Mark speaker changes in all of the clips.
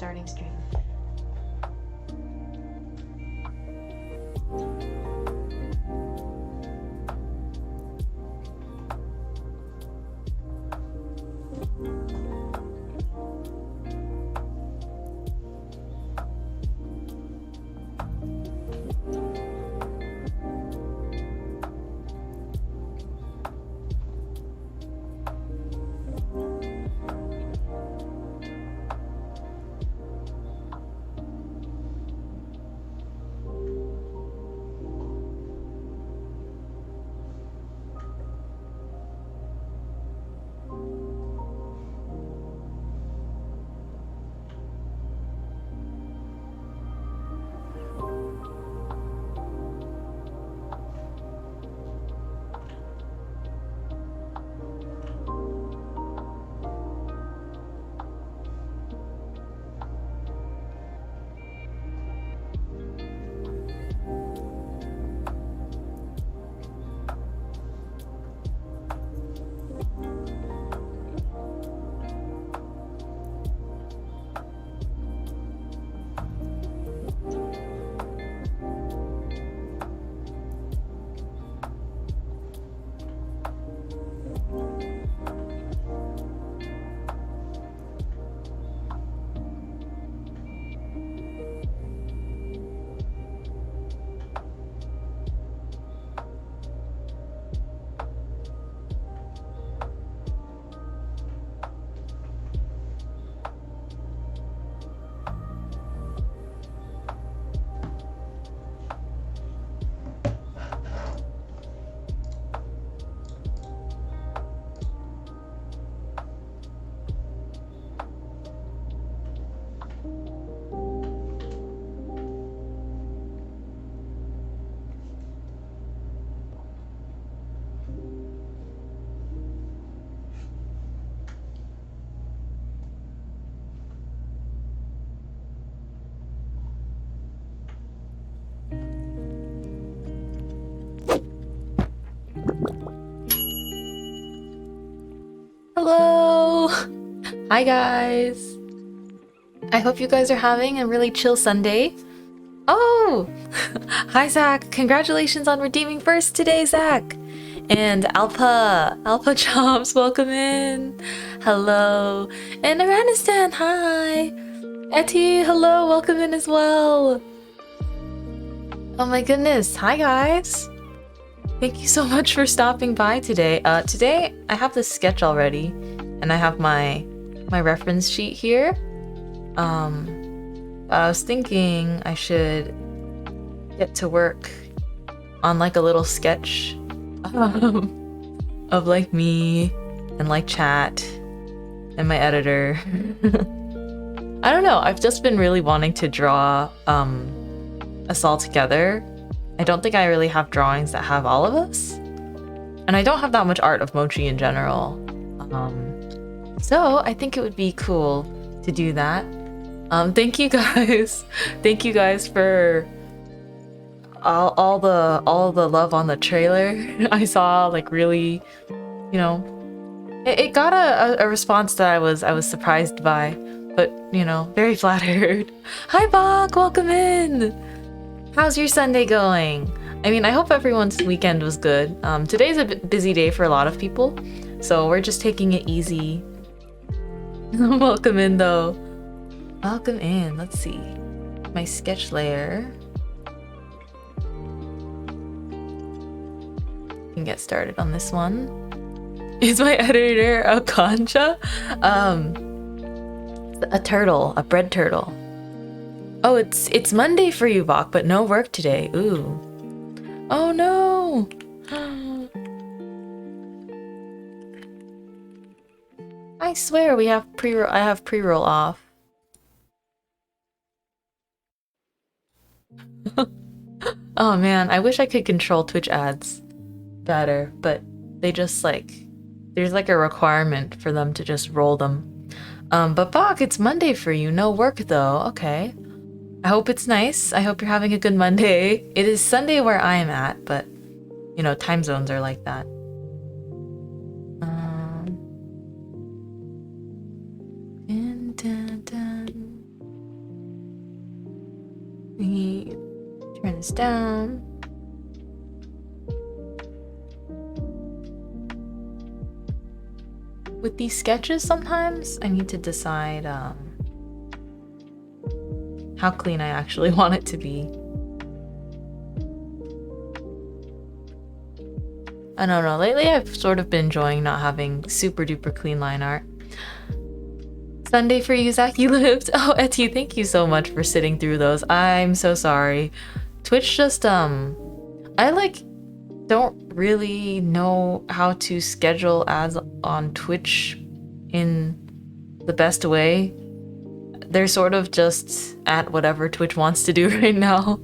Speaker 1: starting stream.
Speaker 2: Hello! Hi guys! I hope you guys are having a really chill Sunday. Oh! Hi Zach! Congratulations on redeeming first today, Zach! And Alpa Chomps, welcome in! Hello! And Aranistan, hi! Etty, hello, welcome in as well! Oh my goodness, hi guys! Thank you so much for stopping by today. Today I have the sketch already, and I have my reference sheet here. I was thinking I should get to work on like a little sketch of like me and like chat and my editor. I don't know. I've just been really wanting to draw us all together. I don't think I really have drawings that have all of us. And I don't have that much art of Mochi in general. So I think it would be cool to do that. Thank you guys. Thank you guys for all the love on the trailer. I saw like really, you know, it got a response that I was surprised by, but you know, very flattered. Hi Bach, welcome in. How's your Sunday going? I mean, I hope everyone's weekend was good. Today's a busy day for a lot of people, so we're just taking it easy. Welcome in though. Welcome in. Let's see. My sketch layer. We can get started on this one. Is my editor a concha? A turtle, a bread turtle. Oh, it's Monday for you, Bach, but no work today. Ooh. Oh no. I swear I have pre-roll off. Oh man, I wish I could control Twitch ads better, but they just like there's like a requirement for them to just roll them. But Bach, it's Monday for you. No work though. Okay. I hope it's nice. I hope you're having a good Monday. It is Sunday where I am at, but you know, time zones are like that. Dun, dun, dun. me turn this down. With these sketches, sometimes I need to decide how clean I actually want it to be. I don't know, lately I've sort of been enjoying not having super duper clean line art. Sunday for you, Zach, you lived. Oh, Etty, thank you so much for sitting through those. I'm so sorry. Twitch just, I like don't really know how to schedule ads on Twitch in the best way. They're sort of just at whatever Twitch wants to do right now.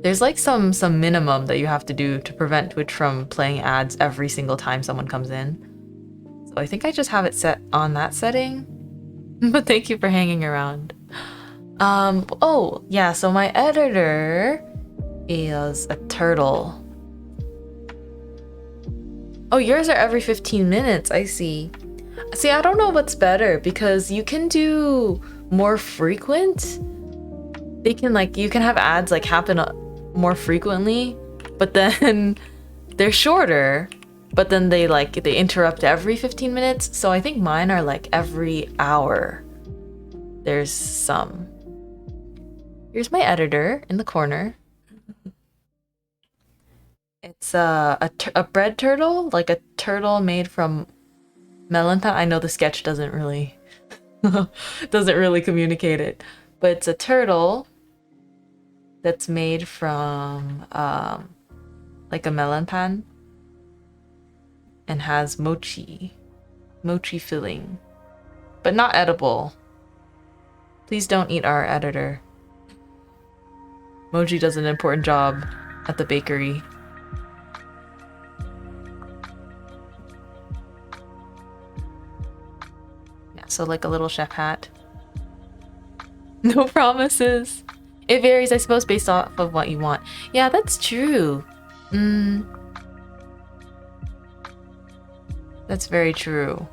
Speaker 2: There's like some minimum that you have to do to prevent Twitch from playing ads every single time someone comes in. So I think I just have it set on that setting. But thank you for hanging around. Oh, yeah, so my editor is a turtle. Oh, yours are every 15 minutes, I see. See, I don't know what's better because you can do more frequent. They can you can have ads happen more frequently, but then they're shorter, but then they interrupt every 15 minutes. So I think mine are every hour. There's some. Here's my editor in the corner. It's a bread turtle, like a turtle made from melon. I know the sketch doesn't really communicate it, but it's a turtle that's made from like a melon pan and has mochi filling, but not edible. Please don't eat our editor. Moji does an important job at the bakery. Yeah, so like a little chef hat. No promises. It varies, I suppose, based off of what you want. Yeah, that's true. That's very true.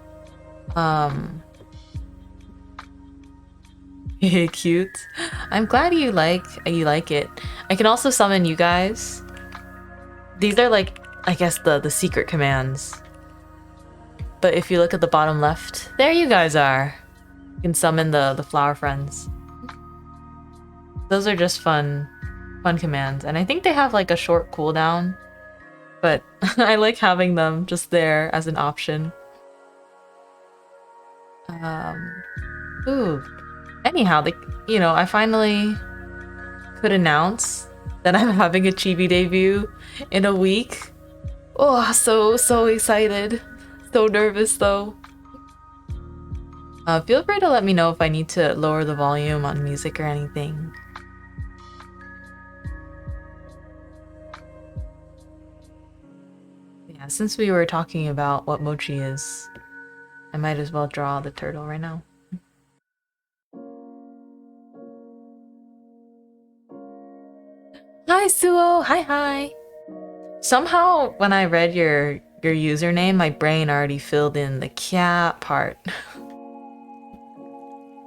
Speaker 2: Cute. I'm glad you like it. I can also summon you guys. These are I guess the secret commands. But if you look at the bottom left, there you guys are. You can summon the flower friends. Those are just fun commands, and I think they have a short cooldown, but I like having them just there as an option. Ooh. Anyhow, I finally could announce that I'm having a chibi debut in a week. Oh, so excited. So nervous though. Feel free to let me know if I need to lower the volume on music or anything. Yeah, since we were talking about what mochi is, I might as well draw the turtle right now. Hi, Suo! Hi! Somehow, when I read your username, my brain already filled in the cat part.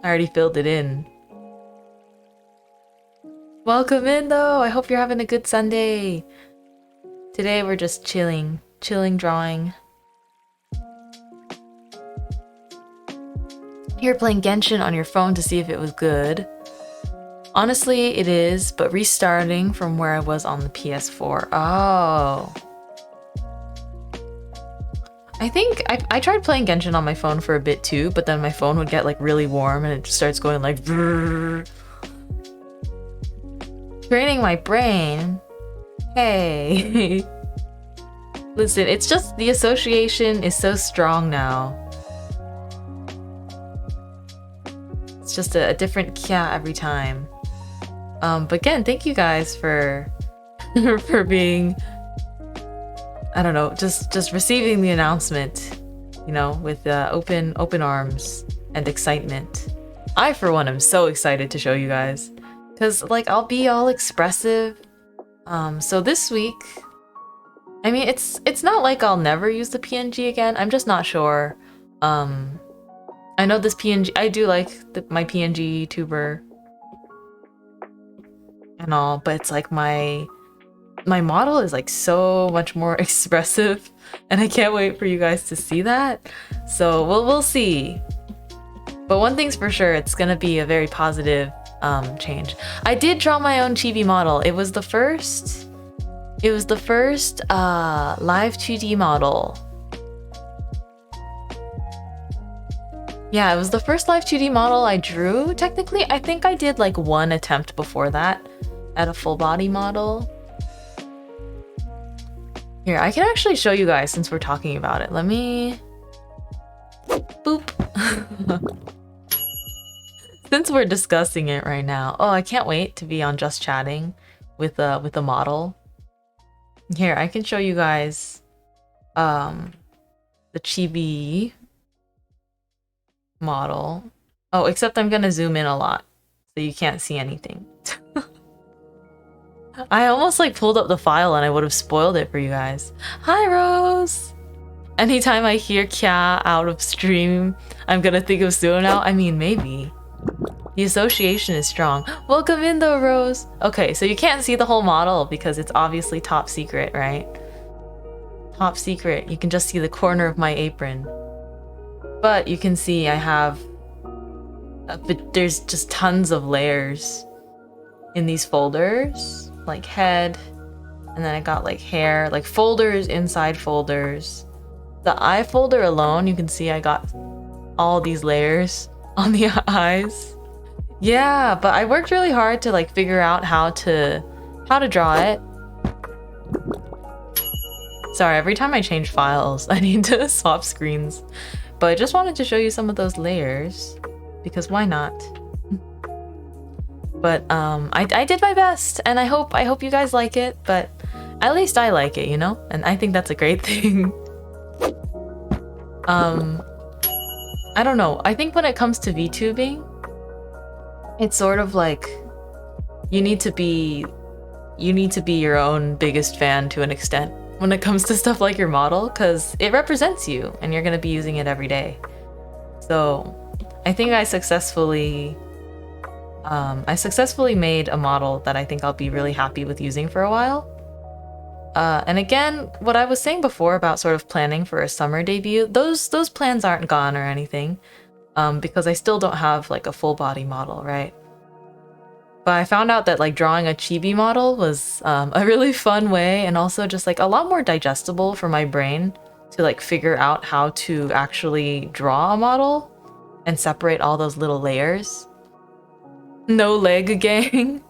Speaker 2: I already filled it in. Welcome in, though! I hope you're having a good Sunday! Today, we're just chilling drawing. You're playing Genshin on your phone to see if it was good. Honestly, it is, but restarting from where I was on the PS4. Oh. I think I tried playing Genshin on my phone for a bit too, but then my phone would get really warm and it just starts going brrr. Training my brain. Hey. Listen, it's just the association is so strong now. It's just a different kya every time. But again, thank you guys for for being, I don't know, just receiving the announcement, with open arms and excitement. I, for one, am so excited to show you guys, because I'll be all expressive. So this week, I mean, it's not like I'll never use the PNG again. I'm just not sure. I know this PNG. I do like my PNG tuber and all, but it's like my model is like so much more expressive, and I can't wait for you guys to see that. So we'll see. But one thing's for sure, it's gonna be a very positive change. I did draw my own chibi model. It was the first live 2D model. Yeah, it was the first live 2D model I drew. Technically, I think I did like one attempt before that at a full body model. Here, I can actually show you guys since we're talking about it. Let me... Boop. Since we're discussing it right now. Oh, I can't wait to be on Just Chatting with a model. Here, I can show you guys the chibi model. Oh, except I'm gonna zoom in a lot so you can't see anything. I almost like pulled up the file and I would have spoiled it for you guys. Hi, Rose! Anytime I hear Kya out of stream, I'm gonna think of Suo now. I mean, maybe. The association is strong. Welcome in though, Rose! Okay, so you can't see the whole model because it's obviously top secret, right? Top secret. You can just see the corner of my apron. But you can see I have... there's just tons of layers in these folders. Like head, and then I got like hair, like folders inside folders. The eye folder alone, you can see I got all these layers on the eyes. Yeah, but I worked really hard to like figure out how to draw it. Sorry, every time I change files, I need to swap screens. But I just wanted to show you some of those layers because why not? But I did my best, and I hope you guys like it, but at least I like it, you know? And I think that's a great thing. I don't know. I think when it comes to VTubing, it's sort of like you need to be your own biggest fan to an extent when it comes to stuff like your model, because it represents you and you're gonna be using it every day. So I think I successfully made a model that I think I'll be really happy with using for a while. And again, what I was saying before about sort of planning for a summer debut, those plans aren't gone or anything, because I still don't have like a full body model, right? But I found out that like drawing a chibi model was a really fun way, and also just like a lot more digestible for my brain to like figure out how to actually draw a model and separate all those little layers. No leg gang?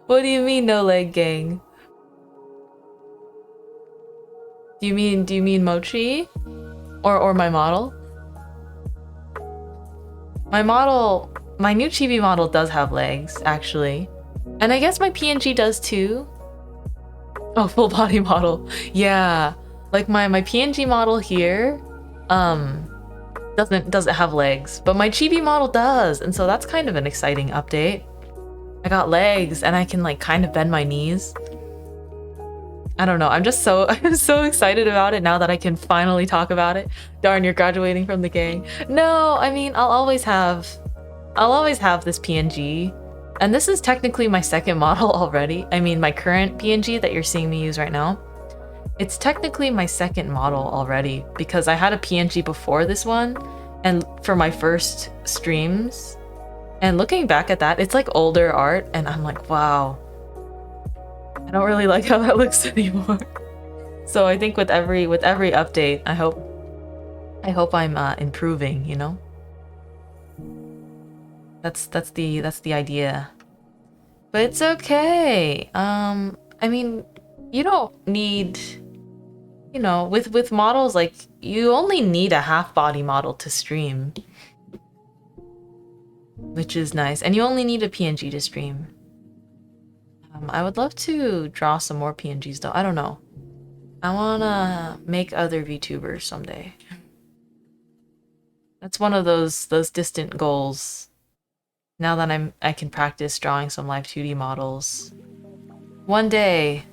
Speaker 2: What do you mean no leg gang? Do you mean Mochi? Or my model? My new chibi model does have legs, actually. And I guess my PNG does too. Oh, full body model. Yeah. Like my PNG model here, doesn't have legs, but my chibi model does, and so that's kind of an exciting update. I got legs and I can like kind of bend my knees. I don't know, I'm so excited about it now that I can finally talk about it. Darn, you're graduating from the gang. No, I mean, I'll always have this PNG, and this is technically my second model already. I mean, my current PNG that you're seeing me use right now, it's technically my second model already, because I had a PNG before this one and for my first streams, and looking back at that, it's like older art and I'm like, wow, I don't really like how that looks anymore. So I think with every update, I hope I'm improving, you know? That's the idea. But it's okay. I mean, you don't need, you know, with models, like, you only need a half body model to stream, which is nice. And you only need a PNG to stream. I would love to draw some more PNGs though. I don't know. I wanna make other VTubers someday. That's one of those distant goals. Now that I can practice drawing some live 2D models. One day,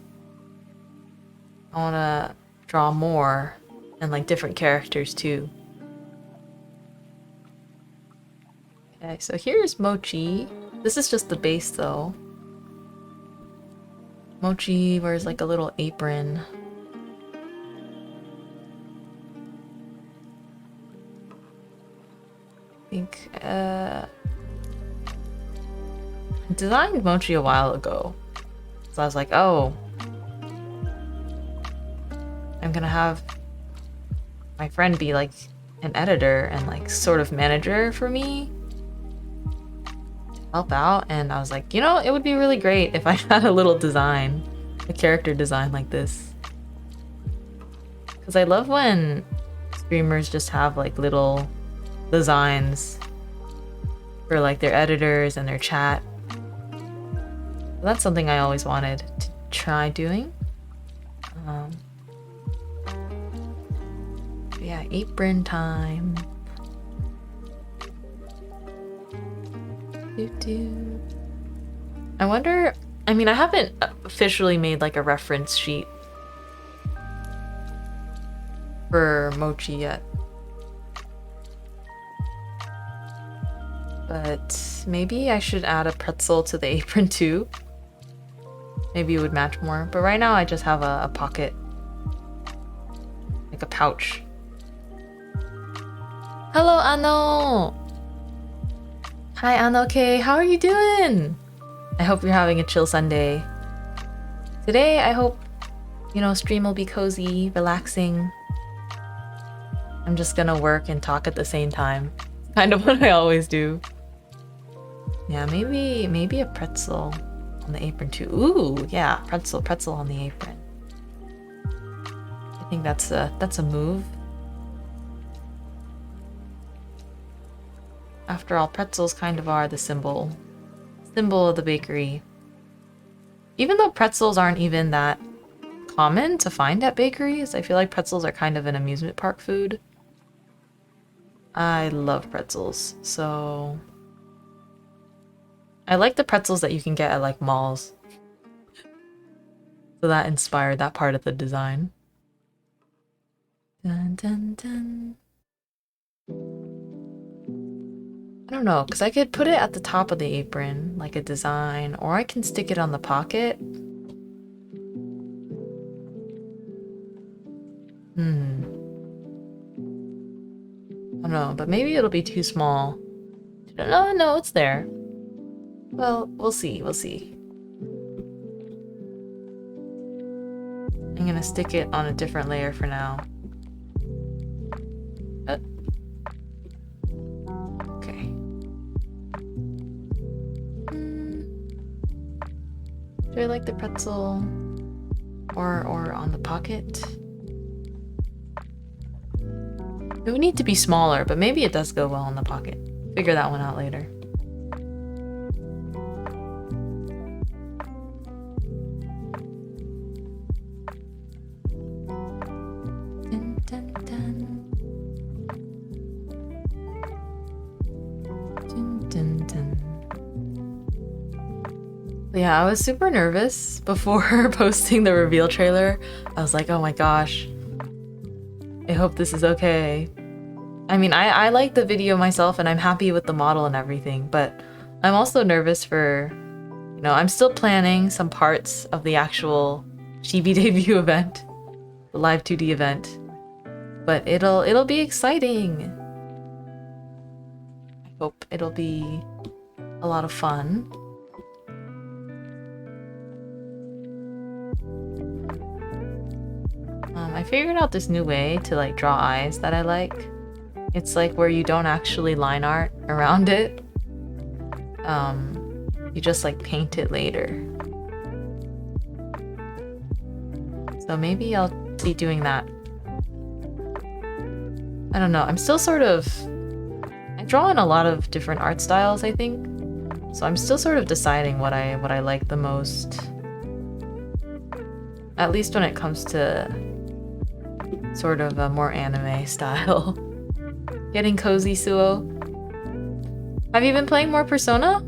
Speaker 2: I wanna draw more and like different characters too. Okay, so here's Mochi. This is just the base though. Mochi wears like a little apron. I think I designed Mochi a while ago. So I was like, oh, I'm gonna have my friend be like an editor and like sort of manager for me, help out. And I was like, you know, it would be really great if I had a little design, a character design like this. Because I love when streamers just have like little designs for like their editors and their chat. That's something I always wanted to try doing. Yeah, apron time. I wonder, I mean, I haven't officially made like a reference sheet for Mochi yet. But maybe I should add a pretzel to the apron too. Maybe it would match more. But right now I just have a pocket. Like a pouch. Hello, Ano! Hi, Ano K. How are you doing? I hope you're having a chill Sunday. Today, I hope, you know, stream will be cozy, relaxing. I'm just gonna work and talk at the same time. Kind of what I always do. Yeah, maybe a pretzel on the apron too. Ooh, yeah, pretzel on the apron. I think that's a move. After all, pretzels kind of are the symbol of the bakery. Even though pretzels aren't even that common to find at bakeries, I feel like pretzels are kind of an amusement park food. I love pretzels, so I like the pretzels that you can get at like malls. So that inspired that part of the design. Dun, dun, dun. I don't know, because I could put it at the top of the apron, like a design, or I can stick it on the pocket. I don't know, but maybe it'll be too small. No, it's there. Well, we'll see. I'm gonna stick it on a different layer for now. Okay. Do I like the pretzel? Or on the pocket? It would need to be smaller, but maybe it does go well in the pocket. Figure that one out later. Dun, dun, dun. Dun, dun, dun. But yeah, I was super nervous before posting the reveal trailer. I was like, oh my gosh. I hope this is okay. I mean, I like the video myself and I'm happy with the model and everything, but I'm also nervous for, you know, I'm still planning some parts of the actual Chibi debut event, the live 2D event, but it'll be exciting. I hope it'll be a lot of fun. I figured out this new way to like draw eyes that I like. It's like where you don't actually line art around it. You just like paint it later. So maybe I'll be doing that. I don't know. I'm still sort of... I draw in a lot of different art styles, I think. So I'm still sort of deciding what I like the most. At least when it comes to sort of a more anime style. Getting cozy, Suo. Have you been playing more Persona?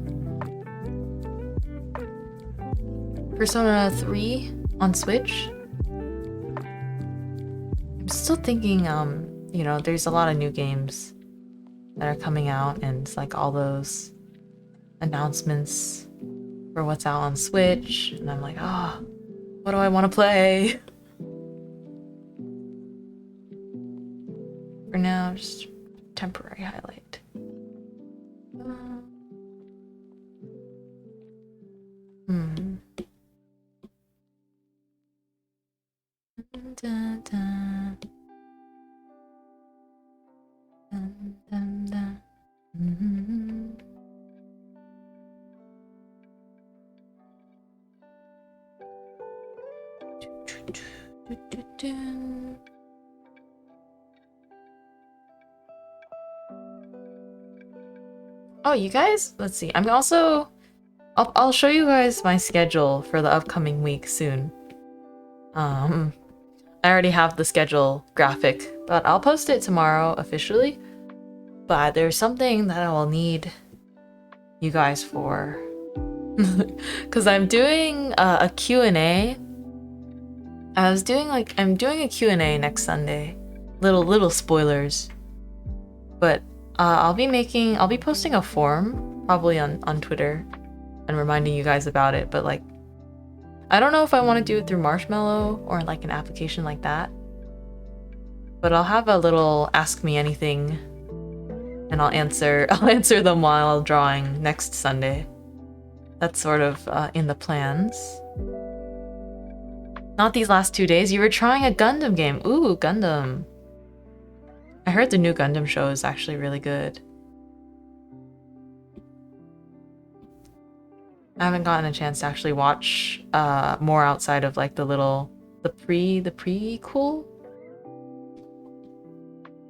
Speaker 2: Persona 3 on Switch? I'm still thinking, you know, there's a lot of new games that are coming out, and it's like all those announcements for what's out on Switch, and I'm like, oh, What do I want to play? For now, just temporary highlight. Dun, dun. Dun, dun, dun. Oh, you guys? Let's see. I'm also... I'll show you guys my schedule for the upcoming week soon. I already have the schedule graphic, but I'll post it tomorrow officially. But there's something that I will need you guys for. Because I'm doing a Q&A. I'm doing a Q&A next Sunday. Little spoilers. But I'll be posting a form probably on Twitter and reminding you guys about it, but like I don't know if I want to do it through Marshmallow or like an application like that. But I'll have a little ask me anything and I'll answer them while drawing next Sunday. That's sort of in the plans. Not these last 2 days. You were trying a Gundam game. Ooh, Gundam. I heard the new Gundam show is actually really good. I haven't gotten a chance to actually watch more outside of like the prequel.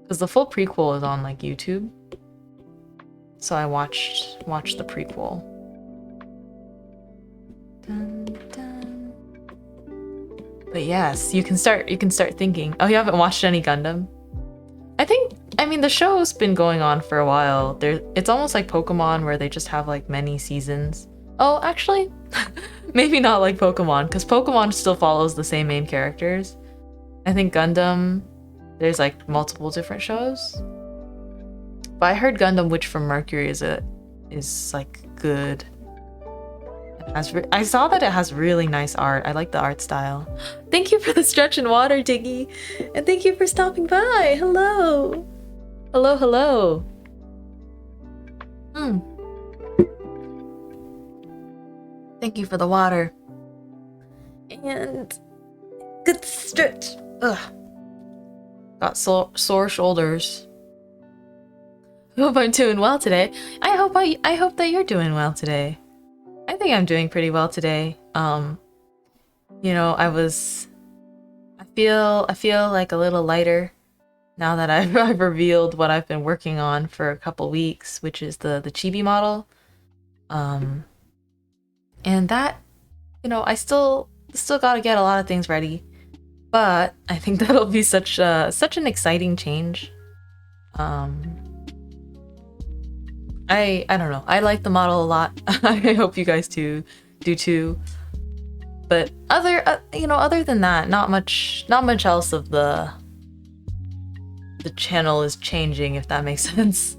Speaker 2: Because the full prequel is on like YouTube. So I watched the prequel. Dun, dun. But yes, you can start thinking. Oh, you haven't watched any Gundam? I mean the show's been going on for a while. It's almost like Pokemon where they just have like many seasons. Oh, actually, maybe not like Pokemon, because Pokemon still follows the same main characters. I think Gundam, there's like multiple different shows. But I heard Gundam Witch from Mercury is like good. I saw that it has really nice art. I like the art style. Thank you for the stretch and water, Diggy. And thank you for stopping by. Hello. Hello, hello. Thank you for the water. And good stretch. Ugh. Got sore shoulders. I hope I'm doing well today. I hope that you're doing well today. I think I'm doing pretty well today. You know, I feel like a little lighter now that I've revealed what I've been working on for a couple weeks, which is the chibi model. And that, you know, I still gotta get a lot of things ready, but I think that'll be such an exciting change. I don't know. I like the model a lot. I hope you guys do too. But other than that, not much else of the channel is changing, if that makes sense.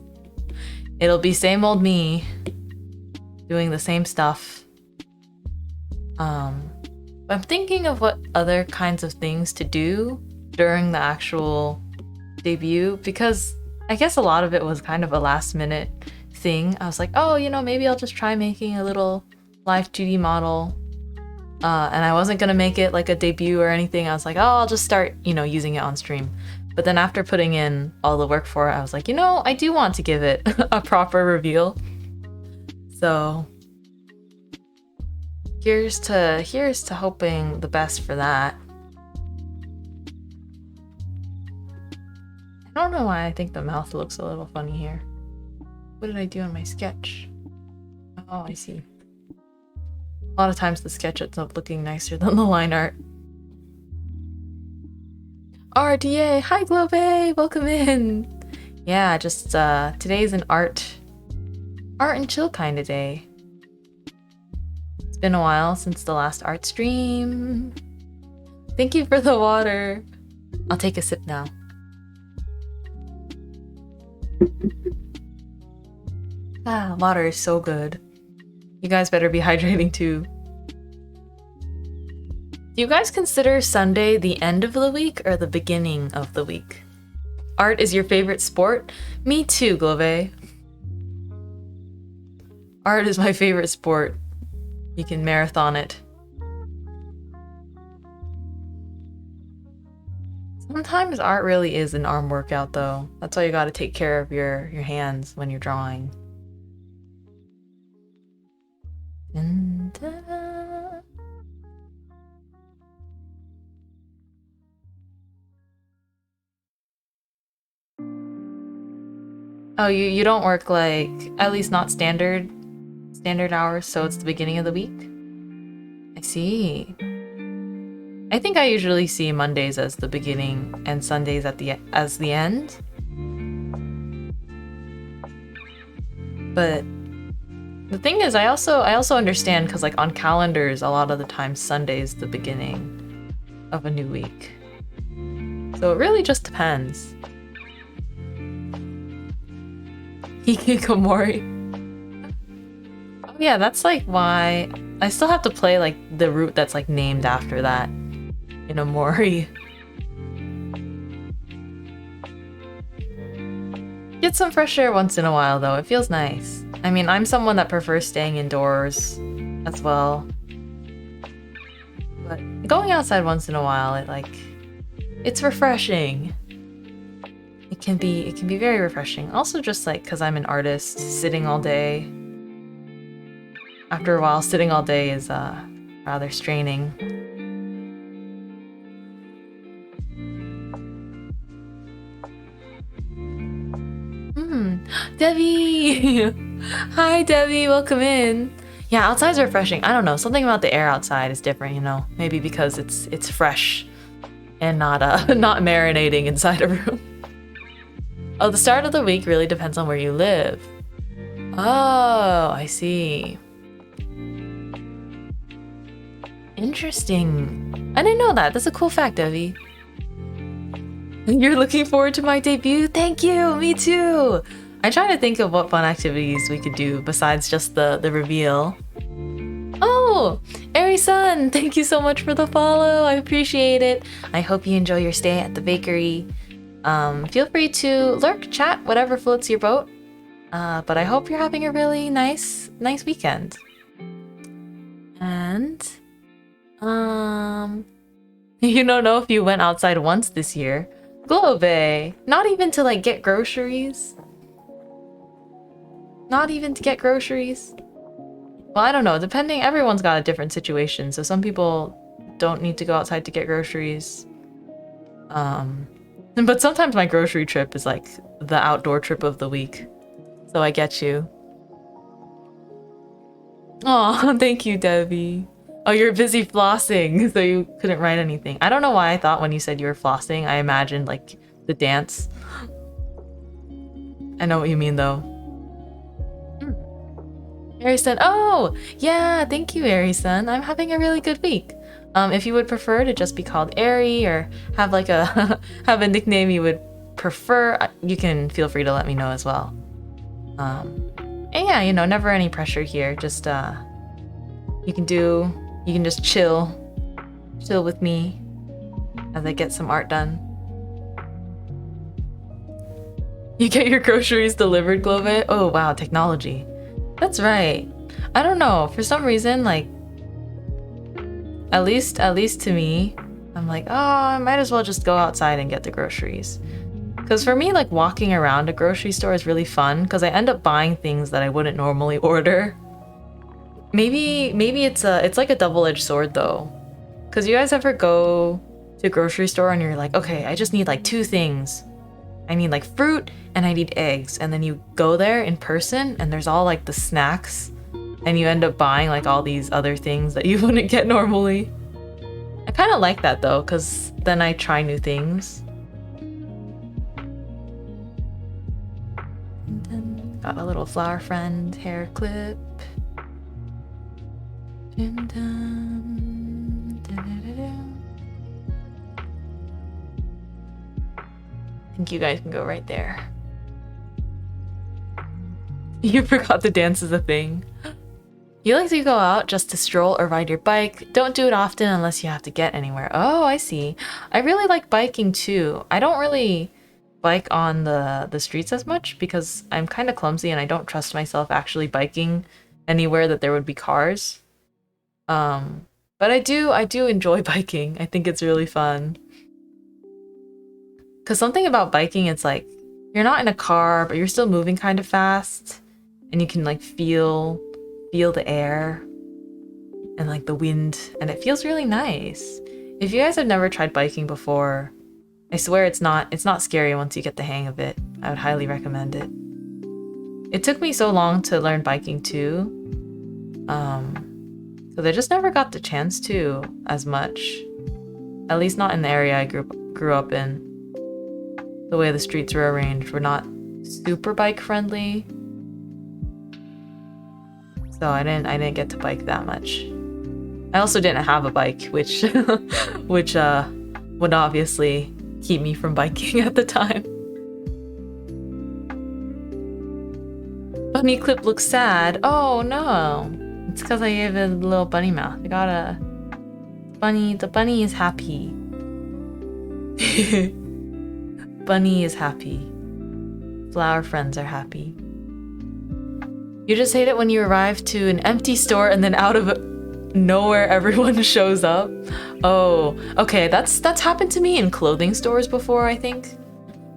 Speaker 2: It'll be same old me doing the same stuff. I'm thinking of what other kinds of things to do during the actual debut, because I guess a lot of it was kind of a last minute thing. I was like, oh, you know, maybe I'll just try making a little live 2D model. And I wasn't gonna make it like a debut or anything. I was like, oh, I'll just start, you know, using it on stream. But then after putting in all the work for it, I was like, you know, I do want to give it a proper reveal. So here's to hoping the best for that. I don't know why I think the mouth looks a little funny here. What did I do in my sketch? Oh, I see. A lot of times the sketch ends up looking nicer than the line art. RDA, hi Globe, welcome in. Yeah, just today's an art and chill kind of day. It's been a while since the last art stream. Thank you for the water. I'll take a sip now. Ah, water is so good. You guys better be hydrating too. Do you guys consider Sunday the end of the week or the beginning of the week? Art is your favorite sport? Me too, Glove. Art is my favorite sport. You can marathon it. Sometimes art really is an arm workout though. That's why you gotta take care of your hands when you're drawing. Oh, you don't work like, at least not standard hours, so it's the beginning of the week? I see. I think I usually see Mondays as the beginning and Sundays as the end. But the thing is, I also understand because like on calendars, a lot of the time Sunday's the beginning of a new week. So it really just depends. Hikikomori. Oh yeah, that's like why I still have to play like the route that's like named after that in Omori. Get some fresh air once in a while though, it feels nice. I mean, I'm someone that prefers staying indoors as well. But going outside once in a while, it's refreshing. It can be very refreshing. Also just like cuz I'm an artist, sitting all day. After a while, sitting all day is rather straining. Debbie! Hi Debbie, welcome in. Yeah, outside's refreshing. I don't know, something about the air outside is different, you know? Maybe because it's fresh and not not marinating inside a room. Oh, the start of the week really depends on where you live. Oh, I see. Interesting. I didn't know that. That's a cool fact, Debbie. You're looking forward to my debut? Thank you! Me too! I try to think of what fun activities we could do besides just the reveal. Oh! Eri-san! Thank you so much for the follow! I appreciate it! I hope you enjoy your stay at the bakery. Feel free to lurk, chat, whatever floats your boat. But I hope you're having a really nice weekend. And... you don't know if you went outside once this year. Globe! Not even to like get groceries? Not even to get groceries? Well, I don't know, depending, everyone's got a different situation, so some people don't need to go outside to get groceries. But sometimes my grocery trip is like the outdoor trip of the week. So I get you. Aw, thank you, Debbie. Oh, you're busy flossing, so you couldn't write anything. I don't know why I thought when you said you were flossing, I imagined like the dance. I know what you mean though. Eri-san, oh! Yeah, thank you, Eri-san. I'm having a really good week. If you would prefer to just be called Eri or have like a have a nickname you would prefer, you can feel free to let me know as well. And yeah, you know, never any pressure here. Just you can just chill with me as I get some art done. You get your groceries delivered, Glove? Oh wow, technology. That's right. I don't know, for some reason, like, at least to me, I'm like, oh, I might as well just go outside and get the groceries. Because for me, like, walking around a grocery store is really fun, because I end up buying things that I wouldn't normally order. Maybe it's like a double-edged sword, though. Because you guys ever go to a grocery store and you're like, okay, I just need like 2 things. I need like fruit and I need eggs, and then you go there in person and there's all like the snacks and you end up buying like all these other things that you wouldn't get normally. I kind of like that though, because then I try new things. And then got a little flower friend hair clip. I think you guys can go right there. You forgot the dance is a thing. You like to go out just to stroll or ride your bike. Don't do it often unless you have to get anywhere. Oh, I see. I really like biking too. I don't really bike on the streets as much because I'm kind of clumsy and I don't trust myself actually biking anywhere that there would be cars. Um, but I do enjoy biking. I think it's really fun. Cause something about biking, it's like you're not in a car, but you're still moving kind of fast, and you can like feel the air and like the wind, and it feels really nice. If you guys have never tried biking before, I swear it's not scary once you get the hang of it. I would highly recommend it. It took me so long to learn biking too. So I just never got the chance to as much. At least not in the area I grew up in. The way the streets were arranged were not super bike friendly. So I didn't get to bike that much. I also didn't have a bike, which which would obviously keep me from biking at the time. Bunny clip looks sad. Oh no. It's because I gave it a little bunny mouth. I got a bunny. The bunny is happy. Bunny is happy. Flower friends are happy. You just hate it when you arrive to an empty store and then out of nowhere everyone shows up. Oh, okay, that's happened to me in clothing stores before, I think.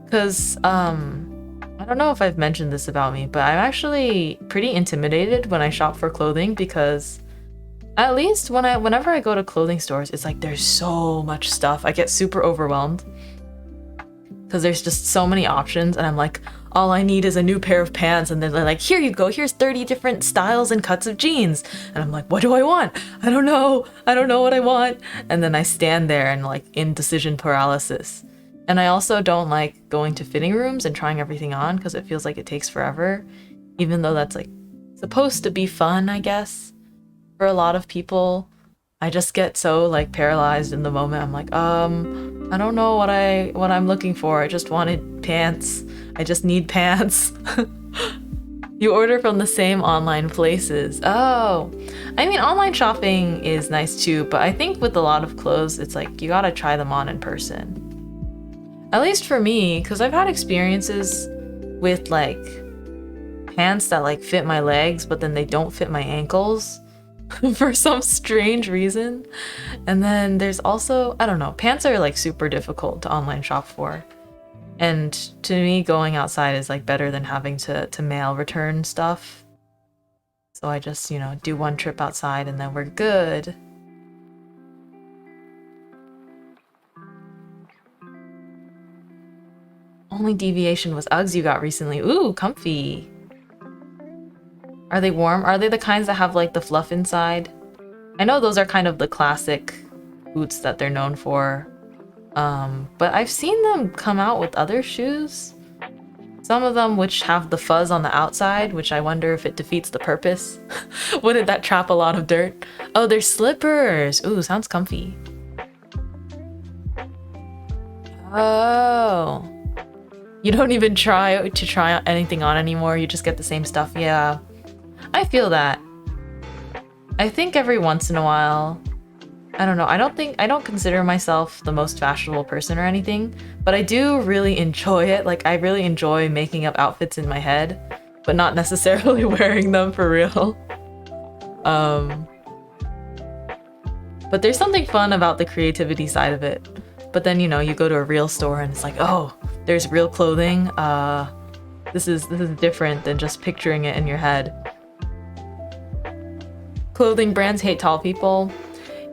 Speaker 2: Cause I don't know if I've mentioned this about me, but I'm actually pretty intimidated when I shop for clothing because at least whenever I go to clothing stores, it's like there's so much stuff. I get super overwhelmed because there's just so many options, and I'm like, all I need is a new pair of pants, and then they're like, here you go, here's 30 different styles and cuts of jeans, and I'm like, what do I want? I don't know what I want, and then I stand there and like indecision paralysis. And I also don't like going to fitting rooms and trying everything on because it feels like it takes forever, even though that's like supposed to be fun, I guess, for a lot of people. I just get so like paralyzed in the moment. I'm like, I don't know what I'm looking for. I just wanted pants. I just need pants. You order from the same online places. Oh, I mean, online shopping is nice too, but I think with a lot of clothes, it's like you gotta try them on in person. At least for me, because I've had experiences with like pants that like fit my legs, but then they don't fit my ankles. For some strange reason. And then there's also, I don't know, pants are like super difficult to online shop for. And to me, going outside is like better than having to mail return stuff. So I just, do one trip outside and then we're good. Only deviation was Uggs you got recently. Ooh, comfy. Are they warm? Are they the kinds that have like the fluff inside? I know those are kind of the classic boots that they're known for. But I've seen them come out with other shoes. Some of them which have the fuzz on the outside, which I wonder if it defeats the purpose. Wouldn't that trap a lot of dirt? Oh, they're slippers. Ooh, sounds comfy. Oh. You don't even try anything on anymore. You just get the same stuff. Yeah. I feel that. I think every once in a while, I don't know, I don't consider myself the most fashionable person or anything, but I do really enjoy it. Like, I really enjoy making up outfits in my head, but not necessarily wearing them for real. But there's something fun about the creativity side of it. But then, you go to a real store and it's like, oh, there's real clothing. This is different than just picturing it in your head. Clothing brands hate tall people.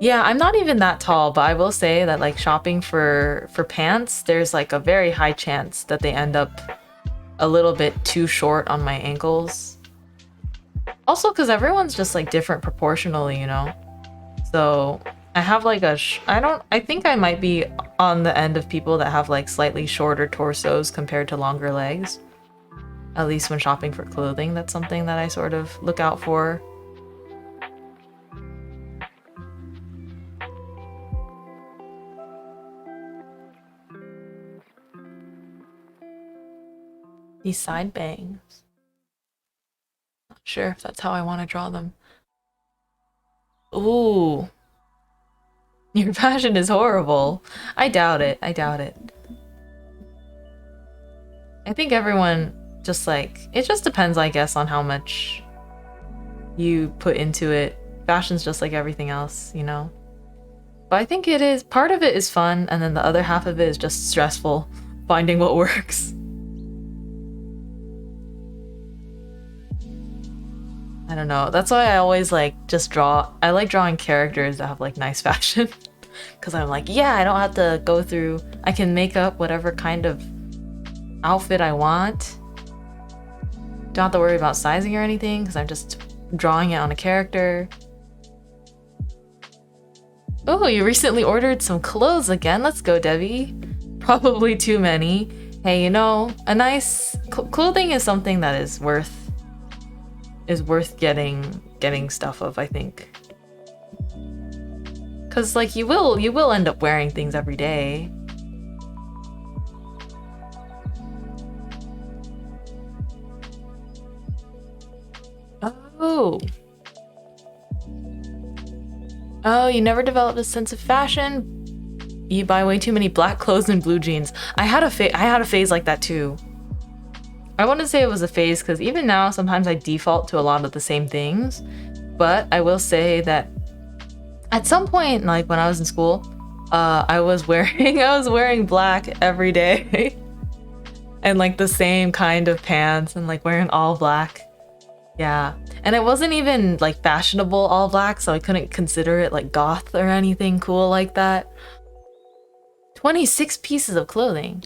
Speaker 2: Yeah, I'm not even that tall, but I will say that like shopping for pants, there's like a very high chance that they end up a little bit too short on my ankles. Also, because everyone's just like different proportionally, So I have like I think I might be on the end of people that have like slightly shorter torsos compared to longer legs. At least when shopping for clothing, that's something that I sort of look out for. These side bangs. Not sure if that's how I want to draw them. Ooh. Your fashion is horrible. I doubt it. I doubt it. I think everyone just like, it just depends, I guess, on how much you put into it. Fashion's just like everything else, you know? But I think it is, part of it is fun, and then the other half of it is just stressful, finding what works. I don't know. That's why I always like just draw. I like drawing characters that have like nice fashion. Because I'm like, yeah, I don't have to go through. I can make up whatever kind of outfit I want. Don't have to worry about sizing or anything because I'm just drawing it on a character. Oh, you recently ordered some clothes again. Let's go, Debbie. Probably too many. Hey, you know, a nice clothing is something that is worth getting stuff of, I think. Cause like you will end up wearing things every day. Oh. Oh, you never developed a sense of fashion? You buy way too many black clothes and blue jeans. I had a phase like that too. I wouldn't say it was a phase because even now sometimes I default to a lot of the same things, but I will say that at some point, like when I was in school, I was wearing black every day and like the same kind of pants and like wearing all black. Yeah, and it wasn't even like fashionable all black, so I couldn't consider it like goth or anything cool like that. 26 pieces of clothing.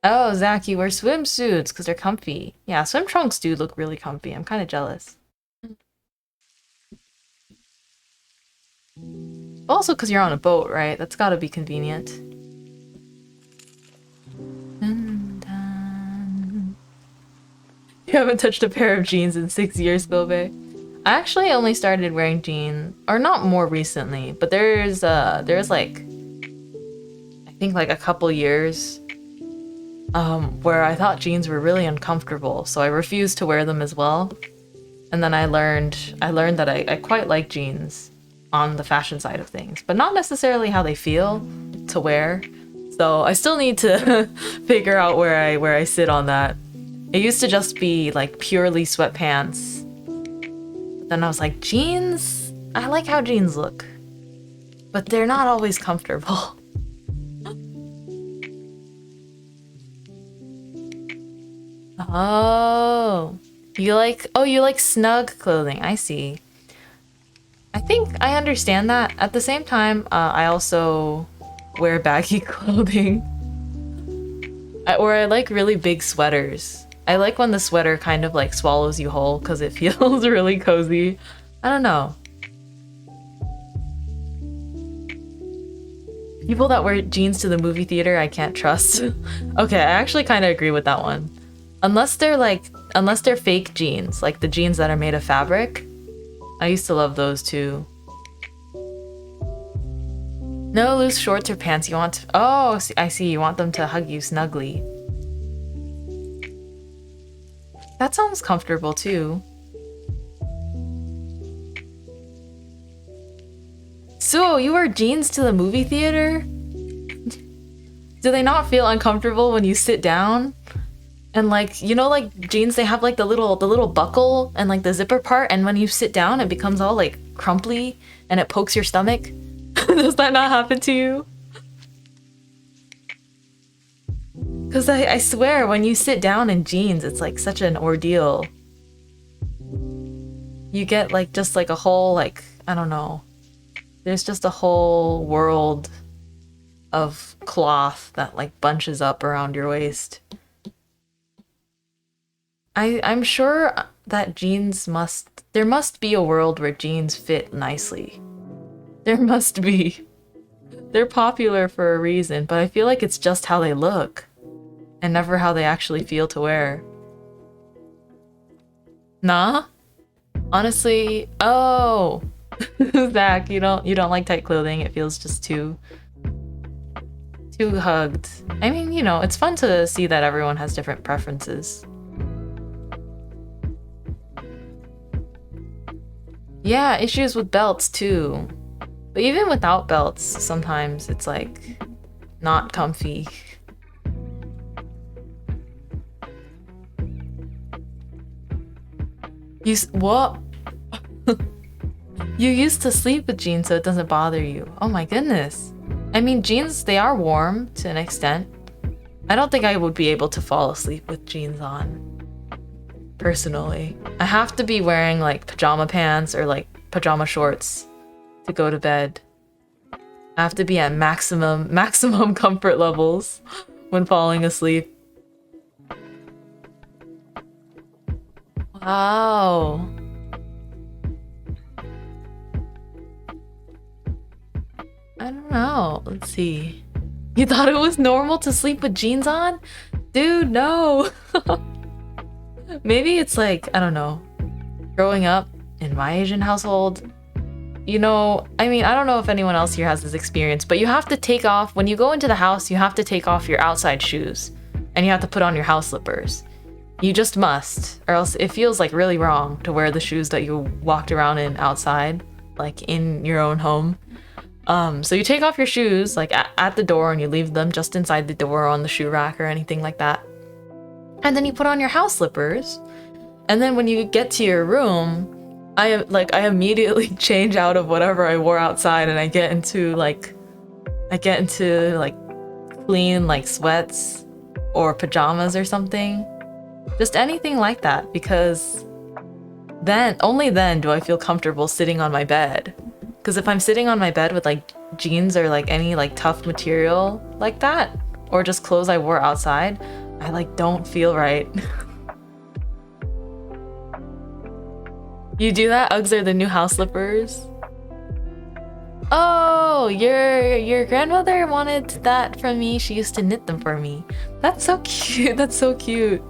Speaker 2: Oh, Zach, you wear swimsuits because they're comfy. Yeah, swim trunks do look really comfy. I'm kind of jealous. Also because you're on a boat, right? That's gotta be convenient. You haven't touched a pair of jeans in 6 years, Bobe. I actually only started wearing jeans, or not more recently, but there's like, I think like a couple years where I thought jeans were really uncomfortable, so I refused to wear them as well. And then I learned that I quite like jeans on the fashion side of things, but not necessarily how they feel to wear. So I still need to figure out where I sit on that. It used to just be like purely sweatpants. But then I was like, jeans? I like how jeans look, but they're not always comfortable. Oh, you like snug clothing. I see. I think I understand that. At the same time, I also wear baggy clothing. Or I like really big sweaters. I like when the sweater kind of like swallows you whole because it feels really cozy. I don't know. People that wear jeans to the movie theater, I can't trust. Okay, I actually kind of agree with that one. Unless they're fake jeans, like the jeans that are made of fabric. I used to love those too. No loose shorts or pants. You want to, oh, I see. You want them to hug you snugly. That sounds comfortable too. So, you wear jeans to the movie theater? Do they not feel uncomfortable when you sit down? And like, you know, like jeans, they have like the little buckle and like the zipper part, and when you sit down it becomes all like crumply and it pokes your stomach. Does that not happen to you? Because I swear when you sit down in jeans it's like such an ordeal. You get like just like a whole like, I don't know. There's just a whole world of cloth that like bunches up around your waist. I'm sure that there must be a world where jeans fit nicely. There must be. They're popular for a reason, but I feel like it's just how they look and never how they actually feel to wear. Nah? Honestly, oh. Zach, you don't like tight clothing. It feels just too hugged. I mean, you know, it's fun to see that everyone has different preferences. Yeah, issues with belts too. But even without belts, sometimes it's like not comfy. What? You used to sleep with jeans so it doesn't bother you. Oh my goodness. I mean, jeans, they are warm to an extent. I don't think I would be able to fall asleep with jeans on. Personally. I have to be wearing like pajama pants or like pajama shorts to go to bed. I have to be at maximum comfort levels when falling asleep. Wow. I don't know. Let's see. You thought it was normal to sleep with jeans on? Dude, no. Maybe it's like, I don't know. Growing up in my Asian household, you know, I mean, I don't know if anyone else here has this experience, but you have to take off, when you go into the house, you have to take off your outside shoes and you have to put on your house slippers. You just must, or else it feels like really wrong to wear the shoes that you walked around in outside, like in your own home. So you take off your shoes like at the door and you leave them just inside the door on the shoe rack or anything like that. And then you put on your house slippers. And then when you get to your room, I immediately change out of whatever I wore outside and I get into like clean like sweats or pajamas or something. Just anything like that, because only then do I feel comfortable sitting on my bed. Because if I'm sitting on my bed with like jeans or like any like tough material like that, or just clothes I wore outside, I like don't feel right. You do that? Uggs are the new house slippers. Oh, your grandmother wanted that from me. She used to knit them for me. That's so cute. That's so cute.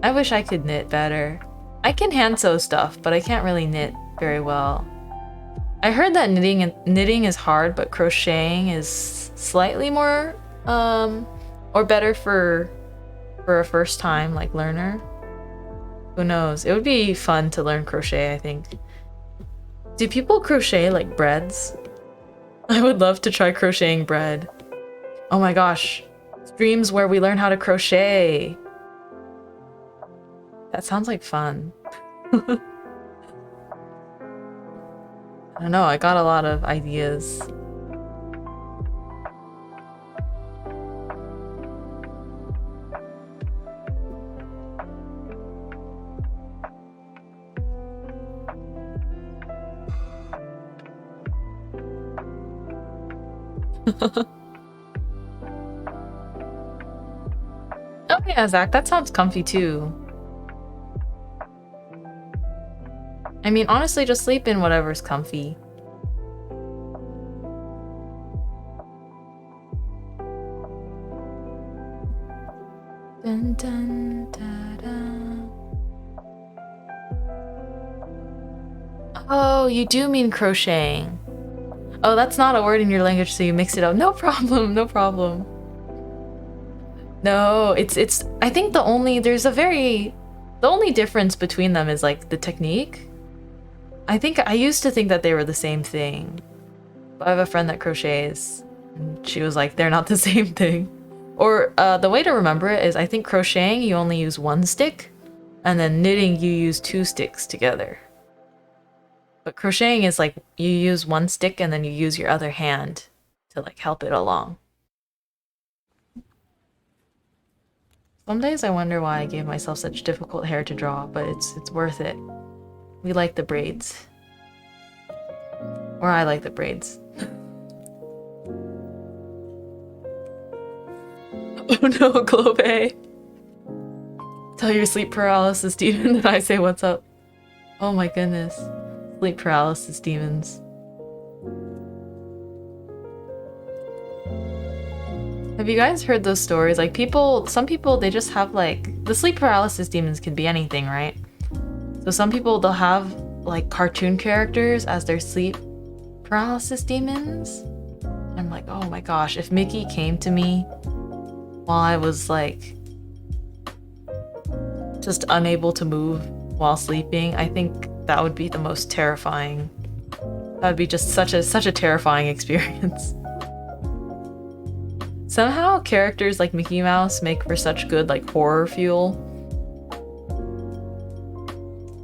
Speaker 2: I wish I could knit better. I can hand sew stuff, but I can't really knit very well. I heard that knitting is hard, but crocheting is slightly more or better for a first time like learner. Who knows? It would be fun to learn crochet, I think. Do people crochet like breads? I would love to try crocheting bread. Oh my gosh. Streams where we learn how to crochet. That sounds like fun. I don't know, I got a lot of ideas. Oh yeah, Zach, that sounds comfy too. I mean, honestly, just sleep in whatever's comfy. Dun, dun, da, da. Oh, you do mean crocheting. Oh, that's not a word in your language, so you mix it up. No problem, no problem. No, it's I think the only difference between them is like the technique. I used to think that they were the same thing. But I have a friend that crochets, and she was like, they're not the same thing. Or the way to remember it is, I think crocheting, you only use one stick, and then knitting, you use two sticks together. But crocheting is like, you use one stick and then you use your other hand to like help it along. Some days I wonder why I gave myself such difficult hair to draw, but it's worth it. We like the braids. Or I like the braids. Oh no, Globe. Tell your sleep paralysis demon that I say what's up. Oh my goodness. Sleep paralysis demons. Have you guys heard those stories? Like some people, they just have like, the sleep paralysis demons can be anything, right? So some people, they'll have like cartoon characters as their sleep paralysis demons. I'm like, oh my gosh, if Mickey came to me while I was like just unable to move while sleeping, I think that would be the most terrifying. That would be just such a terrifying experience. Somehow characters like Mickey Mouse make for such good like horror fuel.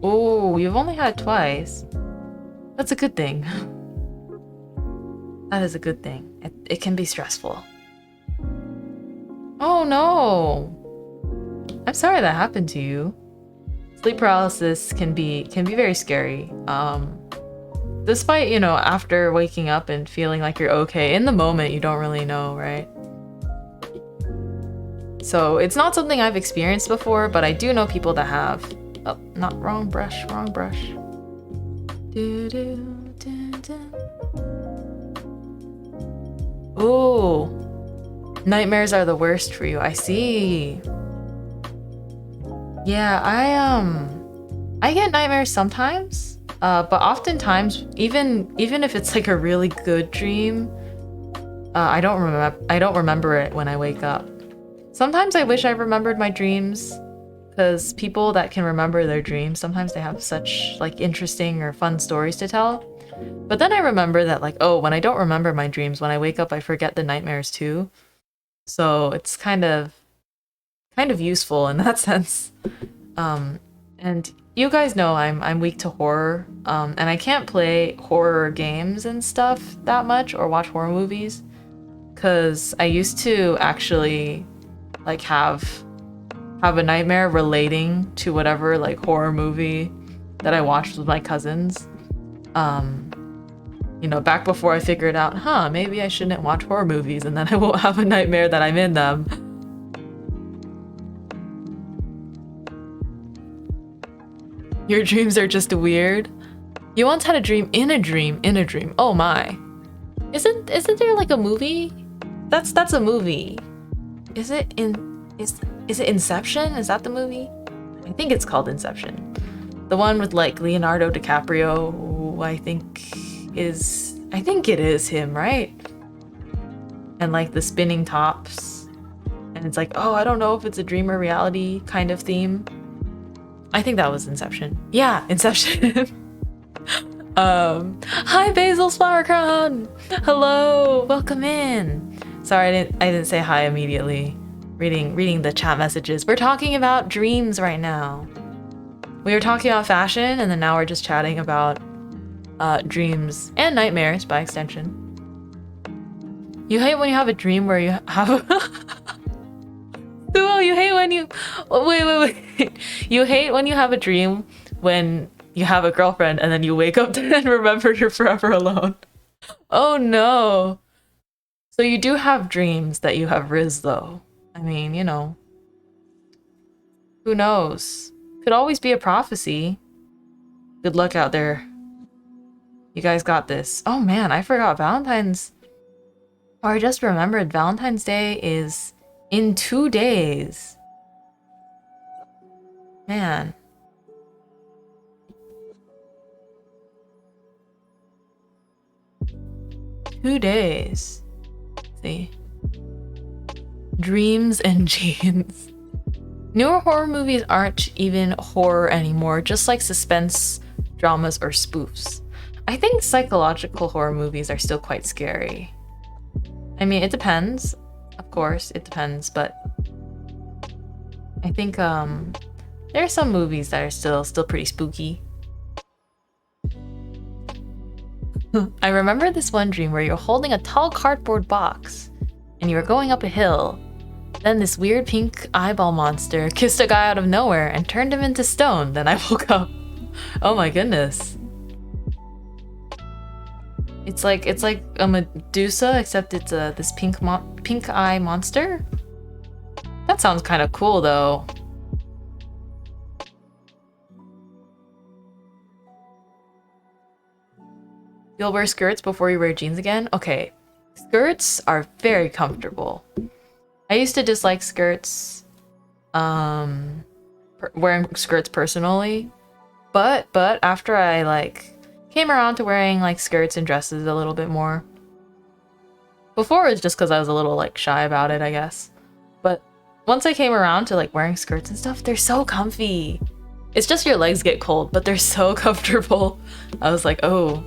Speaker 2: Oh, you've only had it twice. That's a good thing. That is a good thing. It can be stressful. Oh no! I'm sorry that happened to you. Sleep paralysis can be very scary. Despite, you know, after waking up and feeling like you're okay, in the moment you don't really know, right? So it's not something I've experienced before, but I do know people that have. Oh, not wrong brush, wrong brush. Ooh, nightmares are the worst for you. I see. Yeah, I get nightmares sometimes, but oftentimes, even if it's like a really good dream, I don't remember it when I wake up. Sometimes I wish I remembered my dreams, because people that can remember their dreams, sometimes they have such like interesting or fun stories to tell. But then I remember that like, oh, when I don't remember my dreams, when I wake up, I forget the nightmares too. So it's kind of useful in that sense. And you guys know I'm weak to horror, and I can't play horror games and stuff that much or watch horror movies, because I used to actually like have a nightmare relating to whatever like horror movie that I watched with my cousins. You know, back before I figured out, maybe I shouldn't watch horror movies and then I won't have a nightmare that I'm in them. Your dreams are just weird. You once had a dream in a dream in a dream. Oh my. Isn't there like a movie? That's a movie. Is it Inception? Is that the movie? I think it's called Inception. The one with like Leonardo DiCaprio, who I think it is him, right? And like the spinning tops. And it's like, oh, I don't know if it's a dream or reality kind of theme. I think that was Inception. Yeah, Inception. Hi Basil's Flower Crown! Hello, welcome in. Sorry, I didn't say hi immediately. Reading the chat messages. We're talking about dreams right now. We were talking about fashion, and then now we're just chatting about dreams and nightmares by extension. You hate when you have a dream where you have Suo, you hate when you wait. You hate when you have a dream when you have a girlfriend and then you wake up and remember you're forever alone. Oh no. So you do have dreams that you have Riz though. I mean, you know. Who knows? Could always be a prophecy. Good luck out there. You guys got this. Oh man, I forgot Valentine's. Or I just remembered Valentine's Day is in 2 days. Man. Two days. Let's see. Dreams and jeans. Newer horror movies aren't even horror anymore, just like suspense dramas or spoofs. I think psychological horror movies are still quite scary. I mean, it depends. Of course, it depends, but I think there are some movies that are still pretty spooky. I remember this one dream where you're holding a tall cardboard box and you were going up a hill. Then this weird pink eyeball monster kissed a guy out of nowhere and turned him into stone. Then I woke up. Oh my goodness. It's like a Medusa, except it's this pink eye monster. That sounds kind of cool though. You'll wear skirts before you wear jeans again? Okay, skirts are very comfortable. I used to dislike skirts, wearing skirts personally, but after I like came around to wearing like skirts and dresses a little bit more. Before it was just because I was a little like shy about it, I guess. But once I came around to like wearing skirts and stuff, they're so comfy. It's just your legs get cold, but they're so comfortable. I was like, oh,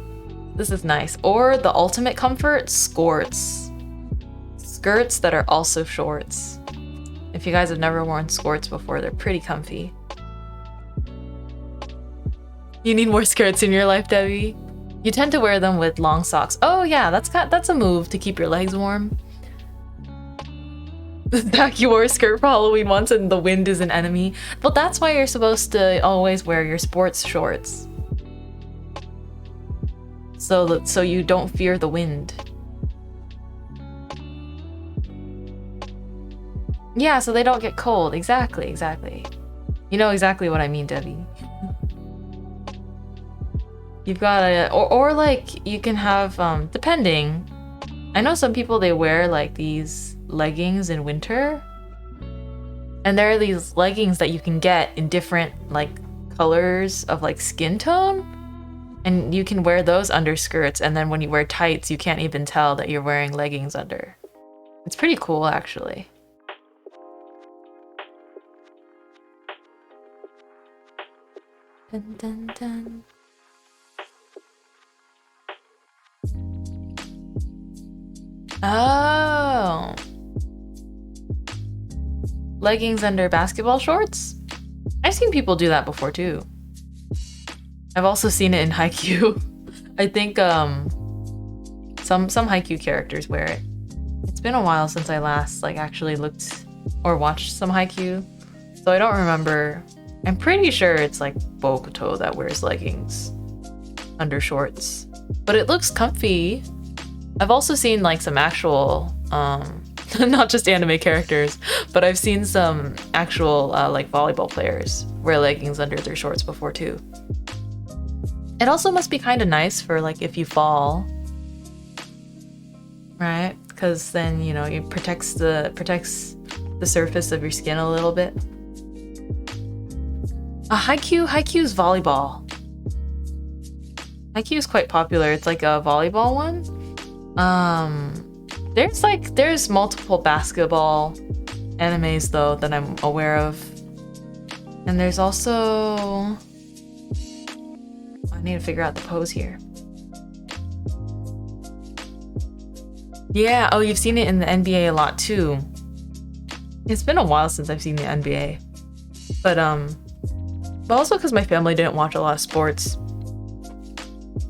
Speaker 2: this is nice. Or the ultimate comfort, skirts. Skirts that are also shorts. If you guys have never worn skirts before, they're pretty comfy. You need more skirts in your life, Debbie. You tend to wear them with long socks. Oh yeah, that's a move to keep your legs warm. Zach, you wore a skirt for Halloween once and the wind is an enemy. Well, that's why you're supposed to always wear your sports shorts. So you don't fear the wind. Yeah, so they don't get cold. Exactly. You know exactly what I mean, Debbie. You've got a, or like you can have, depending. I know some people, they wear like these leggings in winter. And there are these leggings that you can get in different like colors of like skin tone. And you can wear those under skirts, and then when you wear tights, you can't even tell that you're wearing leggings under. It's pretty cool, actually. Dun, dun, dun. Oh. Leggings under basketball shorts? I've seen people do that before, too. I've also seen it in Haikyuu. I think some Haikyuu characters wear it. It's been a while since I last like actually looked or watched some Haikyuu, so I don't remember. I'm pretty sure it's like Bokuto that wears leggings under shorts, but it looks comfy. I've also seen like some actual not just anime characters, but I've seen some actual like volleyball players wear leggings under their shorts before too. It also must be kind of nice for like if you fall, right? Because then, you know, it protects the surface of your skin a little bit. Haikyuu's volleyball. Haikyuu is quite popular. It's like a volleyball one. There's multiple basketball animes though that I'm aware of, and there's also. I need to figure out the pose here. Yeah, oh, you've seen it in the NBA a lot too. It's been a while since I've seen the NBA. But also because my family didn't watch a lot of sports.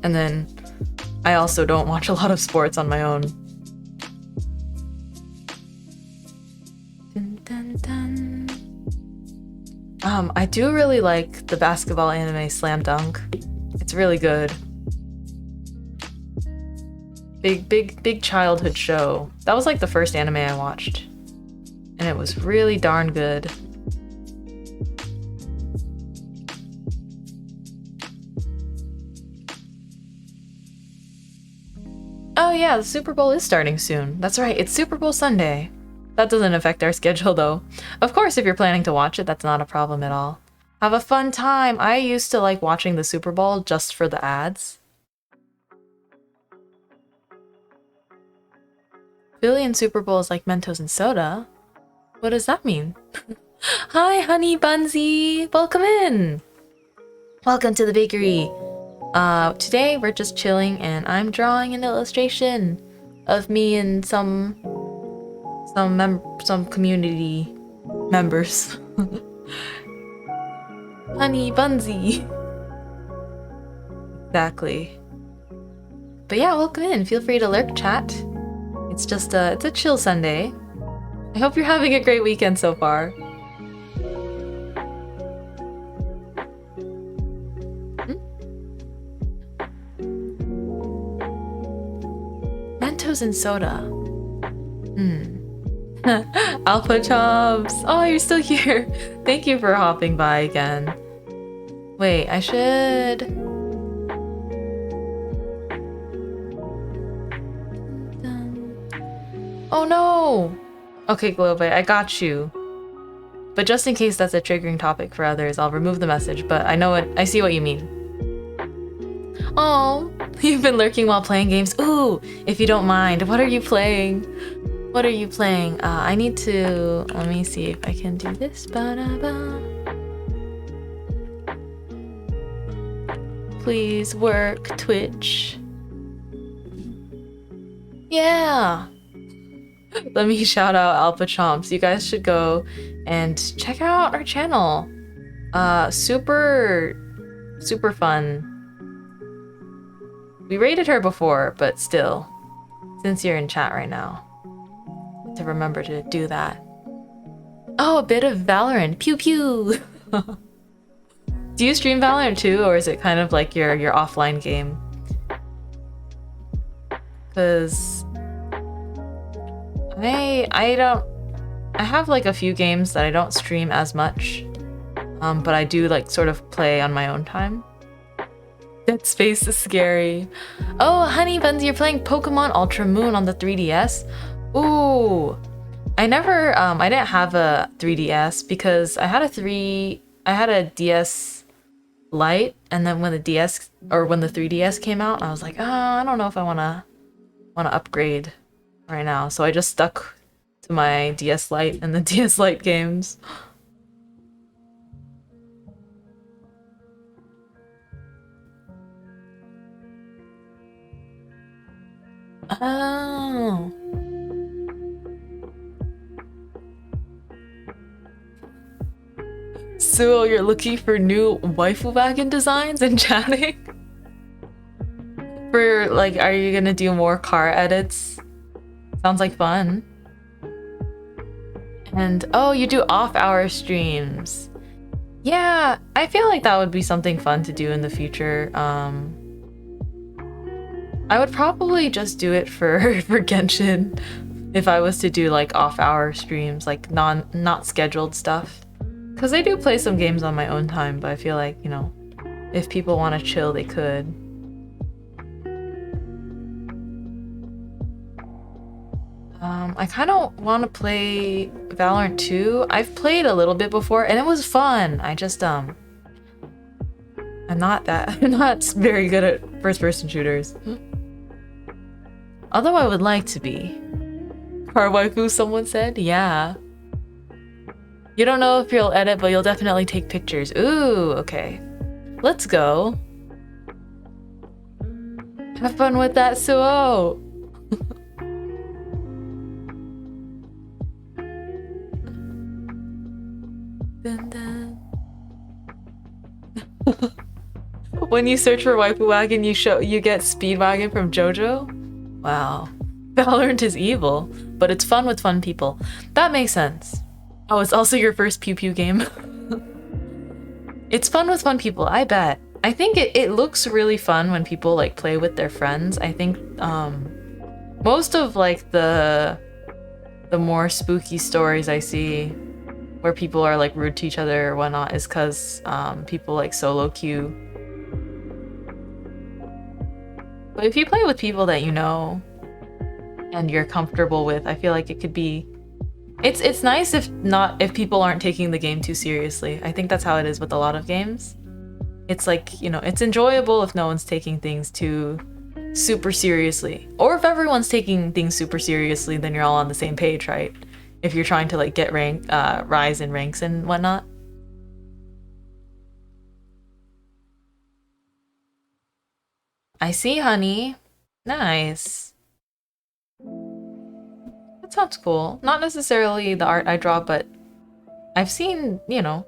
Speaker 2: And then I also don't watch a lot of sports on my own. Dun, dun, dun. I do really like the basketball anime Slam Dunk. It's really good. Big childhood show. That was like the first anime I watched. And it was really darn good. Oh yeah, the Super Bowl is starting soon. That's right, it's Super Bowl Sunday. That doesn't affect our schedule though. Of course, if you're planning to watch it, that's not a problem at all. Have a fun time. I used to like watching the Super Bowl just for the ads. Philly and Super Bowl is like Mentos and soda. What does that mean? Hi, Honey Bunsy. Welcome in. Welcome to the bakery. Today we're just chilling and I'm drawing an illustration of me and some community members. Honey Bunsy. Exactly. But yeah, welcome in. Feel free to lurk, chat. It's just it's a chill Sunday. I hope you're having a great weekend so far. Mentos and soda. Alpha Chomps! Oh, you're still here! Thank you for hopping by again. Wait, I should... Oh no! Okay, Globe, I got you. But just in case that's a triggering topic for others, I'll remove the message, but I see what you mean. Oh, you've been lurking while playing games? Ooh, if you don't mind, what are you playing? What are you playing? I need to... Let me see if I can do this. Ba-da-ba. please work Twitch. Yeah. Let me shout out Alpha Chomps. You guys should go and check out our channel. Super fun. We rated her before, but still, since you're in chat right now, to remember to do that. Oh, a bit of Valorant. Pew pew. Do you stream Valorant too, or is it kind of like your offline game? Because I have like a few games that I don't stream as much, but I do like sort of play on my own time. Dead Space is scary. Oh, Honey Buns, you're playing Pokemon Ultra Moon on the 3DS? Ooh, I didn't have a 3DS because I had a DS Lite, and then when the 3DS came out, I was like, I don't know if I wanna upgrade right now, so I just stuck to my DS Lite and the DS Lite games. Oh. So you're looking for new waifu wagon designs and chatting? For like, are you gonna do more car edits? Sounds like fun. And oh, you do off-hour streams. Yeah, I feel like that would be something fun to do in the future. I would probably just do it for Genshin if I was to do like off-hour streams, like not scheduled stuff. Because I do play some games on my own time, but I feel like, you know, if people want to chill, they could. I kind of want to play Valorant 2. I've played a little bit before, and it was fun. I just I'm not very good at first-person shooters. Although I would like to be. Car waifu, someone said? Yeah. You don't know if you'll edit, but you'll definitely take pictures. Ooh, okay. Let's go. Have fun with that, Suo! Dun, dun. When you search for waifu wagon, you get Speedwagon from JoJo? Wow. Valorant is evil, but it's fun with fun people. That makes sense. Oh, it's also your first pew pew game. It's fun with fun people, I bet. I think it looks really fun when people like play with their friends. I think most of like the more spooky stories I see where people are like rude to each other or whatnot is because people like solo queue. But if you play with people that you know and you're comfortable with, I feel like it could be... It's nice if people aren't taking the game too seriously. I think that's how it is with a lot of games. It's like, you know, it's enjoyable if no one's taking things too super seriously. Or if everyone's taking things super seriously, then you're all on the same page, right? If you're trying to like get rise in ranks and whatnot. I see, honey. Nice. That sounds cool. Not necessarily the art I draw, but I've seen, you know,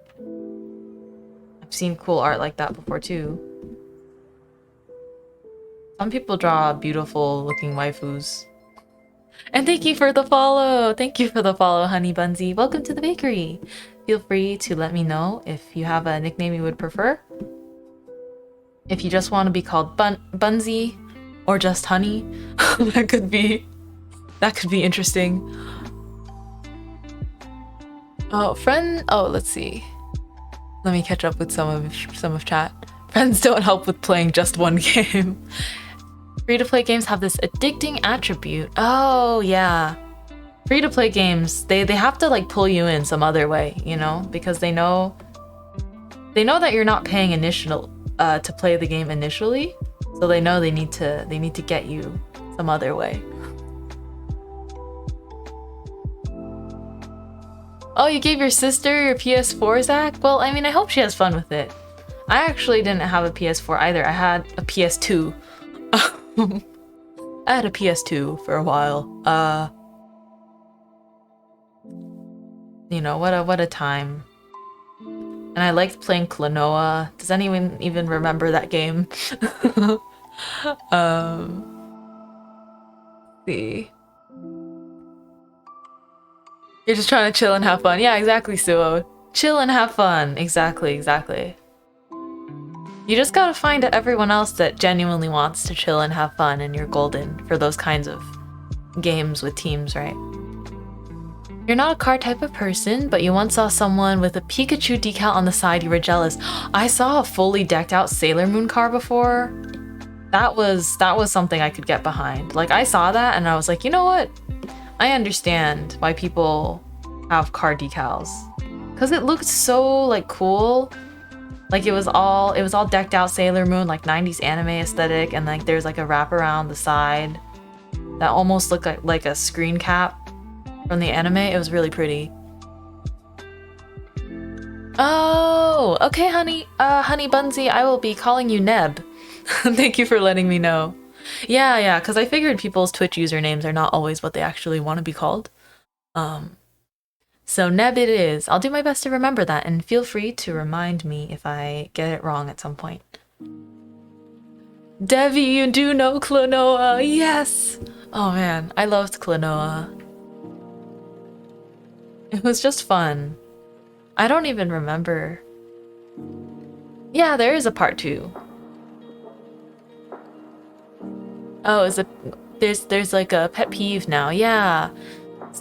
Speaker 2: I've seen cool art like that before too. Some people draw beautiful looking waifus. And thank you for the follow! Thank you for the follow, Honey Bunsy. Welcome to the bakery! Feel free to let me know if you have a nickname you would prefer. If you just want to be called Bunsy or just Honey, that could be interesting. Oh, let's see. Let me catch up with some of chat. Friends don't help with playing just one game. Free-to-play games have this addicting attribute. Oh, yeah. Free-to-play games, they have to like pull you in some other way, you know? Because they know that you're not paying to play the game initially. So they know they need to get you some other way. Oh, you gave your sister your PS4, Zach? Well, I mean, I hope she has fun with it. I actually didn't have a PS4 either. I had a PS2. I had a PS2 for a while. You know, what a time. And I liked playing Klonoa. Does anyone even remember that game? See. You're just trying to chill and have fun. Yeah, exactly, Suo. Chill and have fun. Exactly, exactly. You just gotta find everyone else that genuinely wants to chill and have fun, and you're golden for those kinds of games with teams, right? You're not a car type of person, but you once saw someone with a Pikachu decal on the side, you were jealous. I saw a fully decked out Sailor Moon car before. That was something I could get behind. Like, I saw that and I was like, you know what? I understand why people have car decals. Cause it looked so like cool. Like it was all decked out Sailor Moon, like 90s anime aesthetic, and like there's like a wrap around the side that almost looked like a screen cap from the anime. It was really pretty. Oh, okay, honey. Honey Bunsy, I will be calling you Neb. Thank you for letting me know. Yeah, because I figured people's Twitch usernames are not always what they actually want to be called. So Neb it is. I'll do my best to remember that, and feel free to remind me if I get it wrong at some point. Devi, you do know Klonoa! Yes! Oh man, I loved Klonoa. It was just fun. I don't even remember. Yeah, there is a part 2. Oh, there's like a pet peeve now. Yeah.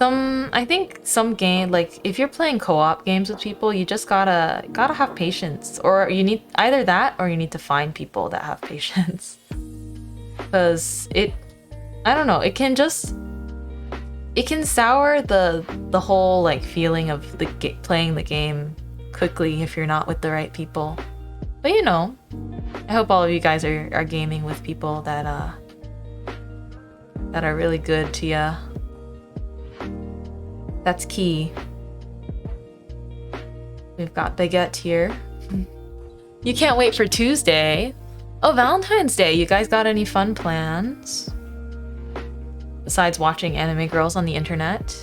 Speaker 2: I think some game, like if you're playing co-op games with people, you just gotta have patience, or you need either that or you need to find people that have patience. Because I don't know, it can sour the whole like feeling of playing the game quickly if you're not with the right people. But you know, I hope all of you guys are gaming with people that are really good to ya. That's key. We've got Baguette here. You can't wait for Tuesday. Oh, Valentine's Day. You guys got any fun plans? Besides watching anime girls on the internet?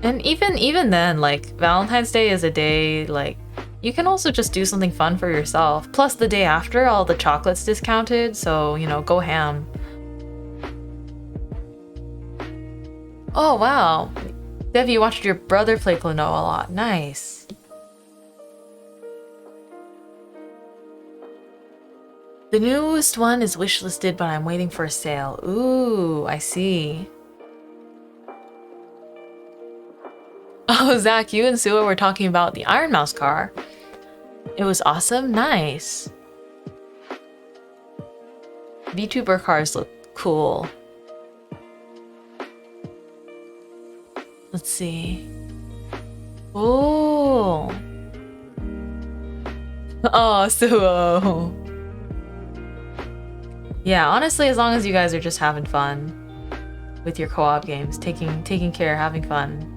Speaker 2: And even then, like, Valentine's Day is a day, like, you can also just do something fun for yourself. Plus, the day after, all the chocolate's discounted, so, you know, go ham. Oh, wow. Dev, you watched your brother play Klonoa a lot. Nice. The newest one is wishlisted, but I'm waiting for a sale. Ooh, I see. Oh, Zach, you and Sua were talking about the Iron Mouse car. It was awesome. Nice. VTuber cars look cool. Let's see. Oh. Oh, Suo. Yeah, honestly, as long as you guys are just having fun with your co-op games, taking care, having fun,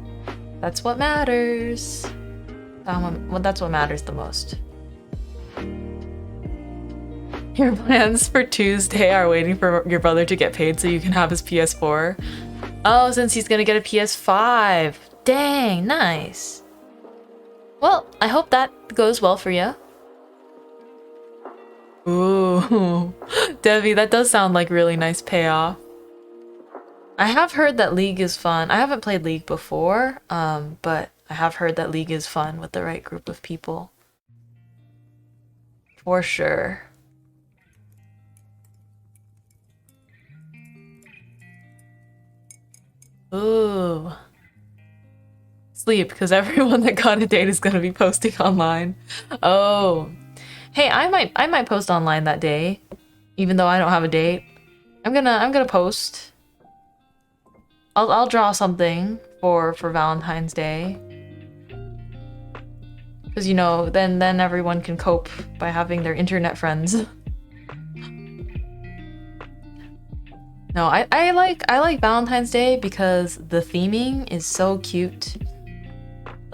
Speaker 2: that's what matters. That's what matters the most. Your plans for Tuesday are waiting for your brother to get paid so you can have his PS4. Oh, since he's gonna get a PS5. Dang, nice. Well, I hope that goes well for you. Ooh, Debbie, that does sound like really nice payoff. I have heard that League is fun. I haven't played League before, but I have heard that League is fun with the right group of people. For sure. Ooh. Sleep, because everyone that got a date is gonna be posting online. Oh. Hey, I might post online that day, even though I don't have a date. I'm gonna post. I'll draw something for Valentine's Day. Because, you know, then everyone can cope by having their internet friends. No, I like Valentine's Day because the theming is so cute.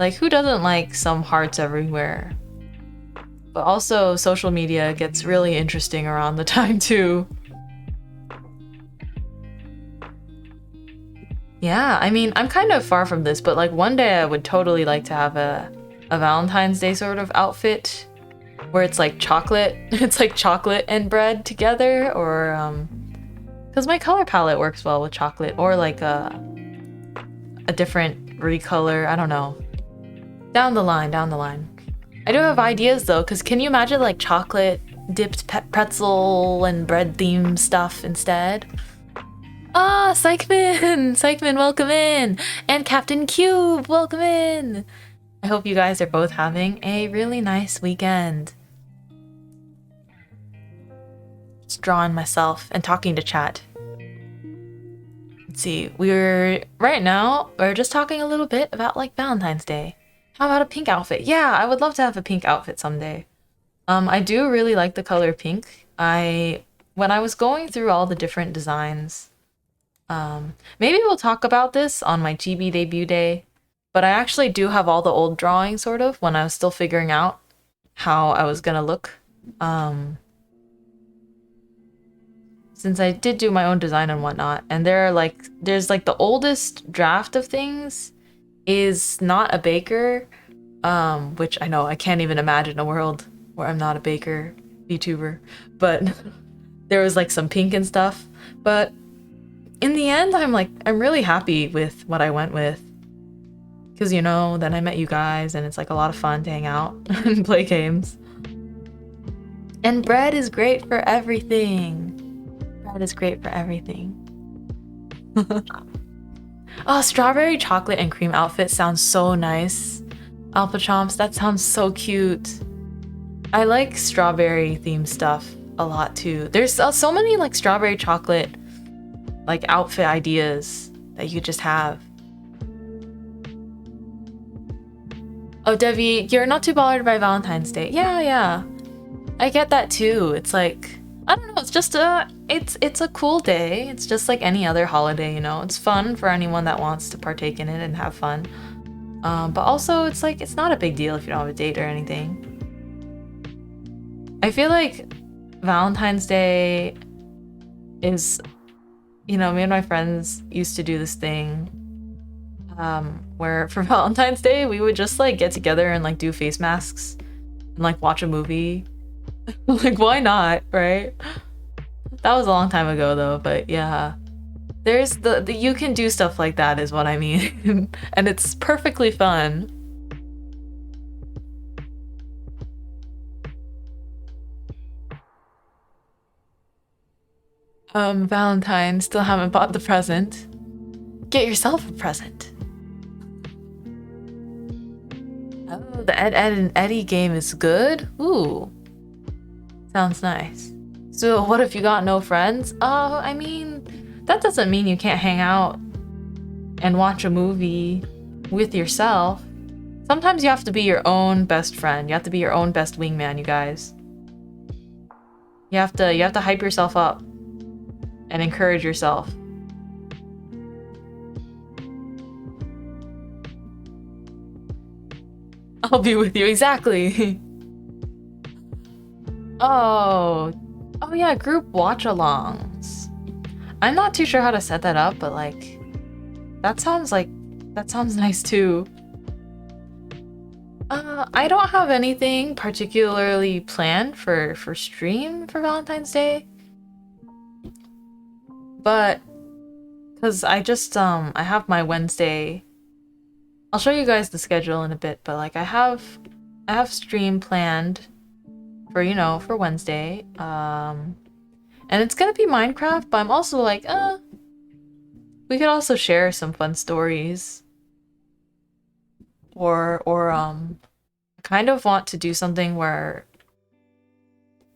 Speaker 2: Like, who doesn't like some hearts everywhere? But also, social media gets really interesting around the time too. Yeah, I mean, I'm kind of far from this, but like one day I would totally like to have a Valentine's Day sort of outfit where it's like chocolate, it's like chocolate and bread together, or because my color palette works well with chocolate, or like a different recolor, I don't know. Down the line, down the line. I do have ideas though, because can you imagine like chocolate dipped pretzel and bread themed stuff instead? Ah, Psychman! Psychman, welcome in! And Captain Cube, welcome in! I hope you guys are both having a really nice weekend. Just drawing myself and talking to chat. Let's see, right now, we're just talking a little bit about like Valentine's Day. How about a pink outfit? Yeah, I would love to have a pink outfit someday. I do really like the color pink. When I was going through all the different designs, maybe we'll talk about this on my GB debut day, but I actually do have all the old drawings sort of when I was still figuring out how I was gonna look. Since I did do my own design and whatnot, and there's like the oldest draft of things is not a baker, which I know I can't even imagine a world where I'm not a baker VTuber, but there was like some pink and stuff, but in the end, I'm really happy with what I went with. Because, you know, then I met you guys and it's like a lot of fun to hang out and play games. And bread is great for everything. Bread is great for everything. Oh, strawberry chocolate and cream outfit sounds so nice. Alpha Chomps, that sounds so cute. I like strawberry themed stuff a lot too. There's so many like strawberry chocolate like outfit ideas that you just have. Oh, Devi, you're not too bothered by Valentine's Day. Yeah. I get that too. It's like, I don't know, it's just it's a cool day. It's just like any other holiday, you know? It's fun for anyone that wants to partake in it and have fun. But also it's like, it's not a big deal if you don't have a date or anything. I feel like Valentine's Day is, you know, me and my friends used to do this thing where for Valentine's Day we would just like get together and like do face masks and like watch a movie. Like, why not, right? That was a long time ago though, but yeah. There's the you can do stuff like that is what I mean. And it's perfectly fun. Valentine, still haven't bought the present. Get yourself a present. Oh, the Ed and Eddie game is good? Ooh. Sounds nice. So what if you got no friends? Oh, I mean, that doesn't mean you can't hang out and watch a movie with yourself. Sometimes you have to be your own best friend. You have to be your own best wingman, you guys. You have to hype yourself up and encourage yourself. I'll be with you, exactly. Oh yeah, group watch-alongs. I'm not too sure how to set that up, but like, that sounds nice too. I don't have anything particularly planned for stream for Valentine's Day. But, cause I just, I have my Wednesday. I'll show you guys the schedule in a bit, but like I have stream planned for, you know, for Wednesday. And it's gonna be Minecraft, but I'm also like, we could also share some fun stories. Or I kind of want to do something where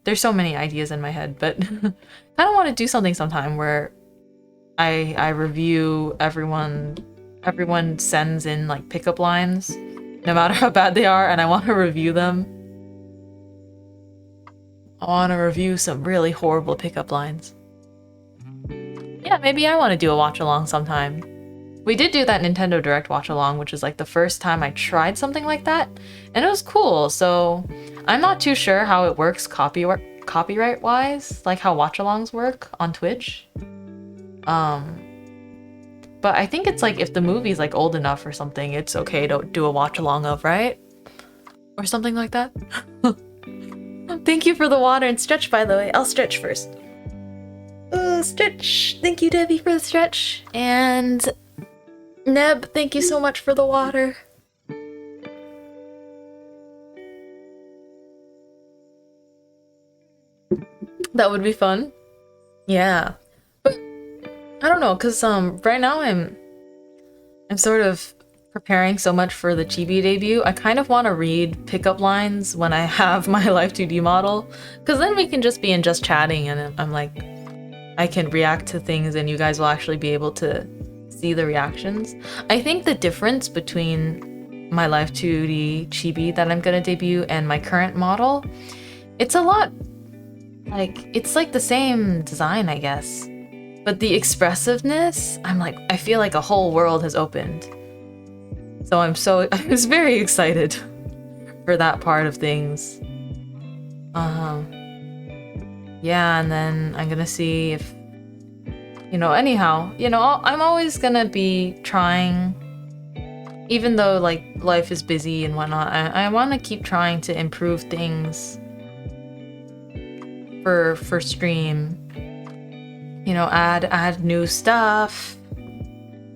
Speaker 2: there's so many ideas in my head, but kind of want to do something sometime where I review everyone sends in like pickup lines, no matter how bad they are, and I want to review them. I want to review some really horrible pickup lines. Yeah, maybe I want to do a watch along sometime We did do that Nintendo Direct watch along, which is like the first time I tried something like that, and it was cool. So I'm not too sure how it works copyright wise, like how watch alongs work on Twitch. But I think it's like if the movie's like old enough or something, it's okay to do a watch along of, right? Or something like that. Thank you for the water and stretch, by the way. I'll stretch first. Stretch. Thank you, Debbie, for the stretch. And Neb, thank you so much for the water. That would be fun. Yeah. But I don't know, cause right now I'm sort of preparing so much for the Chibi debut. I kind of want to read pickup lines when I have my Live 2D model, cause then we can just be in just chatting and I'm like, I can react to things and you guys will actually be able to see the reactions. I think the difference between my Live 2D Chibi that I'm gonna debut and my current model, it's a lot like, it's like the same design, I guess. But the expressiveness, I'm like, I feel like a whole world has opened. So I was very excited for that part of things. Yeah, and then I'm gonna see if, anyhow, I'm always gonna be trying, even though like life is busy and whatnot, I want to keep trying to improve things for stream. Add new stuff,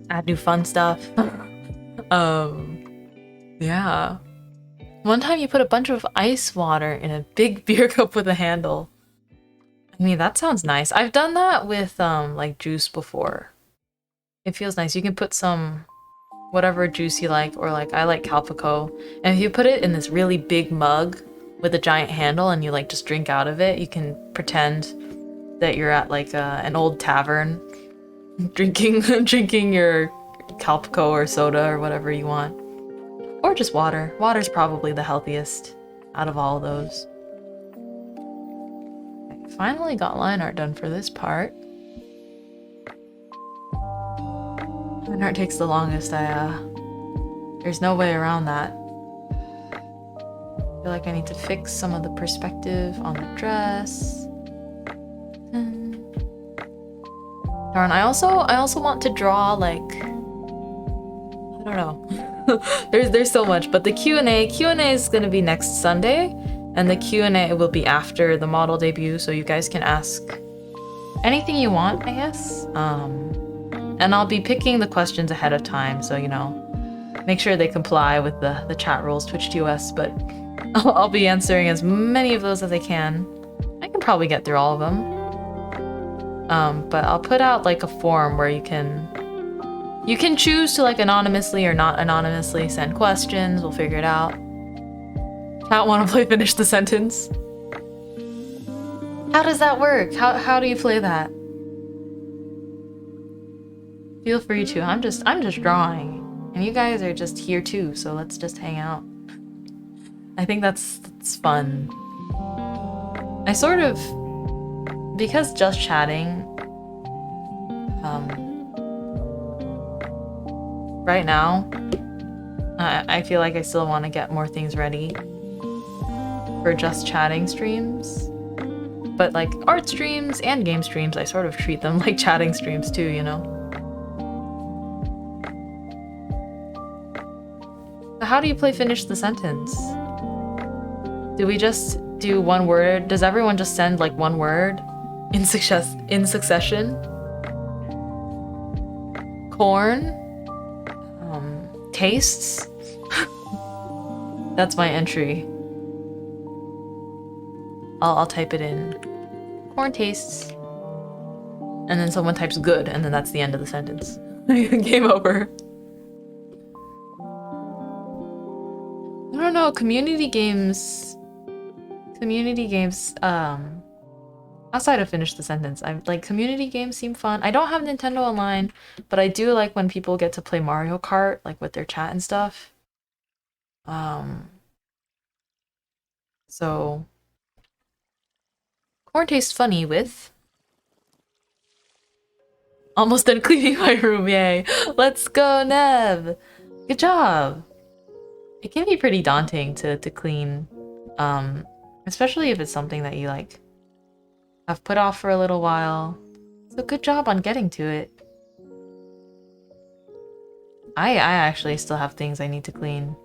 Speaker 2: add new fun stuff. Yeah. One time you put a bunch of ice water in a big beer cup with a handle. I mean, that sounds nice. I've done that with like juice before. It feels nice. You can put some whatever juice you like, or like I like Calpico. And if you put it in this really big mug with a giant handle and you like just drink out of it, you can pretend that you're at like an old tavern drinking your Calpico or soda or whatever you want. Or just water. Water's probably the healthiest out of all of those. I finally got line art done for this part. Line art takes the longest. There's no way around that. I feel like I need to fix some of the perspective on the dress. Darn, I also want to draw like, I don't know. there's so much, but the Q&A is going to be next Sunday, and the Q&A will be after the model debut, so you guys can ask anything you want, I guess. And I'll be picking the questions ahead of time, so make sure they comply with the chat rules, Twitch2S, but I'll be answering as many of those as I can. I can probably get through all of them. But I'll put out like a form where you can choose to like anonymously or not anonymously send questions. We'll figure it out. Chat want to play finish the sentence? How does that work? How do you play that? Feel free to. I'm just drawing, and you guys are just here too. So let's just hang out. I think that's fun. I sort of, because just chatting. Right now, I feel like I still want to get more things ready for just chatting streams. But like art streams and game streams, I sort of treat them like chatting streams too, So how do you play finish the sentence? Do we just do one word? Does everyone just send like one word in succession? Corn? Tastes? That's my entry. I'll type it in. Corn tastes. And then someone types good, and then that's the end of the sentence. Game over. I don't know, community games, outside of finish the sentence, I'm like, community games seem fun. I don't have Nintendo Online, but I do like when people get to play Mario Kart, like with their chat and stuff. So corn tastes funny with Almost done cleaning my room, yay. Let's go, Nev. Good job. It can be pretty daunting to clean, especially if it's something that you like have put off for a little while. So good job on getting to it. I actually still have things I need to clean.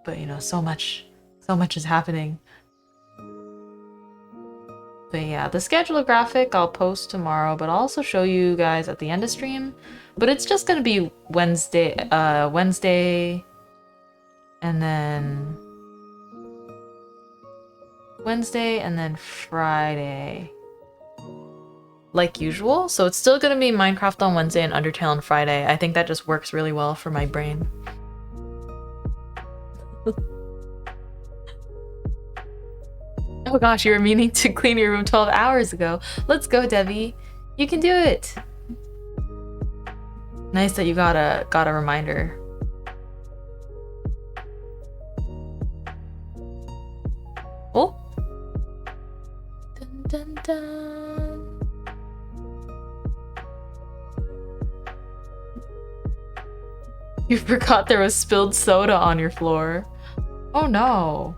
Speaker 2: But you know, so much is happening. But yeah, the schedule graphic I'll post tomorrow, but I'll also show you guys at the end of stream. But it's just gonna be Wednesday, and then Friday. Like usual, so it's still gonna be Minecraft on Wednesday and Undertale on Friday. I think that just works really well for my brain. Oh gosh, you were meaning to clean your room 12 hours ago. Let's go, Debbie. You can do it. Nice that you got a reminder. Oh. Dun, dun, dun. You forgot there was spilled soda on your floor. Oh no.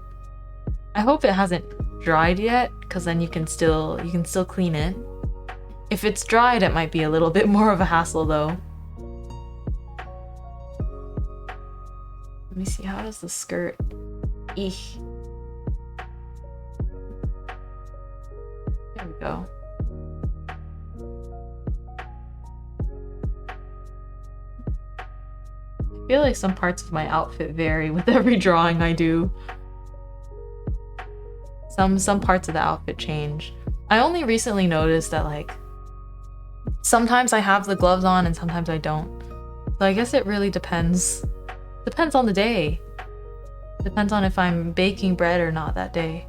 Speaker 2: I hope it hasn't dried yet, because then you can still clean it. If it's dried, it might be a little bit more of a hassle though. Let me see, how does the skirt? Eek. There we go. I feel like some parts of my outfit vary with every drawing I do. Some parts of the outfit change. I only recently noticed that like sometimes I have the gloves on and sometimes I don't. So I guess it really depends. Depends on the day. Depends on if I'm baking bread or not that day.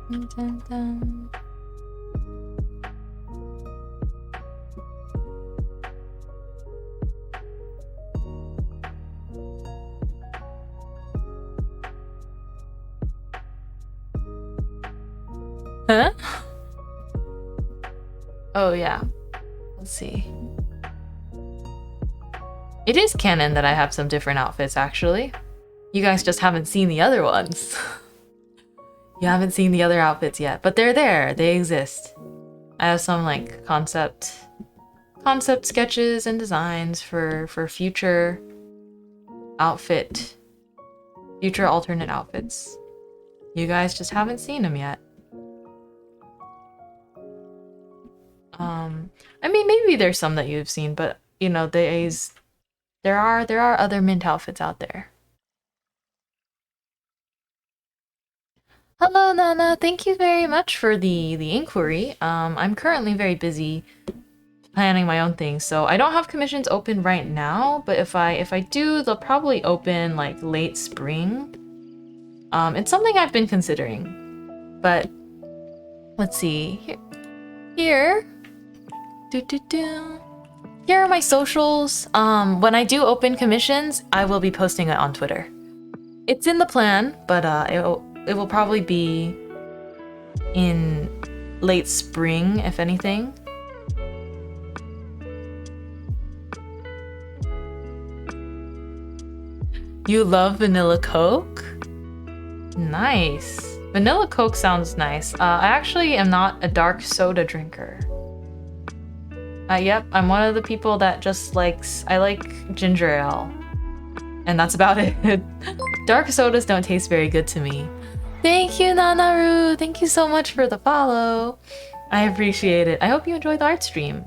Speaker 2: Dun, dun, dun. Huh? Oh yeah. Let's see. It is canon that I have some different outfits actually. You guys just haven't seen the other ones. You haven't seen the other outfits yet, but they're there. They exist. I have some like concept sketches and designs for future alternate outfits. You guys just haven't seen them yet. I mean, maybe there's some that you've seen, but you know, there are other mint outfits out there. Hello, Nana. Thank you very much for the inquiry. I'm currently very busy planning my own things, so I don't have commissions open right now. But if I do, they'll probably open like late spring. It's something I've been considering, but let's see here. Here are my socials. When I do open commissions, I will be posting it on Twitter. It's in the plan, but it will probably be in late spring, if anything. You love vanilla Coke? Nice. Vanilla Coke sounds nice. I actually am not a dark soda drinker. Yep, I'm one of the people that just I like ginger ale. And that's about it. Dark sodas don't taste very good to me. Thank you, Nanaru! Thank you so much for the follow. I appreciate it. I hope you enjoyed the art stream.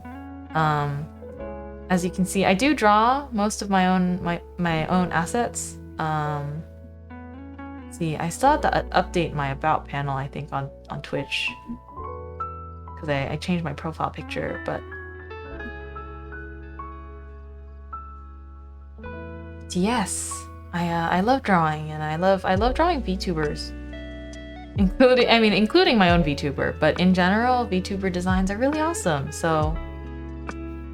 Speaker 2: As you can see, I do draw most of my own assets. See, I still have to update my about panel, I think, on Twitch. Because I changed my profile picture, but yes, I love drawing, and I love drawing VTubers, including my own VTuber. But in general, VTuber designs are really awesome. So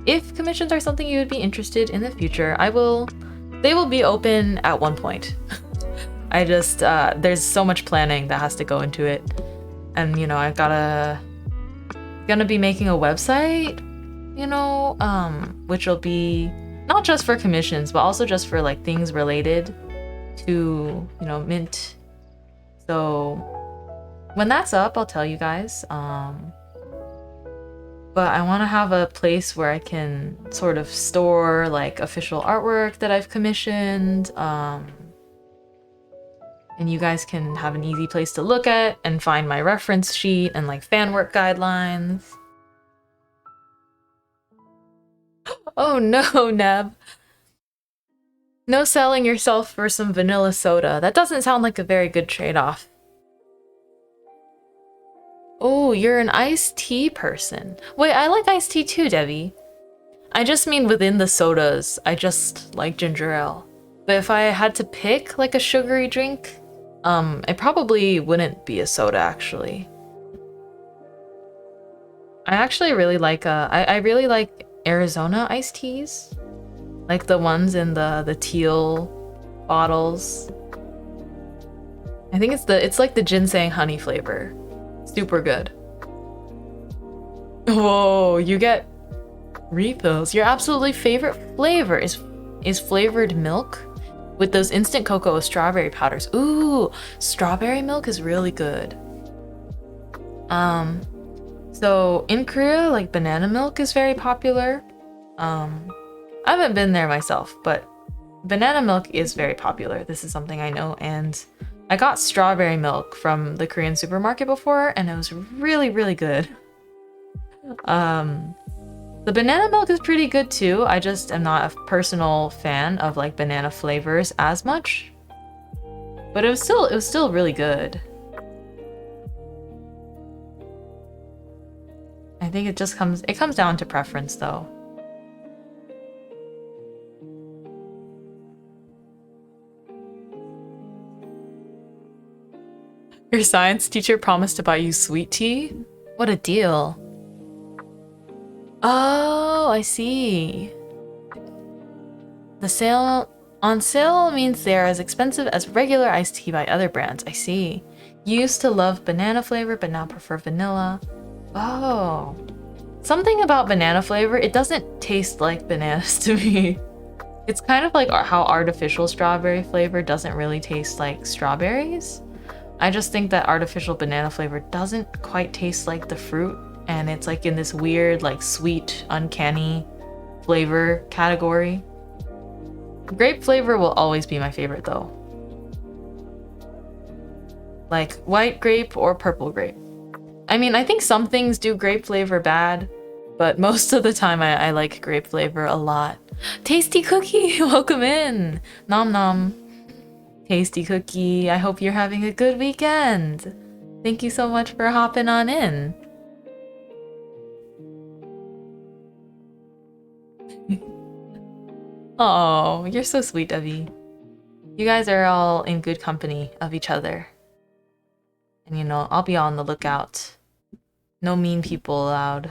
Speaker 2: if commissions are something you would be interested in the future, they will be open at one point. I just, there's so much planning that has to go into it. And, you know, gonna be making a website, you know, which will be not just for commissions, but also just for like things related to, you know, Mint. So when that's up, I'll tell you guys. But I want to have a place where I can sort of store like official artwork that I've commissioned. And you guys can have an easy place to look at and find my reference sheet and like fan work guidelines. Oh no, Neb. No selling yourself for some vanilla soda. That doesn't sound like a very good trade-off. Oh, you're an iced tea person. Wait, I like iced tea too, Debbie. I just mean within the sodas, I just like ginger ale. But if I had to pick like a sugary drink, it probably wouldn't be a soda actually. I actually really like, I really like Arizona iced teas. Like the ones in the teal bottles. I think it's like the ginseng honey flavor. Super good. Whoa, you get refills. Your absolutely favorite flavor is flavored milk with those instant cocoa strawberry powders. Ooh, strawberry milk is really good. So in Korea, like banana milk is very popular. I haven't been there myself, but banana milk is very popular. This is something I know, and I got strawberry milk from the Korean supermarket before, and it was really, really good. The banana milk is pretty good too. I just am not a personal fan of like banana flavors as much. But it was still really good. I think it comes down to preference though. Your science teacher promised to buy you sweet tea? What a deal. Oh, I see. The sale on sale means they are as expensive as regular iced tea by other brands. I see. You used to love banana flavor, but now prefer vanilla. Oh. Something about banana flavor, it doesn't taste like bananas to me. It's kind of like how artificial strawberry flavor doesn't really taste like strawberries. I just think that artificial banana flavor doesn't quite taste like the fruit, and it's like in this weird, like sweet, uncanny flavor category. Grape flavor will always be my favorite though. Like white grape or purple grape. I mean, I think some things do grape flavor bad, but most of the time I like grape flavor a lot. Tasty Cookie, welcome in! Nom nom. Tasty Cookie, I hope you're having a good weekend. Thank you so much for hopping on in. Oh, you're so sweet, Debbie. You guys are all in good company of each other. And you know, I'll be on the lookout. No mean people allowed.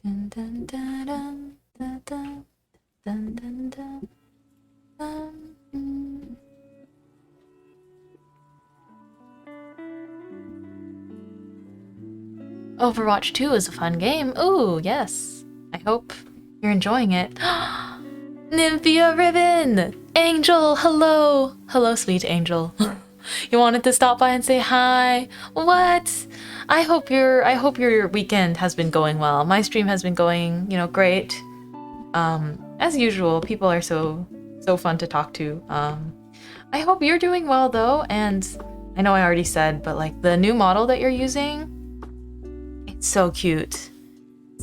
Speaker 2: Dun, dun, dun, dun, dun, dun. Dun, dun, dun, dun. Overwatch 2 is a fun game. Ooh, yes. I hope you're enjoying it. Nymphia Ribbon! Angel, hello! Hello, sweet Angel. You wanted to stop by and say hi? What? I hope your weekend has been going well. My stream has been going, you know, great. As usual, people are so fun to talk to. I hope you're doing well though, and I know I already said, but like the new model that you're using, it's so cute.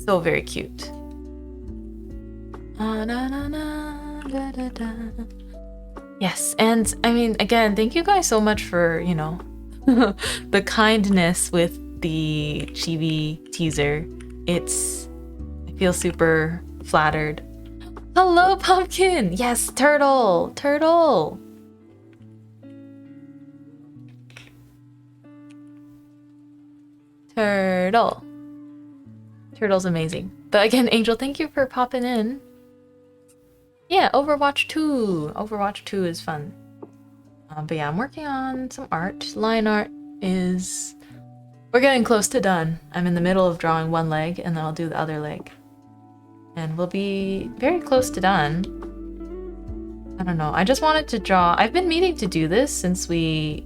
Speaker 2: So very cute. Yes, and I mean, again, thank you guys so much for, you know, the kindness with the chibi teaser. I feel super flattered. Hello, Pumpkin! Yes, Turtle! Turtle! Turtle. Turtle's amazing. But again, Angel, thank you for popping in. Yeah, Overwatch 2. Overwatch 2 is fun. But yeah, I'm working on some art. Line art is... We're getting close to done. I'm in the middle of drawing one leg, and then I'll do the other leg. And we'll be very close to done. I don't know. I just wanted to draw... I've been meaning to do this since we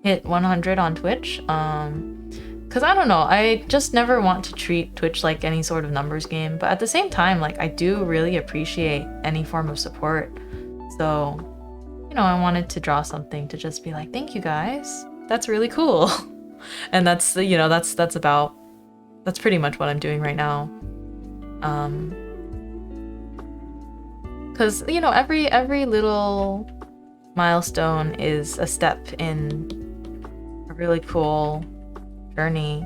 Speaker 2: hit 100 on Twitch. Because I don't know. I just never want to treat Twitch like any sort of numbers game. But at the same time, like, I do really appreciate any form of support. So... you know, I wanted to draw something to just be like, thank you guys. That's really cool. And that's, you know, that's pretty much what I'm doing right now. Cause, you know, every little milestone is a step in a really cool journey.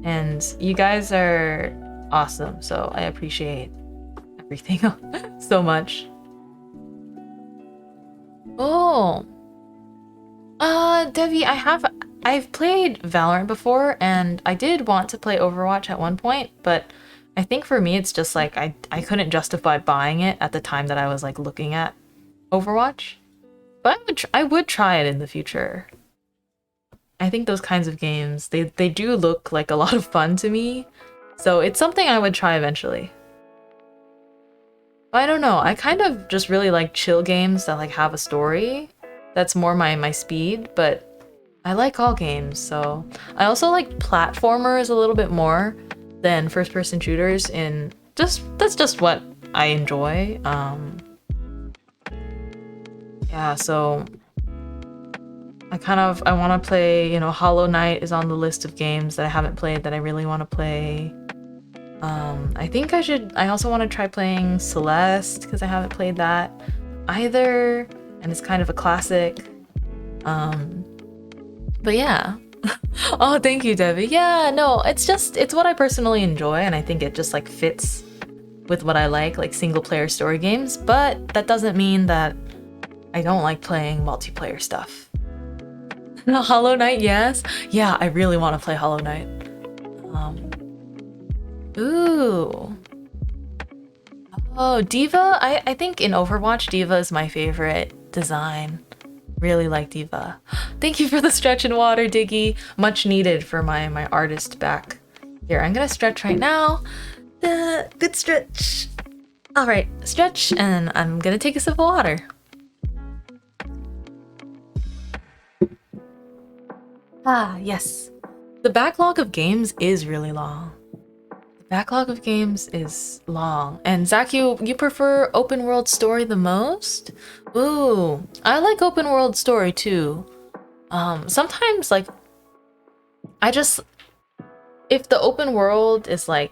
Speaker 2: And you guys are awesome, so I appreciate everything so much. Oh, Devi, I've played Valorant before, and I did want to play Overwatch at one point, but I think for me it's just like I couldn't justify buying it at the time that I was like looking at Overwatch. But I would try it in the future. I think those kinds of games, they do look like a lot of fun to me, so it's something I would try eventually. I don't know, I kind of just really like chill games that like have a story. That's more my speed, but I like all games, so... I also like platformers a little bit more than first-person shooters in... that's just what I enjoy. Yeah, so... I want to play, you know, Hollow Knight is on the list of games that I haven't played that I really want to play. I think I also want to try playing Celeste, because I haven't played that either, and it's kind of a classic. But yeah. Oh, thank you, Debbie. Yeah, no, it's what I personally enjoy, and I think it just like fits with what I like single player story games, but that doesn't mean that I don't like playing multiplayer stuff. Hollow Knight, yes. Yeah, I really want to play Hollow Knight. Ooh. Oh, D.Va? I think in Overwatch, D.Va is my favorite design. Really like D.Va. Thank you for the stretch in water, Diggy. Much needed for my artist back. Here, I'm gonna stretch right now. Good stretch. All right, stretch, and I'm gonna take a sip of water. Ah, yes. The backlog of games is really long. Backlog of games is long. And Zach, you prefer open world story the most? Ooh, I like open world story too. Sometimes like, if the open world is like,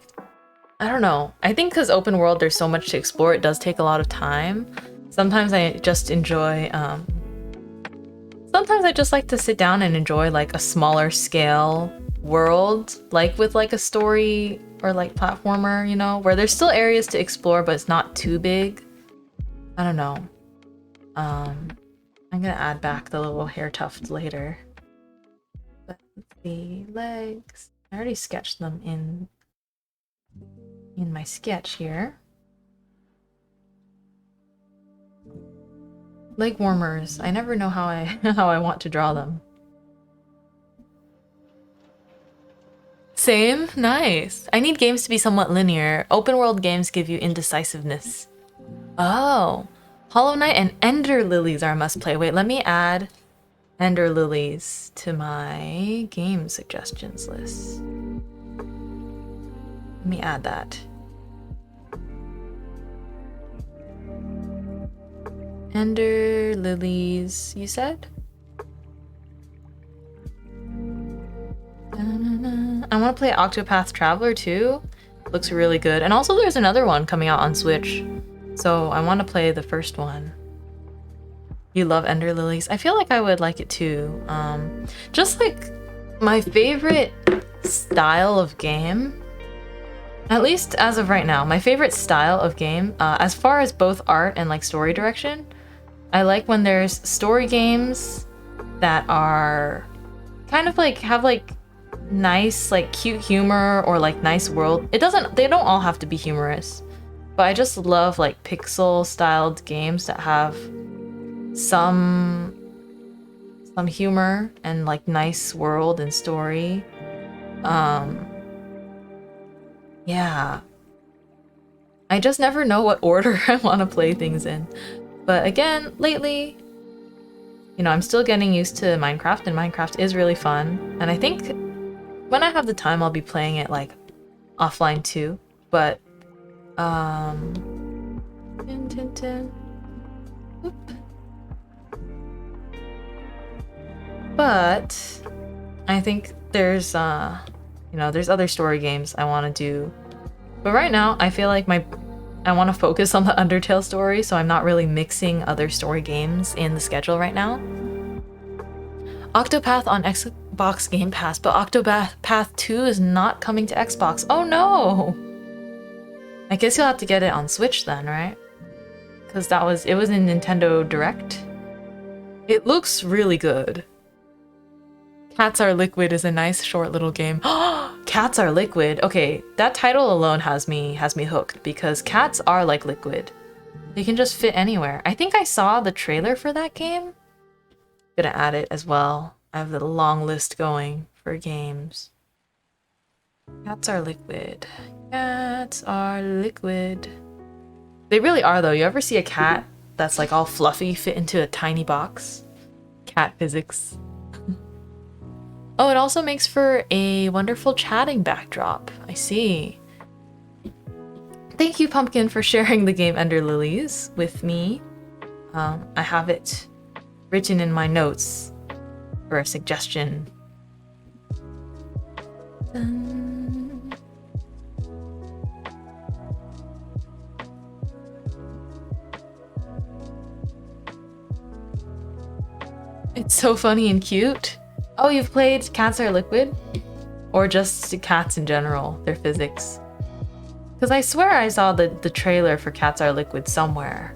Speaker 2: I don't know. I think because open world there's so much to explore, it does take a lot of time. Sometimes I just enjoy, sometimes I just like to sit down and enjoy like a smaller scale world, like with like a story or like platformer, you know, where there's still areas to explore but it's not too big. I don't know. I'm gonna add back the little hair tuft later. But the legs, I already sketched them in my sketch here. Leg warmers. I never know how I want to draw them. Same? Nice. I need games to be somewhat linear. Open world games give you indecisiveness. Oh. Hollow Knight and Ender Lilies are a must play. Wait, let me add Ender Lilies to my game suggestions list. Let me add that. Ender Lilies, you said? I want to play Octopath Traveler too. Looks really good. And also there's another one coming out on Switch. So I want to play the first one. You love Ender Lilies? I feel like I would like it too. Just like my favorite style of game, at least as of right now, my favorite style of game, as far as both art and like story direction, I like when there's story games that are kind of like have like nice, like cute humor or like nice world. They don't all have to be humorous, but I just love like pixel styled games that have some humor and like nice world and story. Yeah. I just never know what order I want to play things in. But again, lately, you know, I'm still getting used to Minecraft, and Minecraft is really fun. And I think when I have the time, I'll be playing it like offline too. But Oop. But I think there's you know, there's other story games I want to do. But right now, I feel like I want to focus on the Undertale story, so I'm not really mixing other story games in the schedule right now. Octopath on Xbox Game Pass, but Octopath 2 is not coming to Xbox. Oh no! I guess you'll have to get it on Switch then, right? Because it was in Nintendo Direct. It looks really good. Cats Are Liquid is a nice short little game. Cats Are Liquid. Okay, that title alone has me hooked because cats are like liquid. They can just fit anywhere. I think I saw the trailer for that game. Gonna add it as well. I have the long list going for games. Cats are liquid. Cats are liquid. They really are though. You ever see a cat that's like all fluffy fit into a tiny box? Cat physics. Oh, it also makes for a wonderful chatting backdrop. I see. Thank you, Pumpkin, for sharing the game Ender Lilies with me. I have it written in my notes for a suggestion. Dun. It's so funny and cute. Oh, you've played Cats Are Liquid? Or just cats in general, their physics? Because I swear I saw the trailer for Cats Are Liquid somewhere.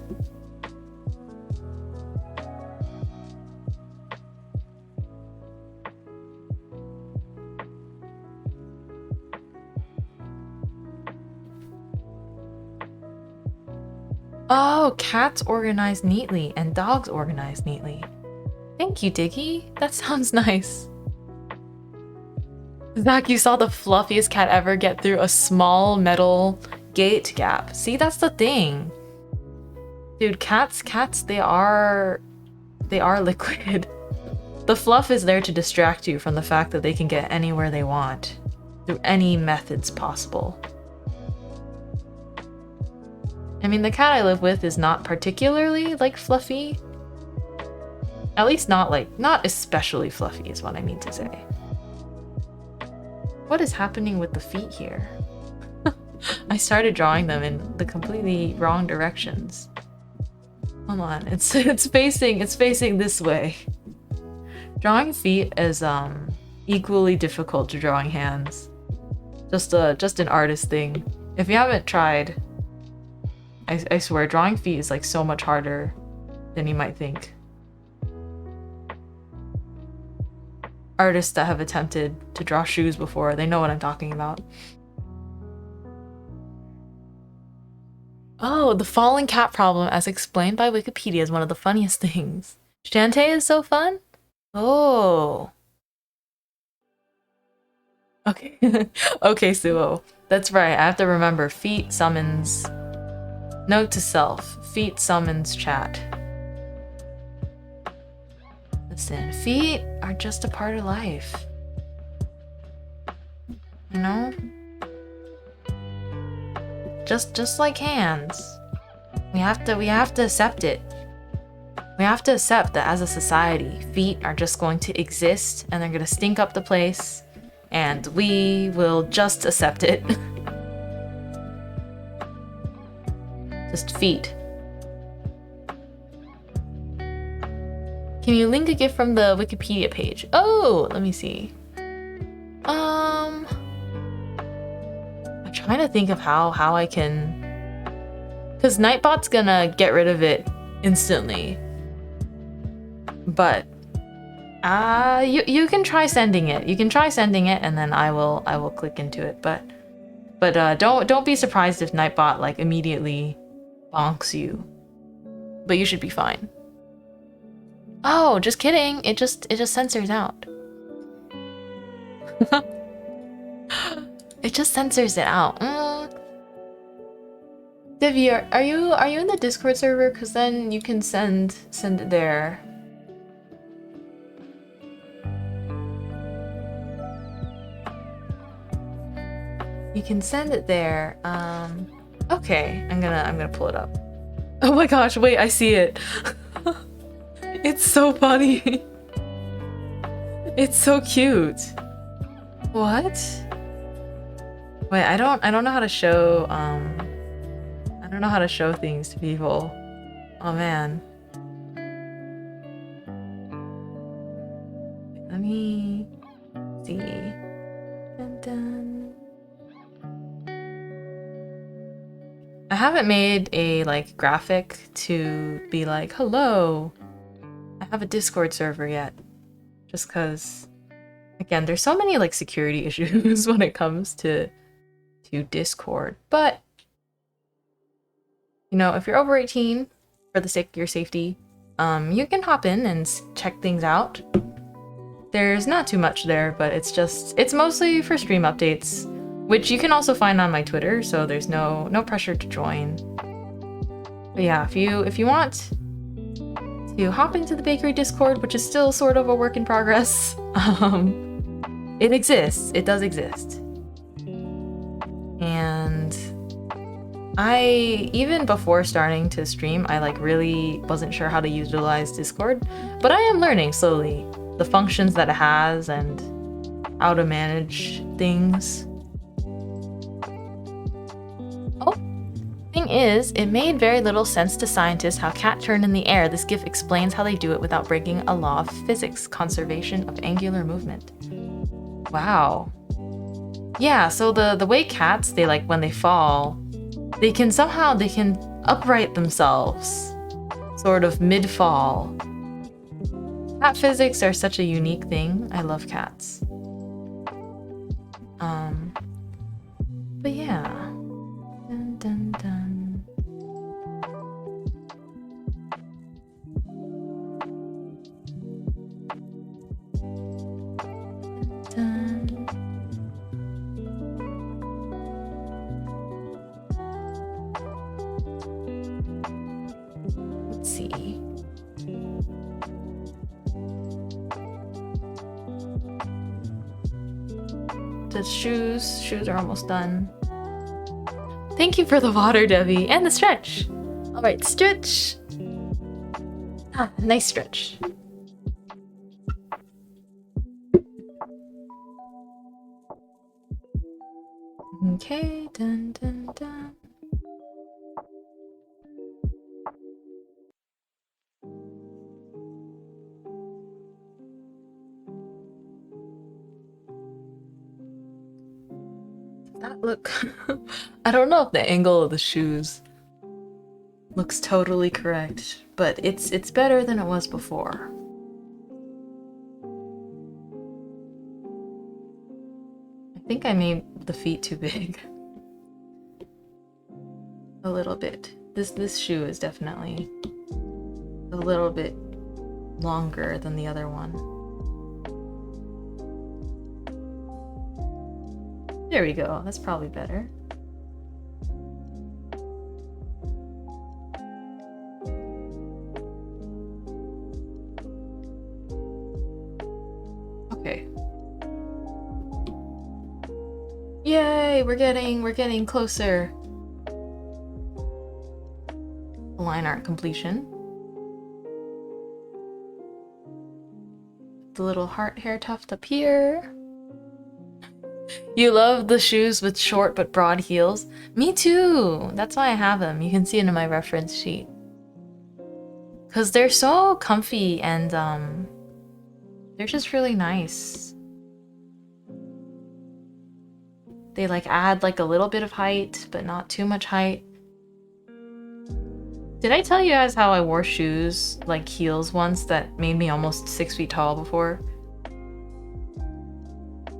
Speaker 2: Oh, cats organized neatly and dogs organized neatly. Thank you, Diggy. That sounds nice. Zach, you saw the fluffiest cat ever get through a small metal gate gap. See, that's the thing. Dude, cats, they are liquid. The fluff is there to distract you from the fact that they can get anywhere they want through any methods possible. I mean, the cat I live with is not particularly like fluffy. At least not especially fluffy is what I mean to say. What is happening with the feet here? I started drawing them in the completely wrong directions. Come on, it's facing this way. Drawing feet is equally difficult to drawing hands. Just an artist thing. If you haven't tried, I swear drawing feet is like so much harder than you might think. Artists that have attempted to draw shoes before, they know what I'm talking about. Oh, the falling cat problem as explained by Wikipedia is one of the funniest things. Shantae is so fun? Oh. Okay. Okay, Suo. That's right, I have to remember feet summons. Note to self, feet summons chat. Listen, feet are just a part of life. You know? Just like hands. We have to accept it. We have to accept that as a society, feet are just going to exist and they're gonna stink up the place, and we will just accept it. Just feet. Can you link a GIF from the Wikipedia page? Oh, let me see. I'm trying to think of how I can, because Nightbot's gonna get rid of it instantly. But You can try sending it. You can try sending it, and then I will click into it. But don't be surprised if Nightbot like immediately bonks you. But you should be fine. Oh, just kidding. It just censors out. It just censors it out. Devi, are you in the Discord server? Cause then you can send it there. You can send it there. Okay, I'm gonna pull it up. Oh my gosh, wait, I see it. It's so funny. It's so cute. What? Wait, I don't know how to show I don't know how to show things to people. Oh man. Let me see. Dun, dun. I haven't made a like graphic to be like, hello, I have a Discord server yet. Just cause again, there's so many like security issues when it comes to Discord. But you know, if you're over 18, for the sake of your safety, you can hop in and check things out. There's not too much there, but it's mostly for stream updates, which you can also find on my Twitter, so there's no pressure to join. But yeah, if you want to hop into the bakery Discord, which is still sort of a work in progress, it exists. It does exist. And even before starting to stream, I like really wasn't sure how to utilize Discord, but I am learning slowly the functions that it has and how to manage things. Oh, thing is, it made very little sense to scientists how cat turn in the air. This GIF explains how they do it without breaking a law of physics, conservation of angular movement. Wow. Yeah, so the way cats, they like when they fall, they can upright themselves, sort of mid-fall. Cat physics are such a unique thing. I love cats. But yeah. Dun, dun, dun. Dun. Let's see. The shoes are almost done. Thank you for the water, Debbie, and the stretch. All right, stretch. Ah, nice stretch. Okay, dun dun dun. That look I don't know if the angle of the shoes looks totally correct, but it's better than it was before. I think I made the feet too big. A little bit. This shoe is definitely a little bit longer than the other one. There we go. That's probably better. Okay. Yay, we're getting closer. Line art completion. The little heart hair tuft up here. You love the shoes with short but broad heels? Me too! That's why I have them. You can see it in my reference sheet. Cause they're so comfy and they're just really nice. They like add like a little bit of height, but not too much height Did I tell you guys how I wore shoes, like heels once, that made me almost 6 feet tall before?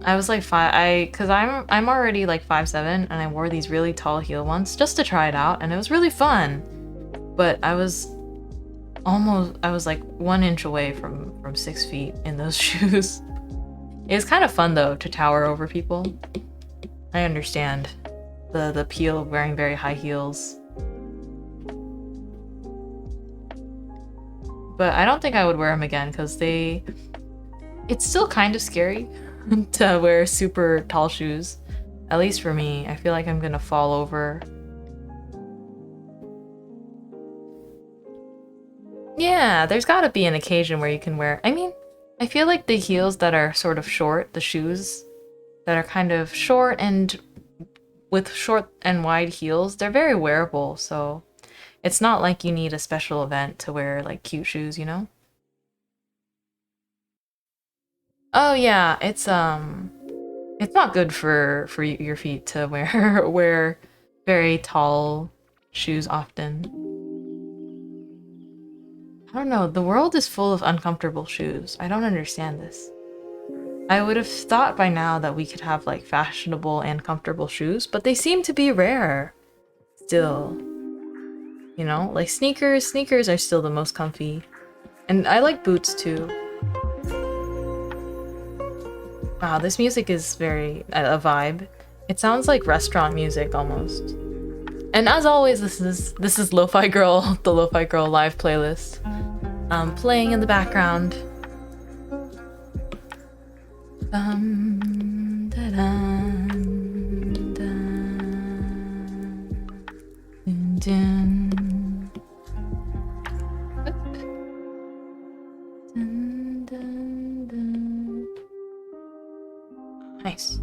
Speaker 2: I was like cause I'm already like 5'7", and I wore these really tall heel once just to try it out, and it was really fun. But I was like 1 inch away from 6 feet in those shoes. It was kind of fun though to tower over people. I understand the appeal of wearing very high heels. But I don't think I would wear them again because it's still kind of scary to wear super tall shoes. At least for me, I feel like I'm gonna fall over. Yeah, there's gotta be an occasion where you can wear... I mean, I feel like the heels that are sort of short, the shoes that are kind of short and with short and wide heels, they're very wearable, so it's not like you need a special event to wear like cute shoes, you know? Oh yeah, it's not good for your feet to wear very tall shoes often. I don't know, the world is full of uncomfortable shoes. I don't understand this. I would have thought by now that we could have like fashionable and comfortable shoes, but they seem to be rare still. You know, like sneakers are still the most comfy. And I like boots too. Wow, this music is very a vibe. It sounds like restaurant music almost. And as always, this is Lo-Fi Girl, the Lo-Fi Girl live playlist. Playing in the background. Dun, dun, dun, dun. Dun, dun, dun. Nice.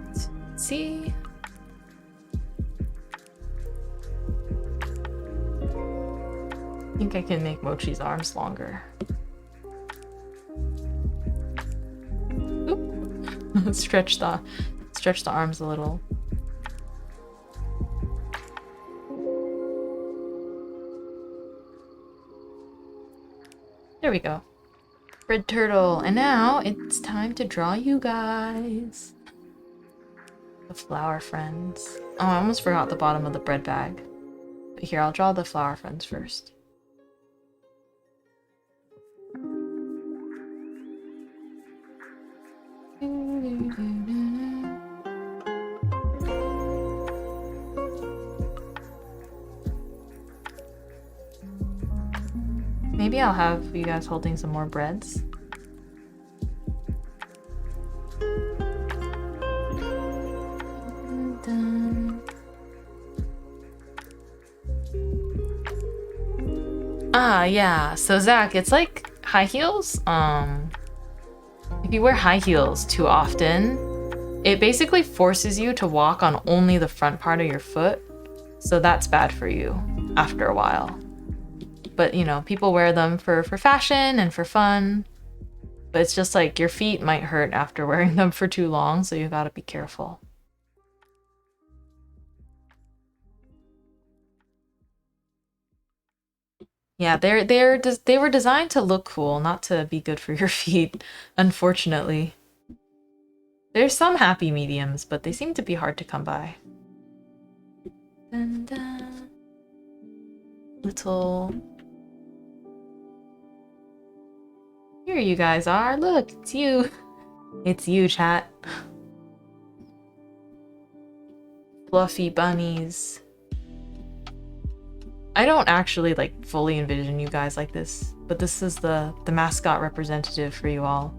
Speaker 2: Let's see. I think I can make Mochi's arms longer. Oop. stretch the arms a little. There we go. Red turtle. And now it's time to draw you guys. The flower friends. Oh, I almost forgot the bottom of the bread bag. But here, I'll draw the flower friends first. Maybe I'll have you guys holding some more breads. Ah, yeah. So Zach, it's like high heels. If you wear high heels too often, it basically forces you to walk on only the front part of your foot. So that's bad for you after a while. But, you know, people wear them for fashion and for fun. But it's just like your feet might hurt after wearing them for too long, so you gotta be careful. Yeah, they were designed to look cool, not to be good for your feet, unfortunately. There's some happy mediums, but they seem to be hard to come by. Dun, dun. Little... Here you guys are. Look, it's you. It's you, chat. Fluffy bunnies. I don't actually like fully envision you guys like this, but this is the mascot representative for you all.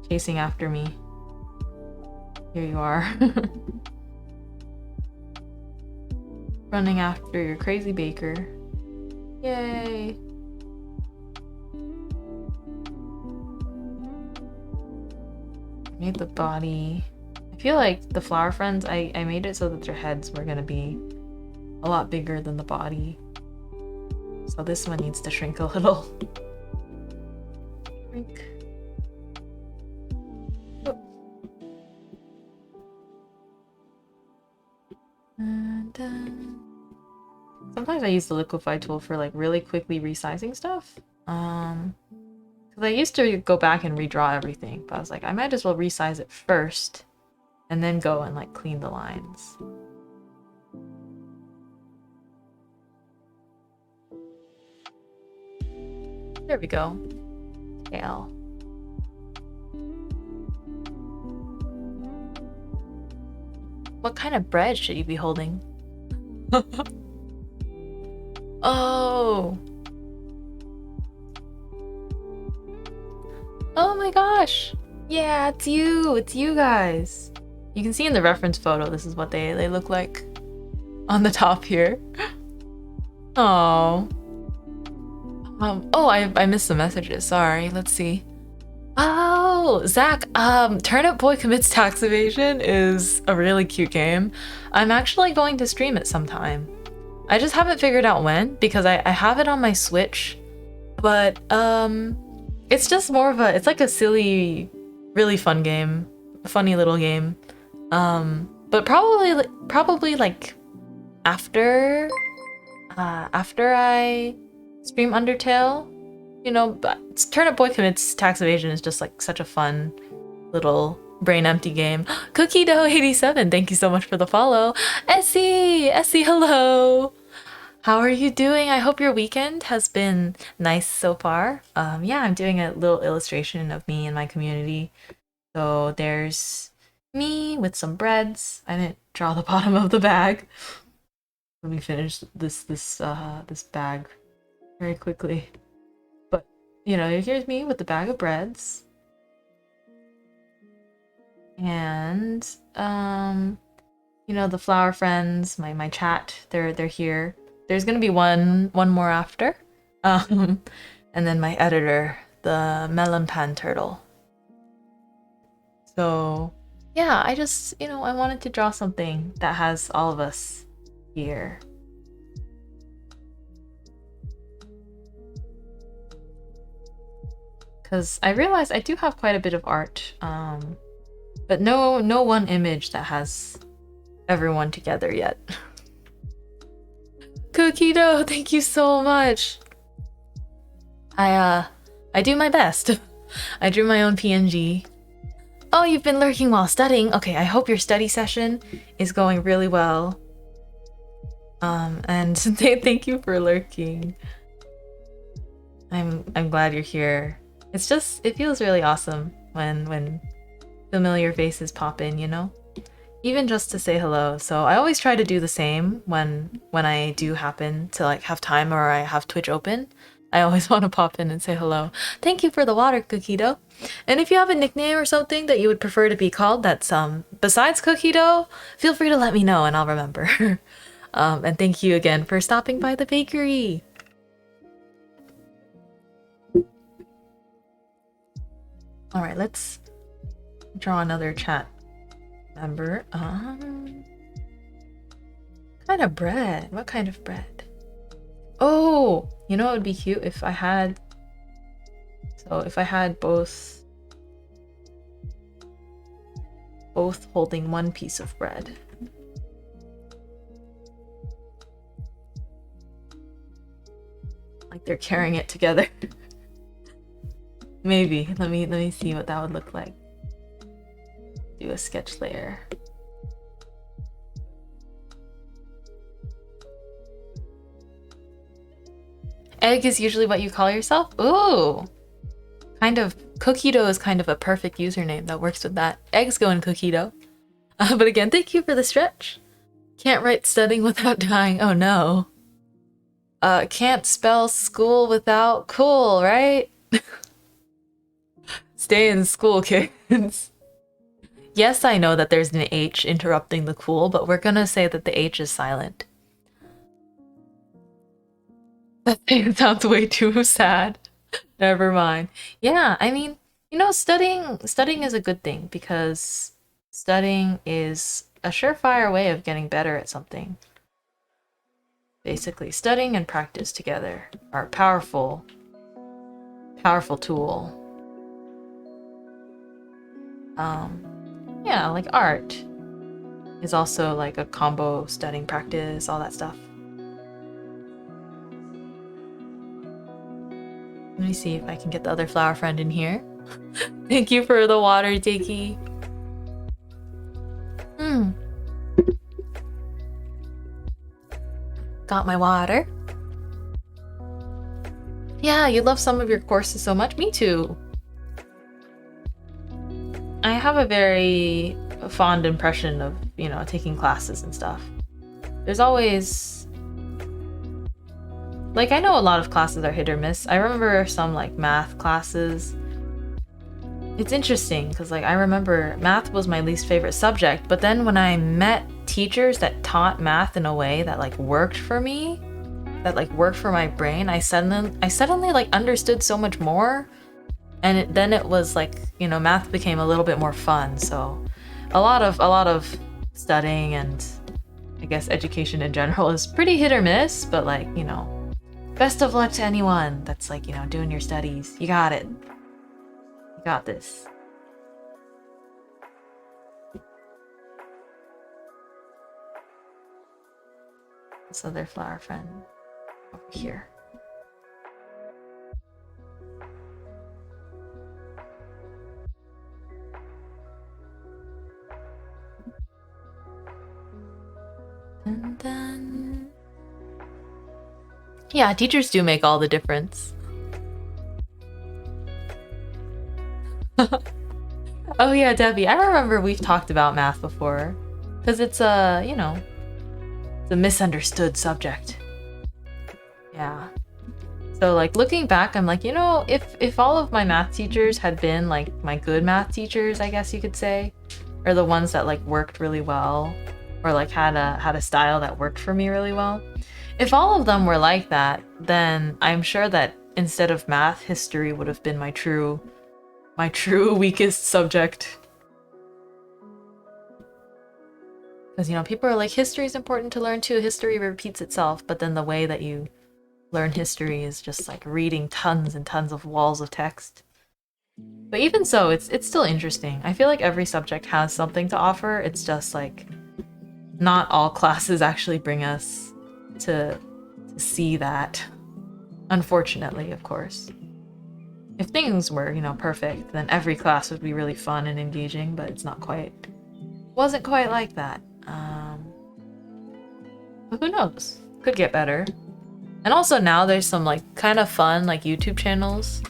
Speaker 2: Chasing after me. Here you are. Running after your crazy baker. Yay! Made the body. I feel like the flower friends, I made it so that their heads were gonna be a lot bigger than the body. So this one needs to shrink a little. Shrink. Dun, dun. Sometimes I use the liquify tool for like really quickly resizing stuff. Because I used to go back and redraw everything, but I was like, I might as well resize it first and then go and like clean the lines. There we go. Tail. What kind of bread should you be holding? Oh. Oh my gosh. Yeah, it's you. It's you guys. You can see in the reference photo, this is what they look like on the top here. Oh. Oh, I missed the messages. Sorry. Let's see. Oh, Zach, Turnip Boy Commits Tax Evasion is a really cute game. I'm actually going to stream it sometime. I just haven't figured out when because I have it on my Switch, but it's just more of it's like a silly, really fun game, funny little game. But probably like after I stream Undertale, you know, but Turnip Boy Commits Tax Evasion is just like such a fun little brain empty game. Cookie Dough 87, thank you so much for the follow. Essie, hello. How are you doing? I hope your weekend has been nice so far. Yeah, I'm doing a little illustration of me and my community. So there's me with some breads. I didn't draw the bottom of the bag. Let me finish this bag very quickly. But you know, here's me with the bag of breads. And you know, the flower friends, my chat, they're here. There's gonna be one more after. And then my editor, the melon pan turtle. So yeah, I just, you know, I wanted to draw something that has all of us here. Because I realized I do have quite a bit of art, but no one image that has everyone together yet. Cookie Dough, thank you so much. I do my best. I drew my own PNG. Oh, you've been lurking while studying. Okay, I hope your study session is going really well. And thank you for lurking. I'm glad you're here. It's just, it feels really awesome when familiar faces pop in, you know? Even just to say hello. So I always try to do the same when I do happen to like have time or I have Twitch open. I always want to pop in and say hello. Thank you for the water, Cookie Dough. And if you have a nickname or something that you would prefer to be called that's besides Cookie Dough, feel free to let me know and I'll remember. And thank you again for stopping by the bakery. All right, let's draw another chat member. Kind of bread. What kind of bread? Oh, you know, it would be cute if I had. So if I had both holding one piece of bread. Like they're carrying it together. Maybe. Let me see what that would look like. Do a sketch layer. Egg is usually what you call yourself? Ooh! Kind of, Cookie Dough is kind of a perfect username that works with that. Eggs go in Cookie Dough. But again, thank you for the stretch. Can't write studying without dying. Oh no. Can't spell school without cool, right? Stay in school, kids. Yes, I know that there's an H interrupting the cool, but we're gonna say that the H is silent. That thing sounds way too sad. Never mind. Yeah, I mean, you know, studying is a good thing because studying is a surefire way of getting better at something. Basically, studying and practice together are a powerful tool. Yeah, like art. is also like a combo studying practice, all that stuff. Let me see if I can get the other flower friend in here. Thank you for the water, Dicky. Got my water. Yeah, you love some of your courses so much. Me too. I have a very fond impression of, you know, taking classes and stuff. There's always... Like, I know a lot of classes are hit or miss. I remember some, like, math classes. It's interesting, because, like, I remember math was my least favorite subject, but then when I met teachers that taught math in a way that, like, worked for me, that, like, worked for my brain, I suddenly, like, understood so much more. And then it was like, you know, math became a little bit more fun. So a lot of studying and I guess education in general is pretty hit or miss, but like, you know, best of luck to anyone that's like, you know, doing your studies. You got it. You got this. This other flower friend over here. And then... Yeah, teachers do make all the difference. Oh yeah, Debbie, I remember we've talked about math before. Because it's a, you know, it's a misunderstood subject. Yeah. So like looking back, I'm like, you know, if all of my math teachers had been like my good math teachers, I guess you could say, or the ones that like worked really well, or like had a style that worked for me really well. If all of them were like that, then I'm sure that instead of math, history would have been my true weakest subject. Because, you know, people are like, history is important to learn too. History repeats itself, but then the way that you learn history is just like reading tons and tons of walls of text. But even so, it's still interesting. I feel like every subject has something to offer. It's just like not all classes actually bring us to see that. Unfortunately, of course. If things were, you know, perfect, then every class would be really fun and engaging, but it's not quite... Wasn't quite like that. But who knows? Could get better. And also now there's some, like, kind of fun, like, YouTube channels.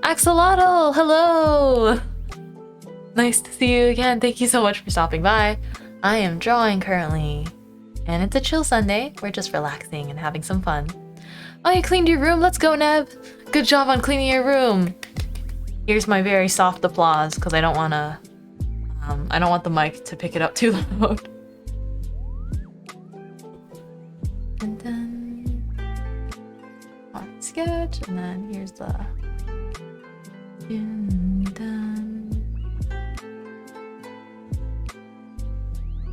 Speaker 2: Axolotl! Hello! Nice to see you again. Thank you so much for stopping by. I am drawing currently. And it's a chill Sunday. We're just relaxing and having some fun. Oh, you cleaned your room? Let's go, Neb! Good job on cleaning your room! Here's my very soft applause, because I don't want to... I don't want the mic to pick it up too loud. And then... Art sketch, and then here's the... And then...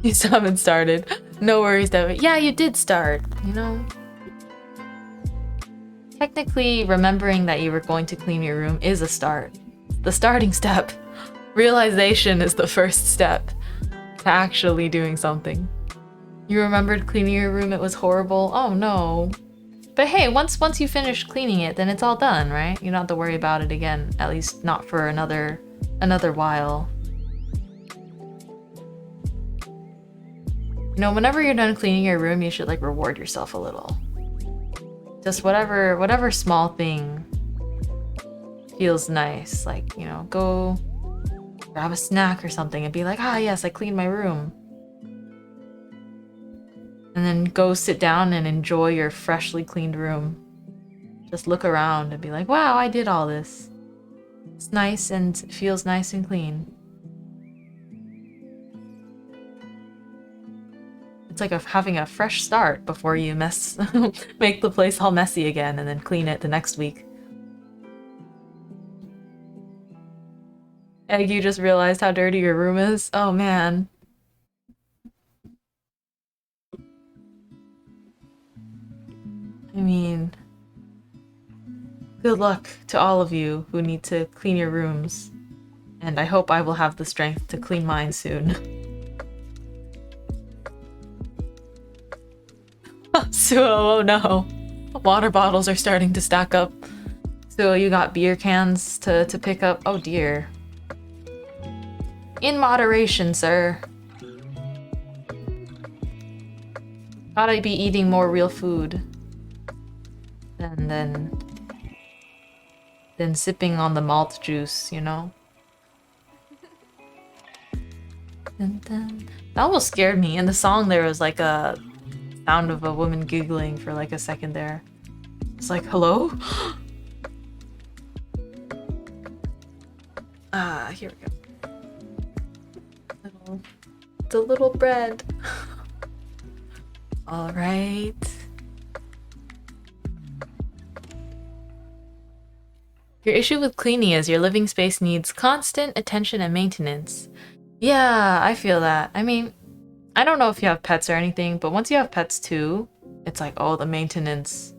Speaker 2: You still haven't started. No worries, David. Yeah, you did start, you know? Technically, remembering that you were going to clean your room is a start. The starting step. Realization is the first step to actually doing something. You remembered cleaning your room, it was horrible? Oh no. But hey, once you finish cleaning it, then it's all done, right? You don't have to worry about it again, at least not for another while. You know, whenever you're done cleaning your room, you should like reward yourself a little. Just whatever small thing feels nice, like, you know, go grab a snack or something and be like, ah yes, I cleaned my room. And then go sit down and enjoy your freshly cleaned room. Just look around and be like, wow, I did all this. It's nice and feels nice and clean. It's like having a fresh start before you make the place all messy again and then clean it the next week. Egg, you just realized how dirty your room is? Oh man. I mean, good luck to all of you who need to clean your rooms. And I hope I will have the strength to clean mine soon. So, oh no. Water bottles are starting to stack up. So you got beer cans to pick up. Oh dear. In moderation, sir. Thought I'd be eating more real food. And then sipping on the malt juice, you know? That almost scared me. In the song there was like a sound of a woman giggling for like a second there. It's like, hello? Here we go. The little bread. All right. Your issue with cleaning is your living space needs constant attention and maintenance. Yeah, I feel that. I mean, I don't know if you have pets or anything, but once you have pets too, it's like, oh, the maintenance.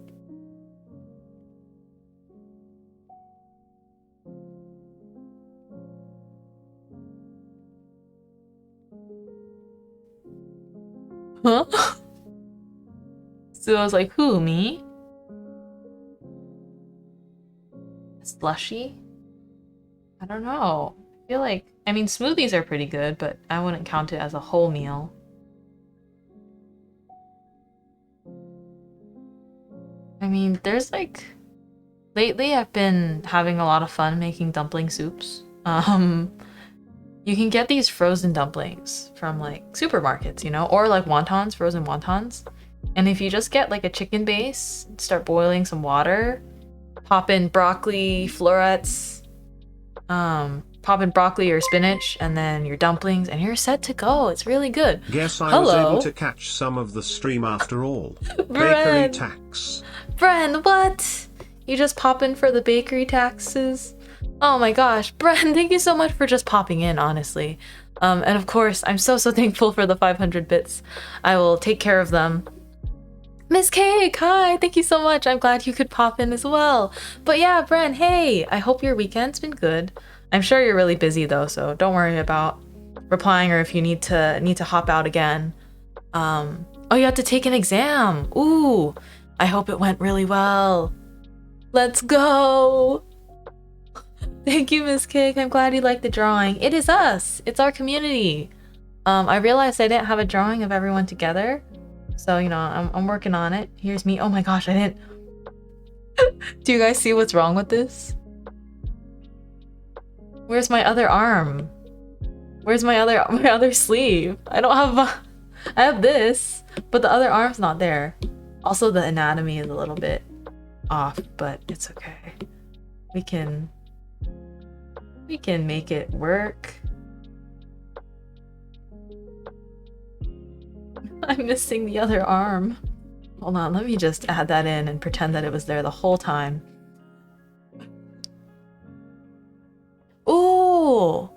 Speaker 2: Huh? So I was like, who, me? Slushy? I don't know. I feel like, I mean, smoothies are pretty good, but I wouldn't count it as a whole meal. I mean, there's like, lately I've been having a lot of fun making dumpling soups. You can get these frozen dumplings from like supermarkets, you know, or like wontons, frozen wontons. And if you just get like a chicken base, start boiling some water, pop in broccoli, florets, pop in broccoli or spinach, and then your dumplings, and you're set to go. It's really good.
Speaker 1: Guess I was able to catch some of the stream after all. Bakery tax.
Speaker 2: Bren, what? You just pop in for the bakery taxes? Oh my gosh, Bren, thank you so much for just popping in, honestly. And of course, I'm so thankful for the 500 bits. I will take care of them. Miss Cake, hi, thank you so much. I'm glad you could pop in as well. But yeah, Bren, hey, I hope your weekend's been good. I'm sure you're really busy though, so don't worry about replying or if you need to hop out again. Oh, you have to take an exam. Ooh, I hope it went really well. Let's go. Thank you, Miss Cake. I'm glad you liked the drawing. It is us. It's our community. I realized I didn't have a drawing of everyone together. So, you know, I'm working on it. Here's me. Oh my gosh, I didn't... Do you guys see what's wrong with this? Where's my other arm? Where's my other sleeve? I don't have... I have this, but the other arm's not there. Also, the anatomy is a little bit off, but it's okay. We can make it work. I'm missing the other arm. Hold on, let me just add that in and pretend that it was there the whole time. Ooh!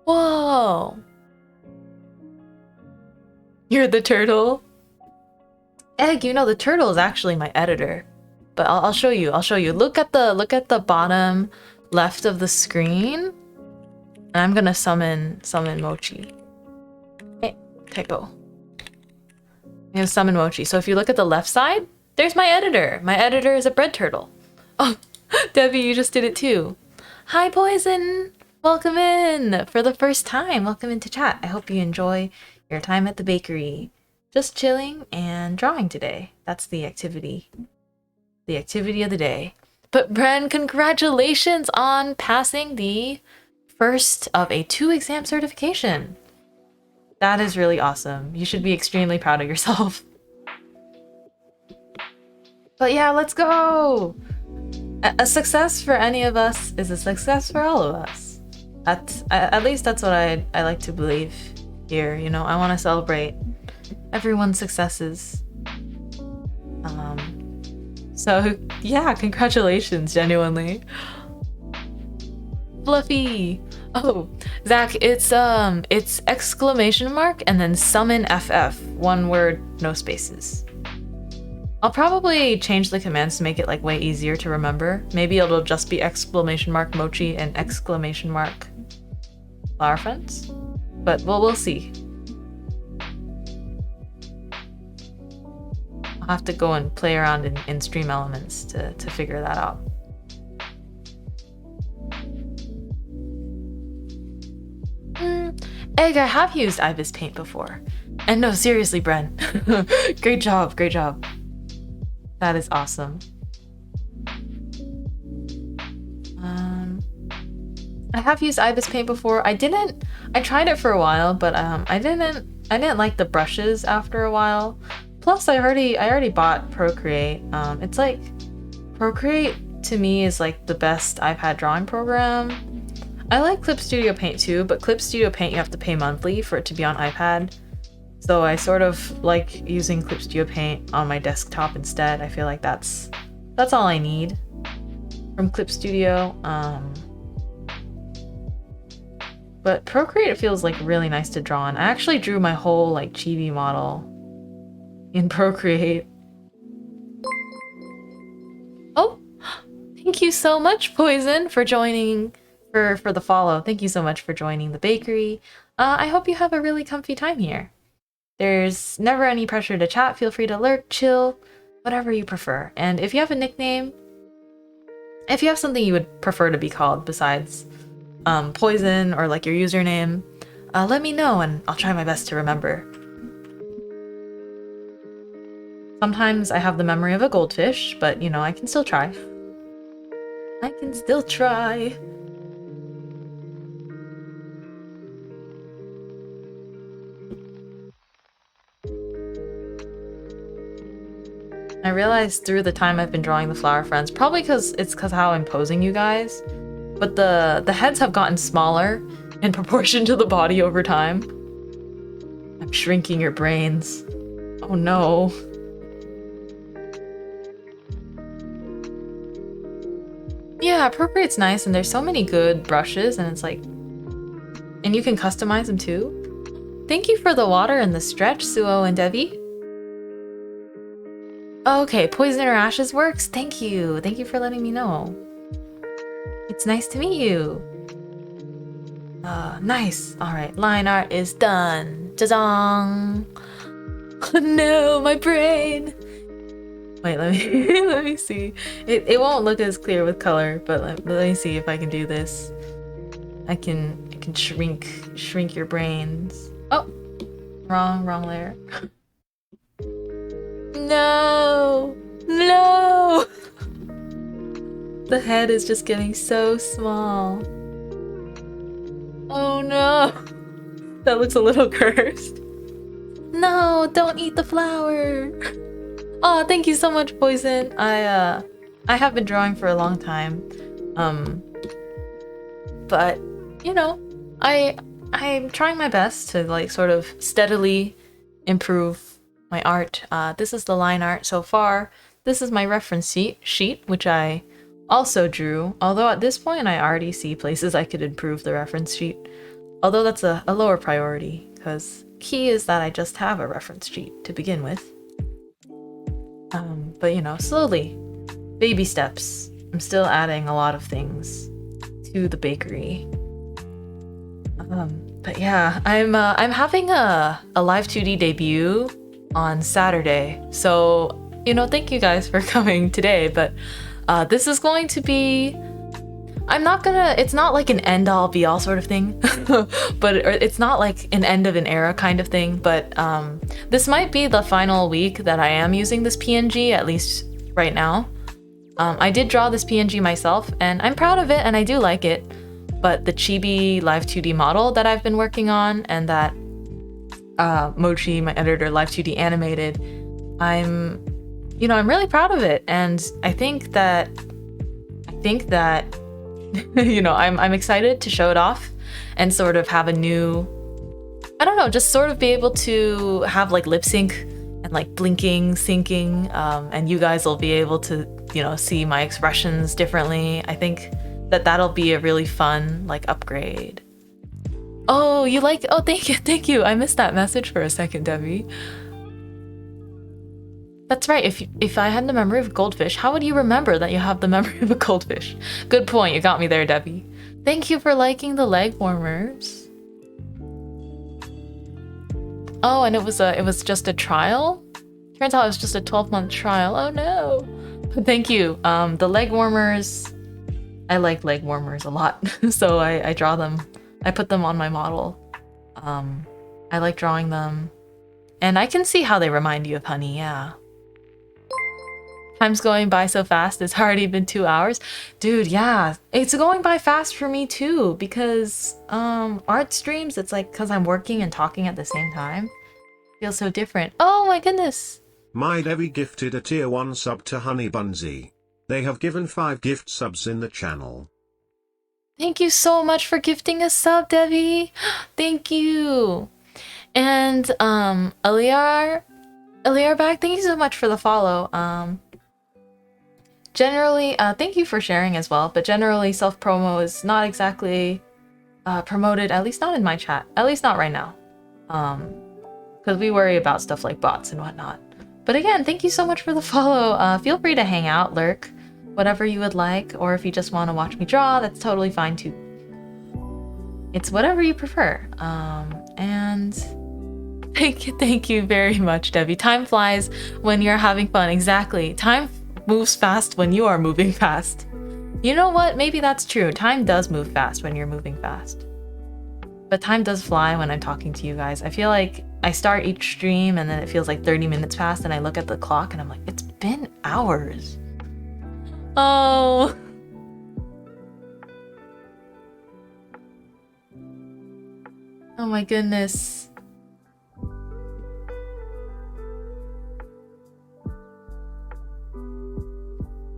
Speaker 2: Whoa! You're the turtle? Egg, you know the turtle is actually my editor. But I'll show you. Look at the bottom left of the screen. And I'm gonna summon Mochi. Hey, Teiko. I'm gonna summon Mochi. So if you look at the left side, there's my editor. My editor is a bread turtle. Oh, Debbie, you just did it too. Hi, Poison. Welcome in for the first time. Welcome into chat. I hope you enjoy your time at the bakery. Just chilling and drawing today. That's the activity. The activity of the day. But Bren, congratulations on passing the first of a 2 exam certification. That is really awesome. You should be extremely proud of yourself. But yeah, let's go! A success for any of us is a success for all of us. At least that's what I like to believe here, you know? I want to celebrate everyone's successes. So yeah, congratulations, genuinely. Fluffy! Oh, Zach, it's exclamation mark and then summon FF. One word, no spaces. I'll probably change the commands to make it like way easier to remember. Maybe it'll just be exclamation mark Mochi and exclamation mark Flower Friends. But we'll see. have to go and play around in Stream Elements to figure that out. Egg, I have used Ibis Paint before. And no, seriously, Bren. Great job, great job. That is awesome. I have used Ibis Paint before. I tried it for a while, but I didn't like the brushes after a while. Plus, I already bought Procreate. It's like Procreate to me is like the best iPad drawing program. I like Clip Studio Paint too, but Clip Studio Paint you have to pay monthly for it to be on iPad. So I sort of like using Clip Studio Paint on my desktop instead. I feel like that's all I need from Clip Studio. But Procreate feels like really nice to draw on. I actually drew my whole like chibi model in Procreate. Oh, thank you so much, Poison, for joining, for the follow. Thank you so much for joining the bakery. I hope you have a really comfy time here. There's never any pressure to chat. Feel free to lurk, chill, whatever you prefer. And if you have a nickname, if you have something you would prefer to be called besides Poison or like your username, let me know and I'll try my best to remember. Sometimes I have the memory of a goldfish, but you know, I can still try. I can still try. I realized through the time I've been drawing the flower friends, probably because how I'm posing you guys, but the heads have gotten smaller in proportion to the body over time. I'm shrinking your brains. Oh no. Yeah, Procreate's nice and there's so many good brushes and it's like, and you can customize them too. Thank you for the water and the stretch, Suo and Devi. Okay, Poison or Ashes works. Thank you. Thank you for letting me know. It's nice to meet you. Nice. All right, line art is done. Jazang. No, my brain. Wait, let me let me see. It won't look as clear with color, but let me see if I can do this. I can shrink your brains. Oh, wrong layer. No! No! The head is just getting so small. Oh no! That looks a little cursed. No, don't eat the flower! Oh, thank you so much, Poison. I have been drawing for a long time. But, you know, I'm trying my best to like sort of steadily improve my art. This is the line art so far. This is my reference sheet, which I also drew. Although at this point I already see places I could improve the reference sheet. Although that's a lower priority, because key is that I just have a reference sheet to begin with. But you know, slowly, baby steps. I'm still adding a lot of things to the bakery. But yeah, I'm having a live 2D debut on Saturday. So, you know, thank you guys for coming today, but this is going to be, it's not like an end all be all sort of thing, but it's not like an end of an era kind of thing, but this might be the final week that I am using this PNG, at least right now. I did draw this PNG myself and I'm proud of it and I do like it, but the Chibi Live 2D model that I've been working on and that Mochi, my editor, Live 2D animated, I'm really proud of it, and I think that you know, I'm excited to show it off and sort of have a new, I don't know, just sort of be able to have like lip sync and like blinking, syncing, and you guys will be able to, you know, see my expressions differently. I think that'll be a really fun like upgrade. Oh, you like, oh, thank you. I missed that message for a second, Debbie. That's right, if I had the memory of a goldfish, how would you remember that you have the memory of a goldfish? Good point, you got me there, Debbie. Thank you for liking the leg warmers. Oh, and it was just a trial? Turns out it was just a 12-month trial. Oh no. But thank you. The leg warmers, I like leg warmers a lot. So I draw them. I put them on my model. I like drawing them. And I can see how they remind you of honey, yeah. Time's going by so fast, it's already been 2 hours. Dude, yeah, it's going by fast for me too, because art streams, it's like because I'm working and talking at the same time. Feels so different. Oh my goodness.
Speaker 1: My Devi gifted a tier 1 sub to Honey Bunzy. They have given 5 gift subs in the channel.
Speaker 2: Thank you so much for gifting a sub, Devi. Thank you. And Aliar back, thank you so much for the follow. Generally, thank you for sharing as well, but generally self-promo is not exactly promoted, at least not in my chat, at least not right now. Because we worry about stuff like bots and whatnot. But again, thank you so much for the follow. Feel free to hang out, lurk, whatever you would like, or if you just want to watch me draw, that's totally fine too. It's whatever you prefer. And thank you very much, Debbie. Time flies when you're having fun. Exactly. Time moves fast when you are moving fast. You know what? Maybe that's true. Time does move fast when you're moving fast. But time does fly when I'm talking to you guys. I feel like I start each stream and then it feels like 30 minutes passed and I look at the clock and I'm like, it's been hours. Oh. Oh my goodness.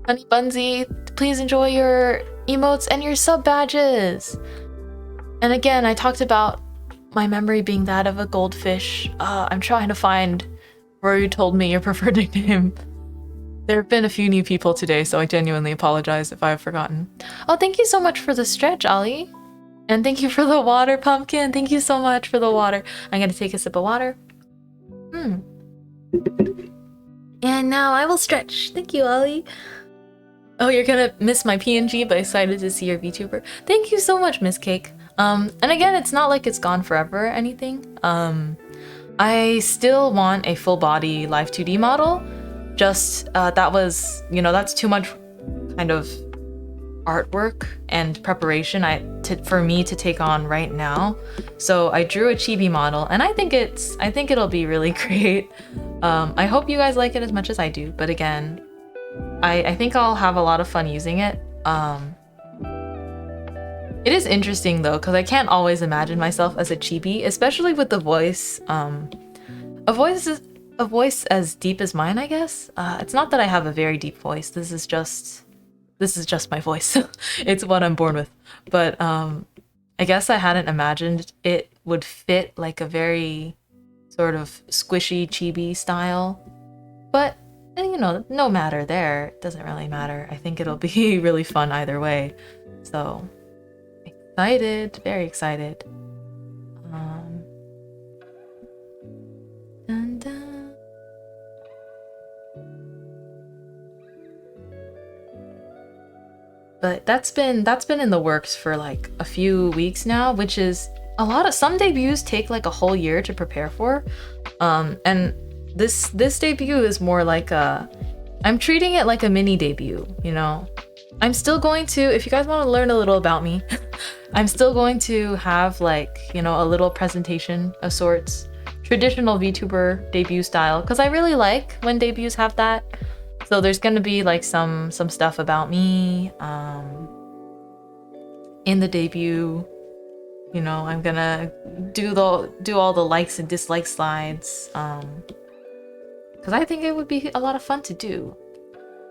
Speaker 2: Honey Bunzy, please enjoy your emotes and your sub badges. And again, I talked about my memory being that of a goldfish. I'm trying to find where you told me your preferred nickname. There have been a few new people today, so I genuinely apologize if I've forgotten. Oh, thank you so much for the stretch, Ali. And thank you for the water, Pumpkin. Thank you so much for the water. I'm gonna take a sip of water. And now I will stretch. Thank you, Ali. Oh, you're gonna miss my PNG, but excited to see your VTuber. Thank you so much, Miss Cake. And again, it's not like it's gone forever or anything. I still want a full body live 2D model. Just, that was, you know, that's too much kind of artwork and preparation for me to take on right now. So I drew a chibi model and I think it'll be really great. I hope you guys like it as much as I do, but again, I think I'll have a lot of fun using it. It is interesting though, because I can't always imagine myself as a chibi, especially with the voice. A voice as deep as mine, I guess. It's not that I have a very deep voice. This is just my voice. It's what I'm born with. But I guess I hadn't imagined it would fit like a very sort of squishy chibi style. But you know, no matter there. It doesn't really matter. I think it'll be really fun either way. So excited, very excited. Dun, dun. But that's been in the works for like a few weeks now, which is a lot of, some debuts take like a whole year to prepare for. And this debut is more like I'm treating it like a mini debut, you know. I'm still going to, if you guys want to learn a little about me, I'm still going to have like, you know, a little presentation of sorts, traditional VTuber debut style, because I really like when debuts have that. So there's going to be like some stuff about me in the debut. You know, I'm gonna do all the likes and dislikes slides, because I think it would be a lot of fun to do.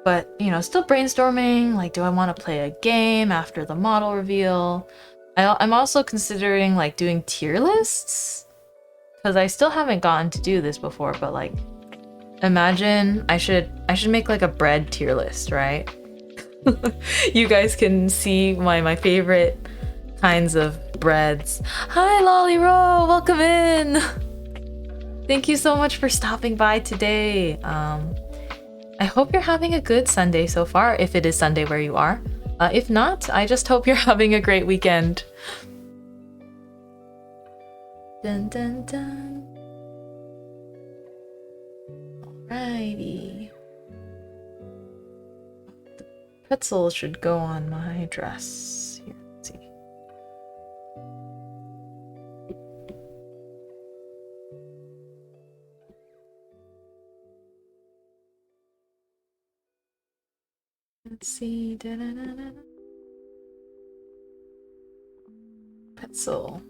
Speaker 2: But, you know, still brainstorming, like, do I want to play a game after the model reveal? I'm also considering, like, doing tier lists, because I still haven't gotten to do this before, but, like, imagine I should make, like, a bread tier list, right? You guys can see my favorite kinds of breads. Hi, Lolly Row! Welcome in! Thank you so much for stopping by today. I hope you're having a good Sunday so far, if it is Sunday where you are. If not, I just hope you're having a great weekend. Dun dun dun. Alrighty. The pretzel should go on my dress. Here, let's see. Let's see. Da-da-da-da. Pretzel.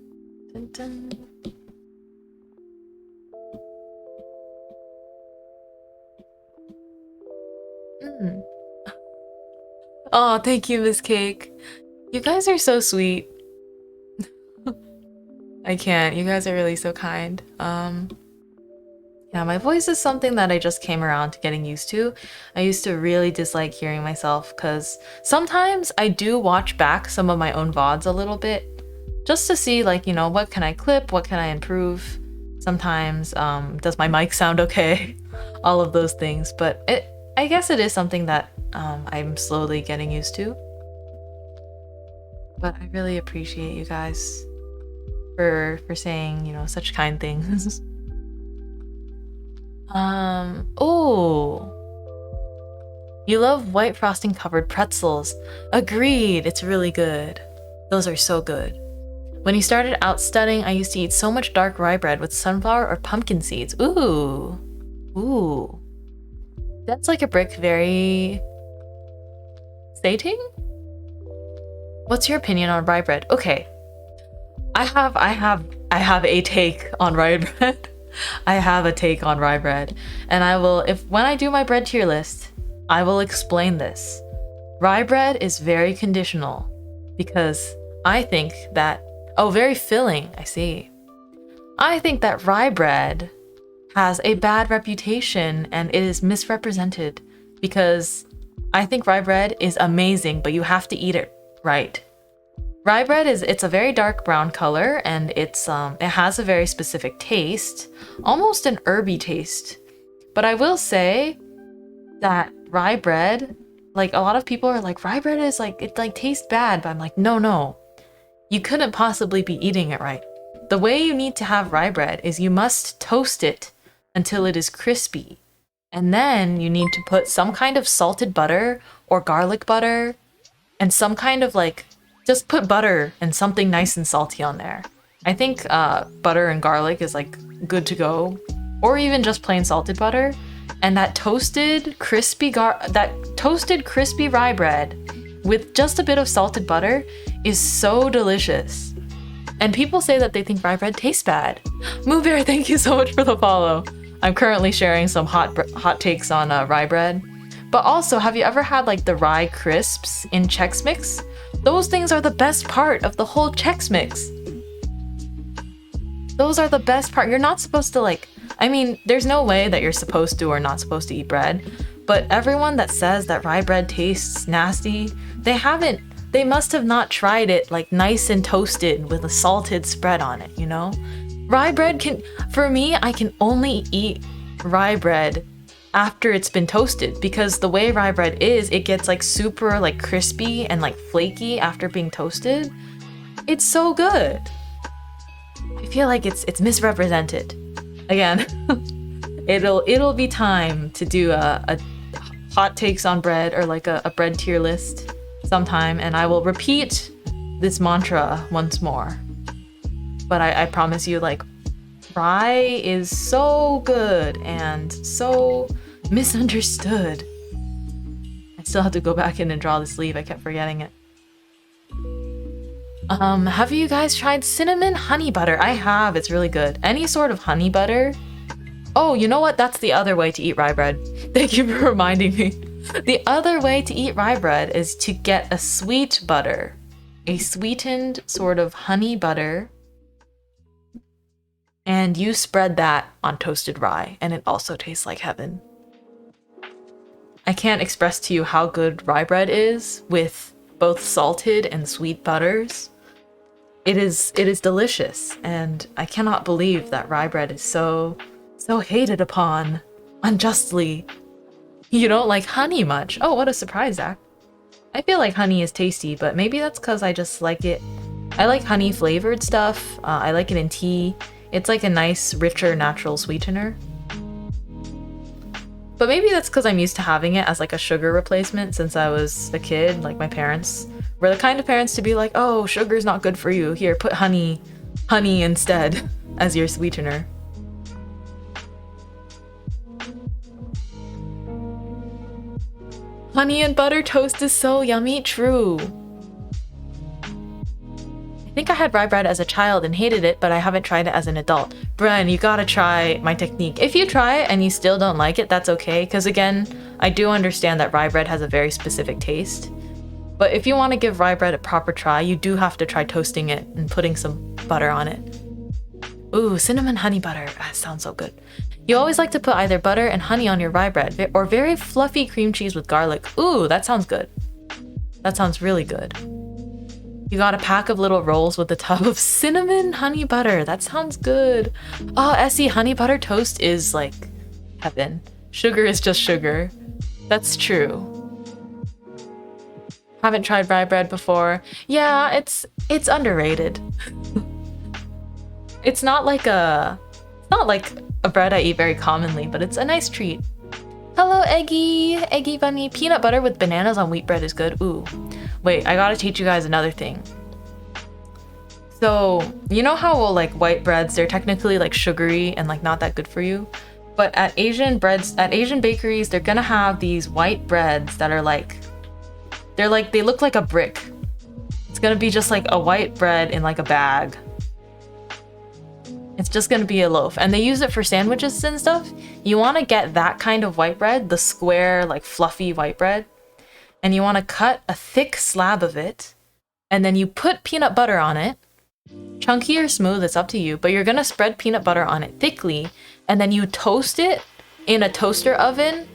Speaker 2: Dun -dun. Oh, thank you, Miss Cake. You guys are so sweet. I can't. You guys are really so kind. Yeah, my voice is something that I just came around to getting used to. I used to really dislike hearing myself because sometimes I do watch back some of my own VODs a little bit just to see, like, you know, what can I clip? What can I improve? Sometimes, does my mic sound okay? All of those things. But I guess it is something that I'm slowly getting used to. But I really appreciate you guys for saying, you know, such kind things. Oh, you love white frosting covered pretzels. Agreed, it's really good. Those are so good. When you started out studying, I used to eat so much dark rye bread with sunflower or pumpkin seeds. Ooh. Ooh. That's like a brick very sating? What's your opinion on rye bread? Okay. I have a take on rye bread. I have a take on rye bread, and I will, when I do my bread tier list, I will explain this. Rye bread is very conditional because I think that, oh, very filling, I see. I think that rye bread has a bad reputation and it is misrepresented because I think rye bread is amazing, but you have to eat it right. Rye bread it's a very dark brown color and it has a very specific taste, almost an herby taste. But I will say that rye bread, like a lot of people are like, rye bread is like, it like tastes bad, but I'm like, no. You couldn't possibly be eating it right. The way you need to have rye bread is you must toast it until it is crispy. And then you need to put some kind of salted butter or garlic butter and some kind of like, just put butter and something nice and salty on there. I think butter and garlic is like good to go, or even just plain salted butter. And that toasted crispy rye bread with just a bit of salted butter is so delicious. And people say that they think rye bread tastes bad. Moo Bear, thank you so much for the follow. I'm currently sharing some hot takes on rye bread. But also, have you ever had like the rye crisps in Chex Mix? Those things are the best part of the whole Chex Mix. Those are the best part. You're not supposed to like, I mean, there's no way that you're supposed to or not supposed to eat bread, but everyone that says that rye bread tastes nasty, they must have not tried it like nice and toasted with a salted spread on it, you know? Rye bread for me, I can only eat rye bread after it's been toasted because the way rye bread is, it gets like super like crispy and like flaky after being toasted. It's so good. I feel like it's misrepresented. Again, it'll be time to do a hot takes on bread or like a bread tier list sometime, and I will repeat this mantra once more. But I promise you, like, rye is so good and so misunderstood. I still have to go back in and draw the sleeve. I kept forgetting it. Have you guys tried cinnamon honey butter? I have. It's really good. Any sort of honey butter. Oh, you know what? That's the other way to eat rye bread. Thank you for reminding me. The other way to eat rye bread is to get a sweet butter. A sweetened sort of honey butter. And you spread that on toasted rye, and it also tastes like heaven. I can't express to you how good rye bread is with both salted and sweet butters. It is delicious, and I cannot believe that rye bread is so hated upon unjustly. You don't like honey much. Oh, what a surprise, Zach. I feel like honey is tasty, but maybe that's because I just like it. I like honey flavored stuff. I like it in tea. It's like a nice, richer, natural sweetener. But maybe that's because I'm used to having it as like a sugar replacement since I was a kid. Like my parents were the kind of parents to be like, oh, sugar's not good for you. Here, put honey instead as your sweetener. Honey and butter toast is so yummy. True. I think I had rye bread as a child and hated it, but I haven't tried it as an adult. Bren, you gotta try my technique. If you try it and you still don't like it, that's okay. Because again, I do understand that rye bread has a very specific taste. But if you want to give rye bread a proper try, you do have to try toasting it and putting some butter on it. Ooh, cinnamon honey butter. That sounds so good. You always like to put either butter and honey on your rye bread or very fluffy cream cheese with garlic. Ooh, that sounds good. That sounds really good. You got a pack of little rolls with a tub of cinnamon honey butter. That sounds good. Oh, Essie, honey butter toast is like heaven. Sugar is just sugar. That's true. Haven't tried rye bread before. Yeah, it's underrated. It's not like a bread I eat very commonly, but it's a nice treat. Hello, Eggy Bunny. Peanut butter with bananas on wheat bread is good. Ooh. Wait, I gotta teach you guys another thing. So, you know how like white breads, they're technically like sugary and like not that good for you? But at Asian bakeries, they're gonna have these white breads that are like, they look like a brick. It's gonna be just like a white bread in like a bag. It's just gonna be a loaf. And they use it for sandwiches and stuff. You wanna get that kind of white bread, the square, like fluffy white bread. And you wanna cut a thick slab of it. And then you put peanut butter on it. Chunky or smooth, it's up to you. But you're gonna spread peanut butter on it thickly. And then you toast it in a toaster oven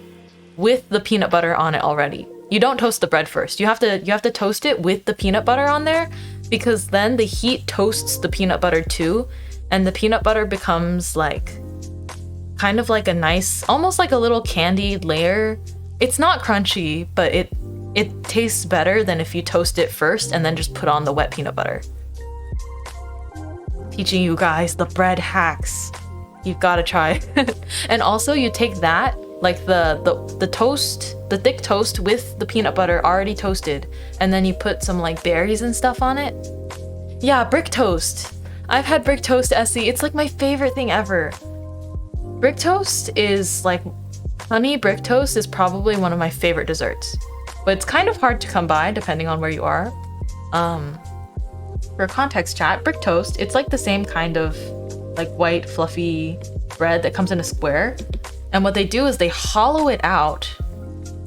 Speaker 2: with the peanut butter on it already. You don't toast the bread first. You have to toast it with the peanut butter on there. Because then the heat toasts the peanut butter too. And the peanut butter becomes like kind of like a nice, almost like a little candied layer. It's not crunchy, but it tastes better than if you toast it first and then just put on the wet peanut butter. Teaching you guys the bread hacks. You've got to try. And also you take that, like the toast, the thick toast with the peanut butter already toasted, and then you put some like berries and stuff on it. Yeah, brick toast. I've had brick toast, Essie. It's like my favorite thing ever. Brick toast is like, honey brick toast is probably one of my favorite desserts. But it's kind of hard to come by depending on where you are. For context chat, brick toast, it's like the same kind of like white fluffy bread that comes in a square. And what they do is they hollow it out.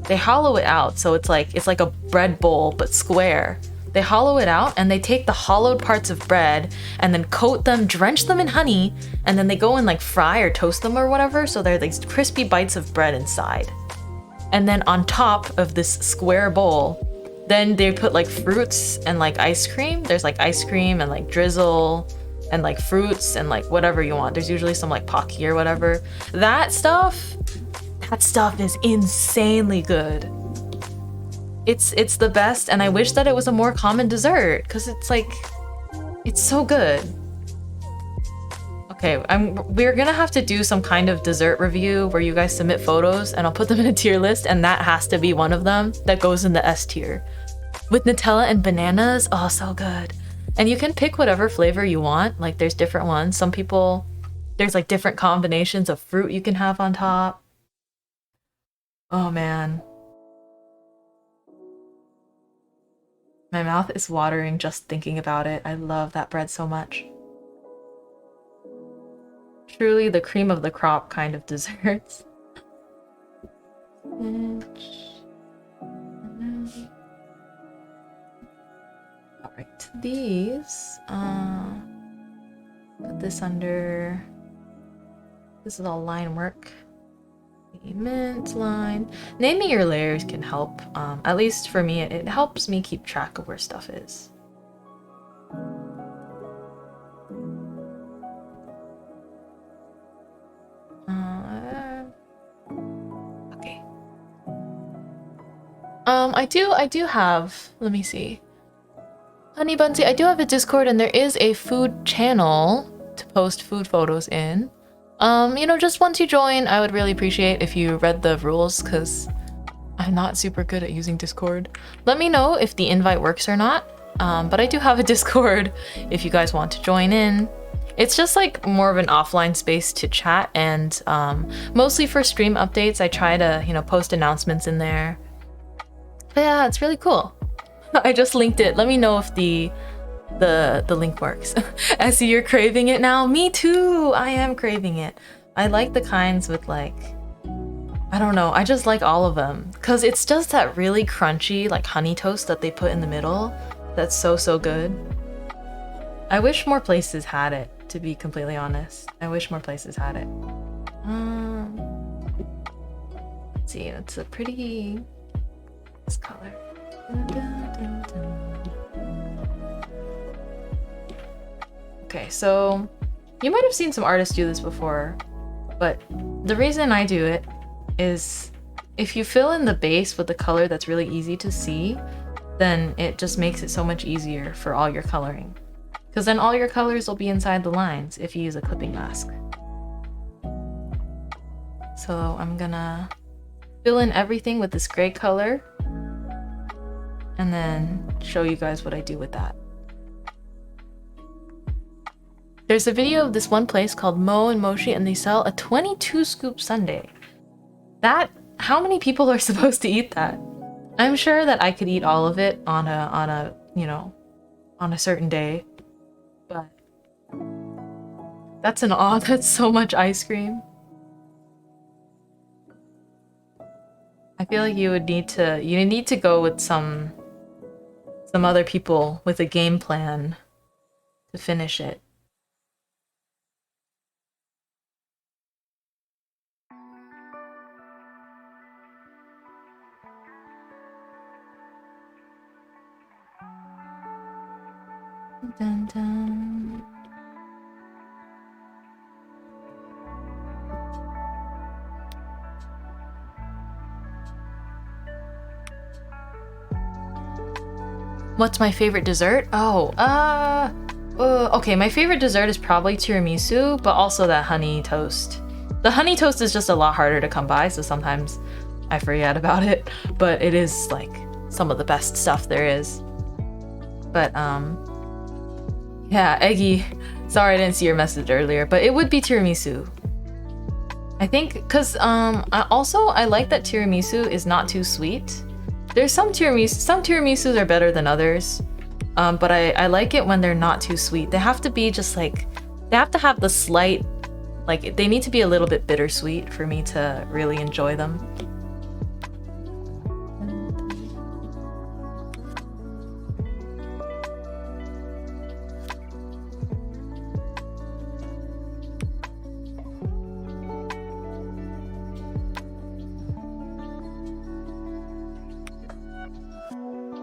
Speaker 2: So it's like a bread bowl but square. They hollow it out and they take the hollowed parts of bread and then coat them, drench them in honey, and then they go and like fry or toast them or whatever, so they're these crispy bites of bread inside. And then on top of this square bowl, then they put like fruits and like ice cream. There's like ice cream and like drizzle and like fruits and like whatever you want. There's usually some like Pocky or whatever. That stuff is insanely good. It's the best, and I wish that it was a more common dessert because it's like, it's so good. Okay, we're gonna have to do some kind of dessert review where you guys submit photos and I'll put them in a tier list, and that has to be one of them that goes in the S tier. With Nutella and bananas, oh, so good. And you can pick whatever flavor you want, like there's different ones. Some people, there's like different combinations of fruit you can have on top. Oh man. My mouth is watering just thinking about it. I love that bread so much. Truly the cream of the crop kind of desserts. Alright, these, put this under, this is all line work. The mint line. Naming your layers can help. At least for me, it helps me keep track of where stuff is. Okay. I do have, let me see. Honey Bunsy, I do have a Discord and there is a food channel to post food photos in. You know, just once you join, I would really appreciate if you read the rules, because I'm not super good at using Discord. Let me know if the invite works or not. But I do have a Discord if you guys want to join in. It's just like more of an offline space to chat, and mostly for stream updates, I try to, you know, post announcements in there. But yeah, it's really cool. I just linked it. Let me know if the link works. I see you're craving it now. Me too. I am craving it. I like the kinds with like, I don't know. I just like all of them because it's just that really crunchy like honey toast that they put in the middle. That's so good. I wish more places had it, to be completely honest. I wish more places had it. Let's see. It's a pretty this color. Okay, so you might have seen some artists do this before, but the reason I do it is if you fill in the base with the color that's really easy to see, then it just makes it so much easier for all your coloring. Because then all your colors will be inside the lines if you use a clipping mask. So I'm gonna fill in everything with this gray color and then show you guys what I do with that. There's a video of this one place called Mo and Moshi, and they sell a 22 scoop sundae. How many people are supposed to eat that? I'm sure that I could eat all of it on a you know, on a certain day, but that's that's so much ice cream. I feel like you need to go with some other people with a game plan to finish it. Dun, dun. What's my favorite dessert? Okay, my favorite dessert is probably tiramisu, but also that honey toast. The honey toast is just a lot harder to come by, so sometimes I forget about it, but it is like some of the best stuff there is. But yeah, Eggy, sorry I didn't see your message earlier, but it would be tiramisu. I think because I like that tiramisu is not too sweet. There's some tiramisus are better than others, but I like it when they're not too sweet. They have to be just like, they have to have the slight, like they need to be a little bit bittersweet for me to really enjoy them.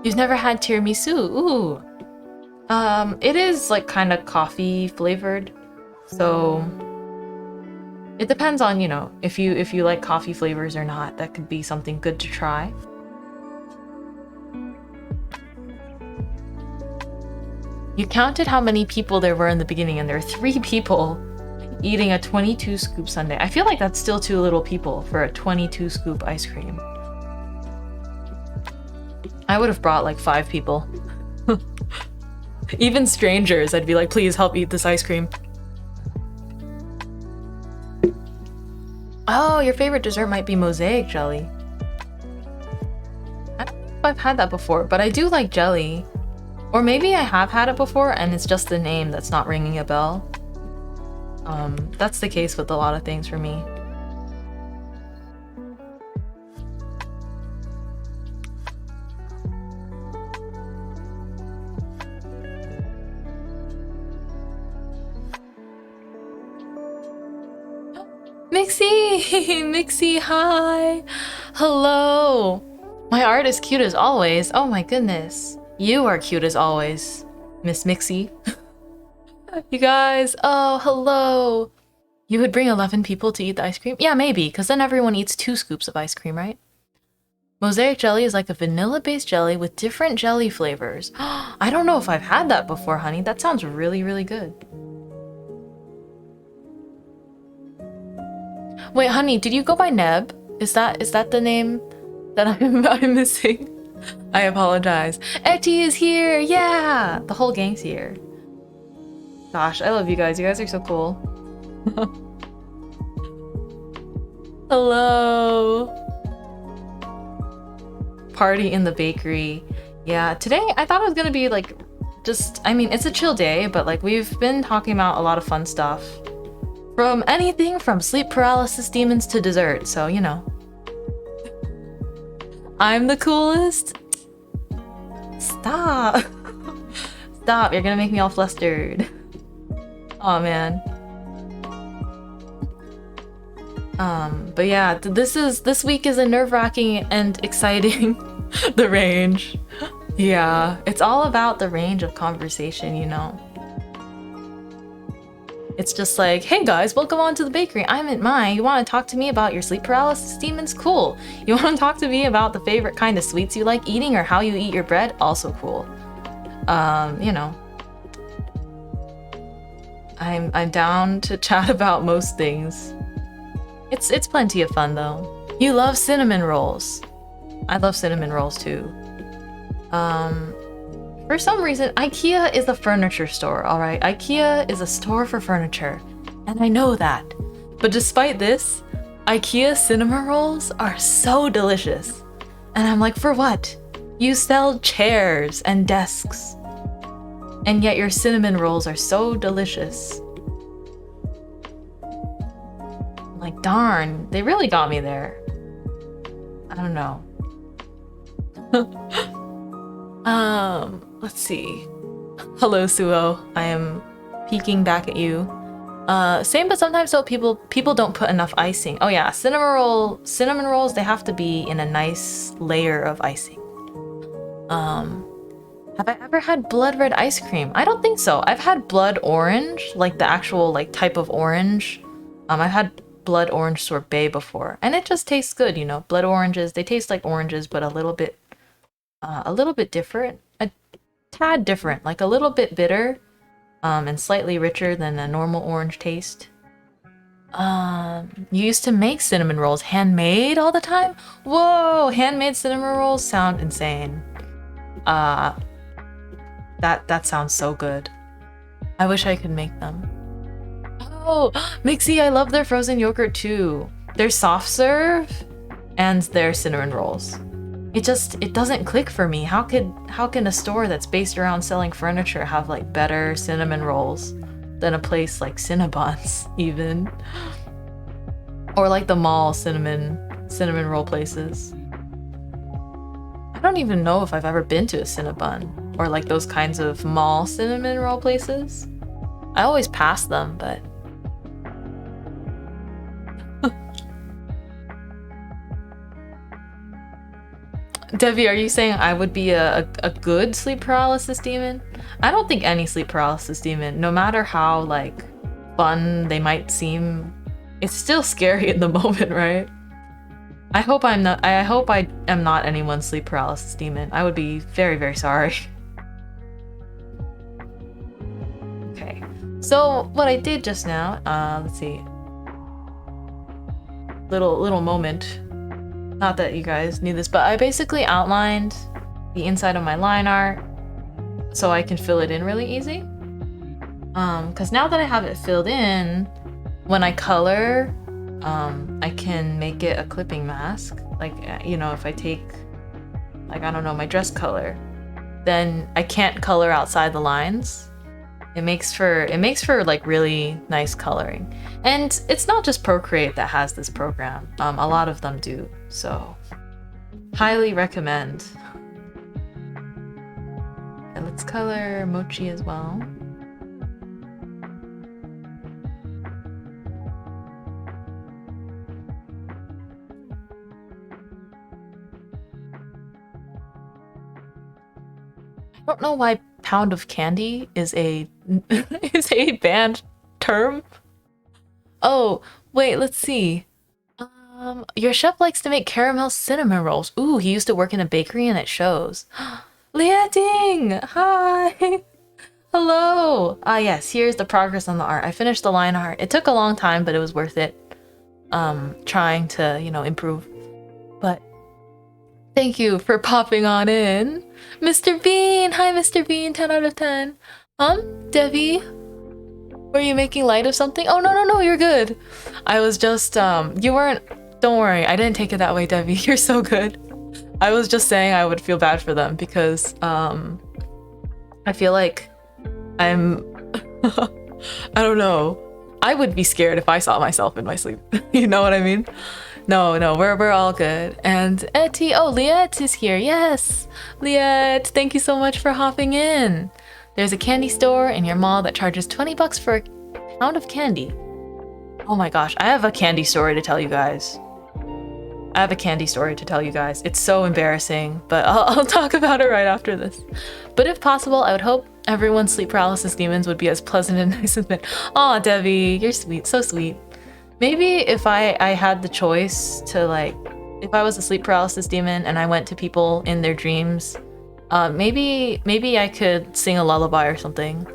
Speaker 2: You've never had tiramisu? Ooh. It is like kind of coffee flavored, so it depends on, you know, if you like coffee flavors or not. That could be something good to try. You counted how many people there were in the beginning, and there are 3 people eating a 22 scoop sundae. I feel like that's still too little people for a 22 scoop ice cream. I would have brought like 5 people. Even strangers, I'd be like, please help eat this ice cream. Oh, your favorite dessert might be mosaic jelly. I don't know if I've had that before, but I do like jelly. Or maybe I have had it before and it's just the name that's not ringing a bell. That's the case with a lot of things for me. Mixie! Mixie, hi! Hello! My art is cute as always. Oh my goodness. You are cute as always, Miss Mixie. You guys, oh, hello! You would bring 11 people to eat the ice cream? Yeah, maybe, because then everyone eats 2 scoops of ice cream, right? Mosaic jelly is like a vanilla-based jelly with different jelly flavors. I don't know if I've had that before, honey. That sounds really, really good. Wait, honey, did you go by Neb? Is that the name that I'm missing? I apologize. Eti is here! Yeah! The whole gang's here. Gosh, I love you guys. You guys are so cool. Hello! Party in the bakery. Yeah, today I thought it was gonna be like I mean, it's a chill day, but like we've been talking about a lot of fun stuff. From anything from sleep paralysis demons to dessert, so you know. I'm the coolest? Stop. Stop, you're gonna make me all flustered. Oh man. But yeah, this week is a nerve-wracking and exciting the range. Yeah, it's all about the range of conversation, you know. It's just like, hey guys, welcome on to the bakery. I'm Mintmai. You want to talk to me about your sleep paralysis demons? Cool. You want to talk to me about the favorite kind of sweets you like eating or how you eat your bread? Also cool. You know. I'm down to chat about most things. It's plenty of fun though. You love cinnamon rolls. I love cinnamon rolls too. For some reason, IKEA is a furniture store, alright? IKEA is a store for furniture, and I know that. But despite this, IKEA cinnamon rolls are so delicious. And I'm like, for what? You sell chairs and desks, and yet your cinnamon rolls are so delicious. I'm like, darn, they really got me there. I don't know. Let's see. Hello, Suo. I am peeking back at you. Same, but sometimes so people don't put enough icing. Oh yeah, cinnamon rolls, they have to be in a nice layer of icing. Have I ever had blood red ice cream? I don't think so. I've had blood orange, like the actual like type of orange. I've had blood orange sorbet before, and it just tastes good, you know. Blood oranges, they taste like oranges, but a little bit different, a tad different, like a little bit bitter, and slightly richer than a normal orange taste. You used to make cinnamon rolls handmade all the time? Whoa, handmade cinnamon rolls sound insane. That sounds so good. I wish I could make them. Oh, Mixie, I love their frozen yogurt too. Their soft serve and their cinnamon rolls. It doesn't click for me. How can a store that's based around selling furniture have like better cinnamon rolls than a place like Cinnabons even? Or like the mall cinnamon roll places. I don't even know if I've ever been to a Cinnabon or like those kinds of mall cinnamon roll places. I always pass them, but Devi, are you saying I would be a good sleep paralysis demon? I don't think any sleep paralysis demon, no matter how like fun they might seem, it's still scary in the moment, right? I hope I am not anyone's sleep paralysis demon. I would be very, very sorry. Okay. So what I did just now, let's see. Little moment. Not that you guys need this, but I basically outlined the inside of my line art so I can fill it in really easy. Because now that I have it filled in, when I color, I can make it a clipping mask. Like, you know, if I take, like, I don't know, my dress color, then I can't color outside the lines. It makes for like really nice coloring. And it's not just Procreate that has this program. A lot of them do. So highly recommend. Okay, let's color Mochi as well. I don't know why pound of candy is a is a banned term. Oh, wait, let's see. Your chef likes to make caramel cinnamon rolls. Ooh, he used to work in a bakery and it shows. Lia Ding! Hi! Hello! Ah yes, here's the progress on the art. I finished the line art. It took a long time, but it was worth it. trying to, improve. But thank you for popping on in. Mr. Bean! Hi, Mr. Bean, 10 out of 10. Debbie? Were you making light of something? Oh, no, you're good. I was just, you weren't, don't worry, I didn't take it that way, Debbie. You're so good. I was just saying I would feel bad for them because, I feel like I'm, I don't know. I would be scared if I saw myself in my sleep. You know what I mean? No, we're all good. And Etty, oh, Liette is here. Yes, Liette, thank you so much for hopping in. There's a candy store in your mall that charges 20 bucks for a pound of candy. Oh my gosh, I have a candy story to tell you guys. It's so embarrassing, but I'll talk about it right after this. But if possible, I would hope everyone's sleep paralysis demons would be as pleasant and nice as me. Aw, Debbie, you're sweet, so sweet. Maybe if I had the choice to, like, if I was a sleep paralysis demon and I went to people in their dreams, maybe I could sing a lullaby or something.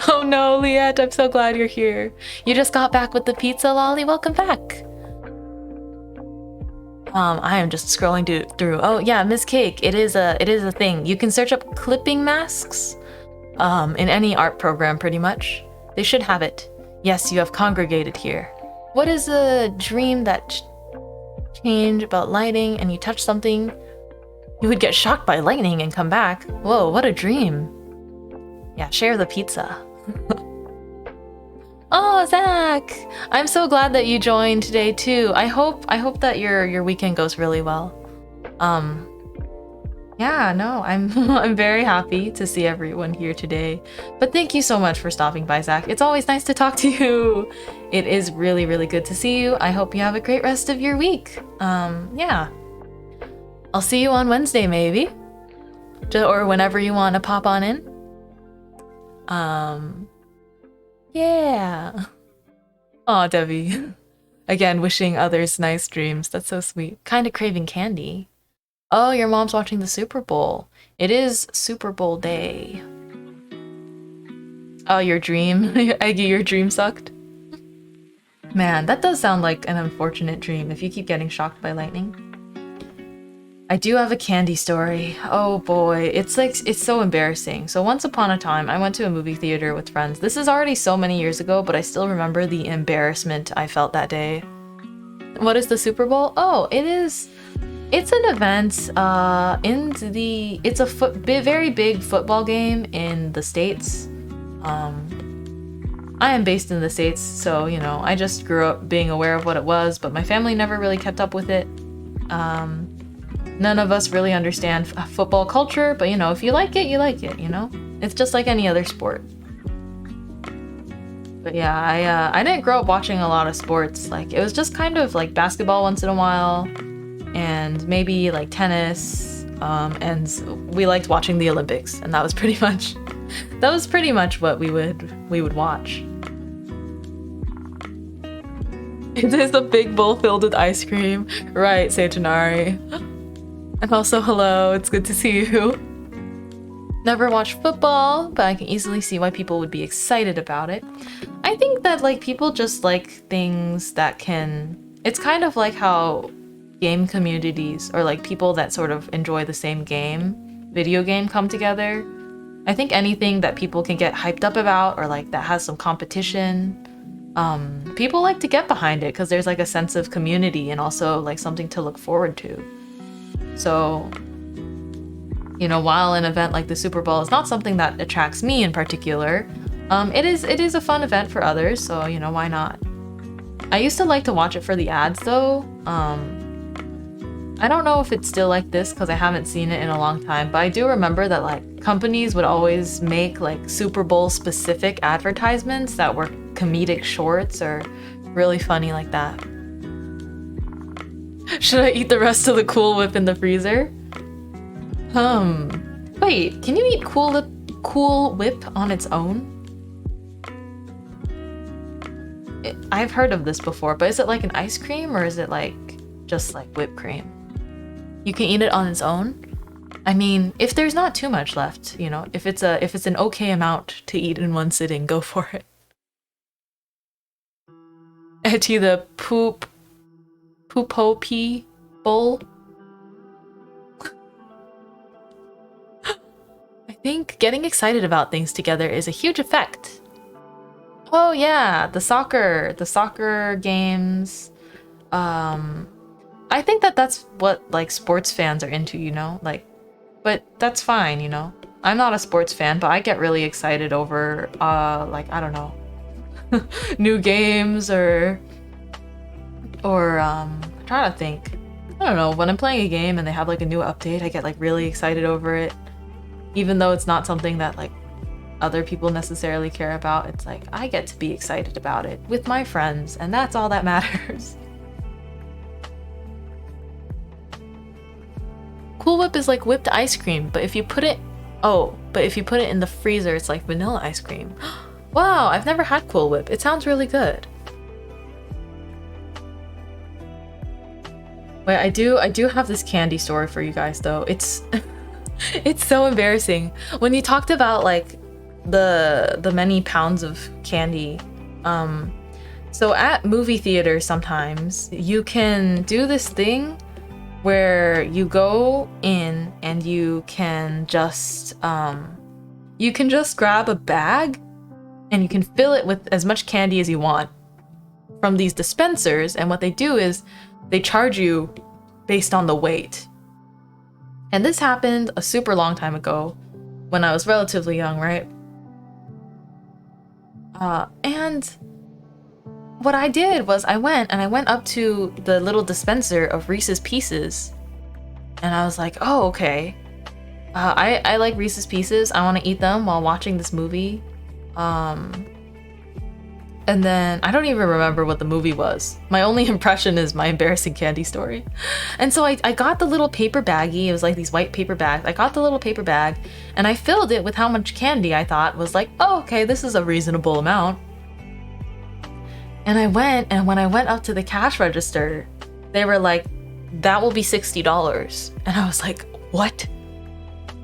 Speaker 2: Oh no, Liette, I'm so glad you're here. You just got back with the pizza, Lolly. Welcome back. I am just scrolling through. Oh yeah, Miss Cake. It is a thing. You can search up clipping masks, in any art program, pretty much. They should have it. Yes, you have congregated here. What is a dream that change about lighting and you touch something? You would get shocked by lightning and come back. Whoa, what a dream. Yeah, share the pizza. Oh, Zach! I'm so glad that you joined today too. I hope that your weekend goes really well. Yeah, no, I'm I'm very happy to see everyone here today. But thank you so much for stopping by, Zach. It's always nice to talk to you. It is really, really good to see you. I hope you have a great rest of your week. Yeah. I'll see you on Wednesday, maybe. Or whenever you want to pop on in. Yeah. Aw, Debbie. Again, wishing others nice dreams. That's so sweet. Kinda craving candy. Oh, your mom's watching the Super Bowl. It is Super Bowl day. Oh, your dream? Eggy, your dream sucked? Man, that does sound like an unfortunate dream if you keep getting shocked by lightning. I do have a candy story. Oh boy, it's so embarrassing. So once upon a time, I went to a movie theater with friends. This is already so many years ago, but I still remember the embarrassment I felt that day. What is the Super Bowl? Oh, it's an event, it's a very big football game in the States. I am based in the States, so, I just grew up being aware of what it was, but my family never really kept up with it. None of us really understand football culture, but if you like it, you like it, It's just like any other sport. But yeah, I didn't grow up watching a lot of sports. Like, it was just kind of like basketball once in a while, and maybe like tennis, and we liked watching the Olympics, and that was pretty much what we would watch. It is a big bowl filled with ice cream. Right, Seitanari. And also, hello, it's good to see you. Never watched football, but I can easily see why people would be excited about it. I think that, like, people just like things that can... It's kind of like how game communities, or like people that sort of enjoy the same video game come together. I think anything that people can get hyped up about, or like that has some competition, people like to get behind it because there's like a sense of community and also like something to look forward to. So, while an event like the Super Bowl is not something that attracts me in particular, it is a fun event for others, so, why not? I used to like to watch it for the ads, though. I don't know if it's still like this because I haven't seen it in a long time, but I do remember that, like, companies would always make, like, Super Bowl specific advertisements that were comedic shorts or really funny like that. Should I eat the rest of the Cool Whip in the freezer? Wait, can you eat Cool Whip on its own? I've heard of this before, but is it like an ice cream or is it like just like whipped cream? You can eat it on its own? I mean, if there's not too much left, if it's an okay amount to eat in one sitting, go for it. to the Poopopi bowl. I think getting excited about things together is a huge effect. Oh yeah, the soccer games. I think that's what like sports fans are into, you know? Like, but that's fine, you know? I'm not a sports fan, but I get really excited over like, I don't know, new games or I'm trying to think. I don't know, when I'm playing a game and they have like a new update, I get like really excited over it. Even though it's not something that like other people necessarily care about, it's like I get to be excited about it with my friends, and that's all that matters. Cool Whip is like whipped ice cream, but if you put it in the freezer, it's like vanilla ice cream. Wow, I've never had Cool Whip. It sounds really good. Wait, I do have this candy story for you guys though. It's it's so embarrassing. When you talked about like the many pounds of candy, so at movie theaters sometimes you can do this thing where you go in and you can just grab a bag and you can fill it with as much candy as you want from these dispensers, and what they do is they charge you based on the weight. And this happened a super long time ago when I was relatively young, right? And what I did was I went up to the little dispenser of Reese's Pieces, and I was like, oh, okay. I like Reese's Pieces. I want to eat them while watching this movie. And then I don't even remember what the movie was. My only impression is my embarrassing candy story. And so I got the little paper baggie. It was like these white paper bags. I got the little paper bag and I filled it with how much candy I thought was like, oh, okay, this is a reasonable amount. And when I went up to the cash register, they were like, that will be $60. And I was like, what?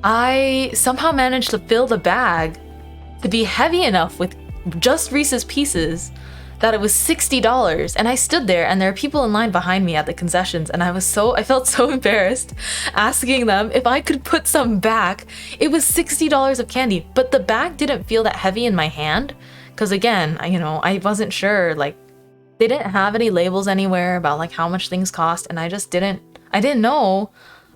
Speaker 2: I somehow managed to fill the bag to be heavy enough with just Reese's Pieces that it was $60, and I stood there and there were people in line behind me at the concessions, and I felt so embarrassed asking them if I could put some back. It was $60 of candy, but the bag didn't feel that heavy in my hand because again, I wasn't sure, like they didn't have any labels anywhere about like how much things cost, and I didn't know.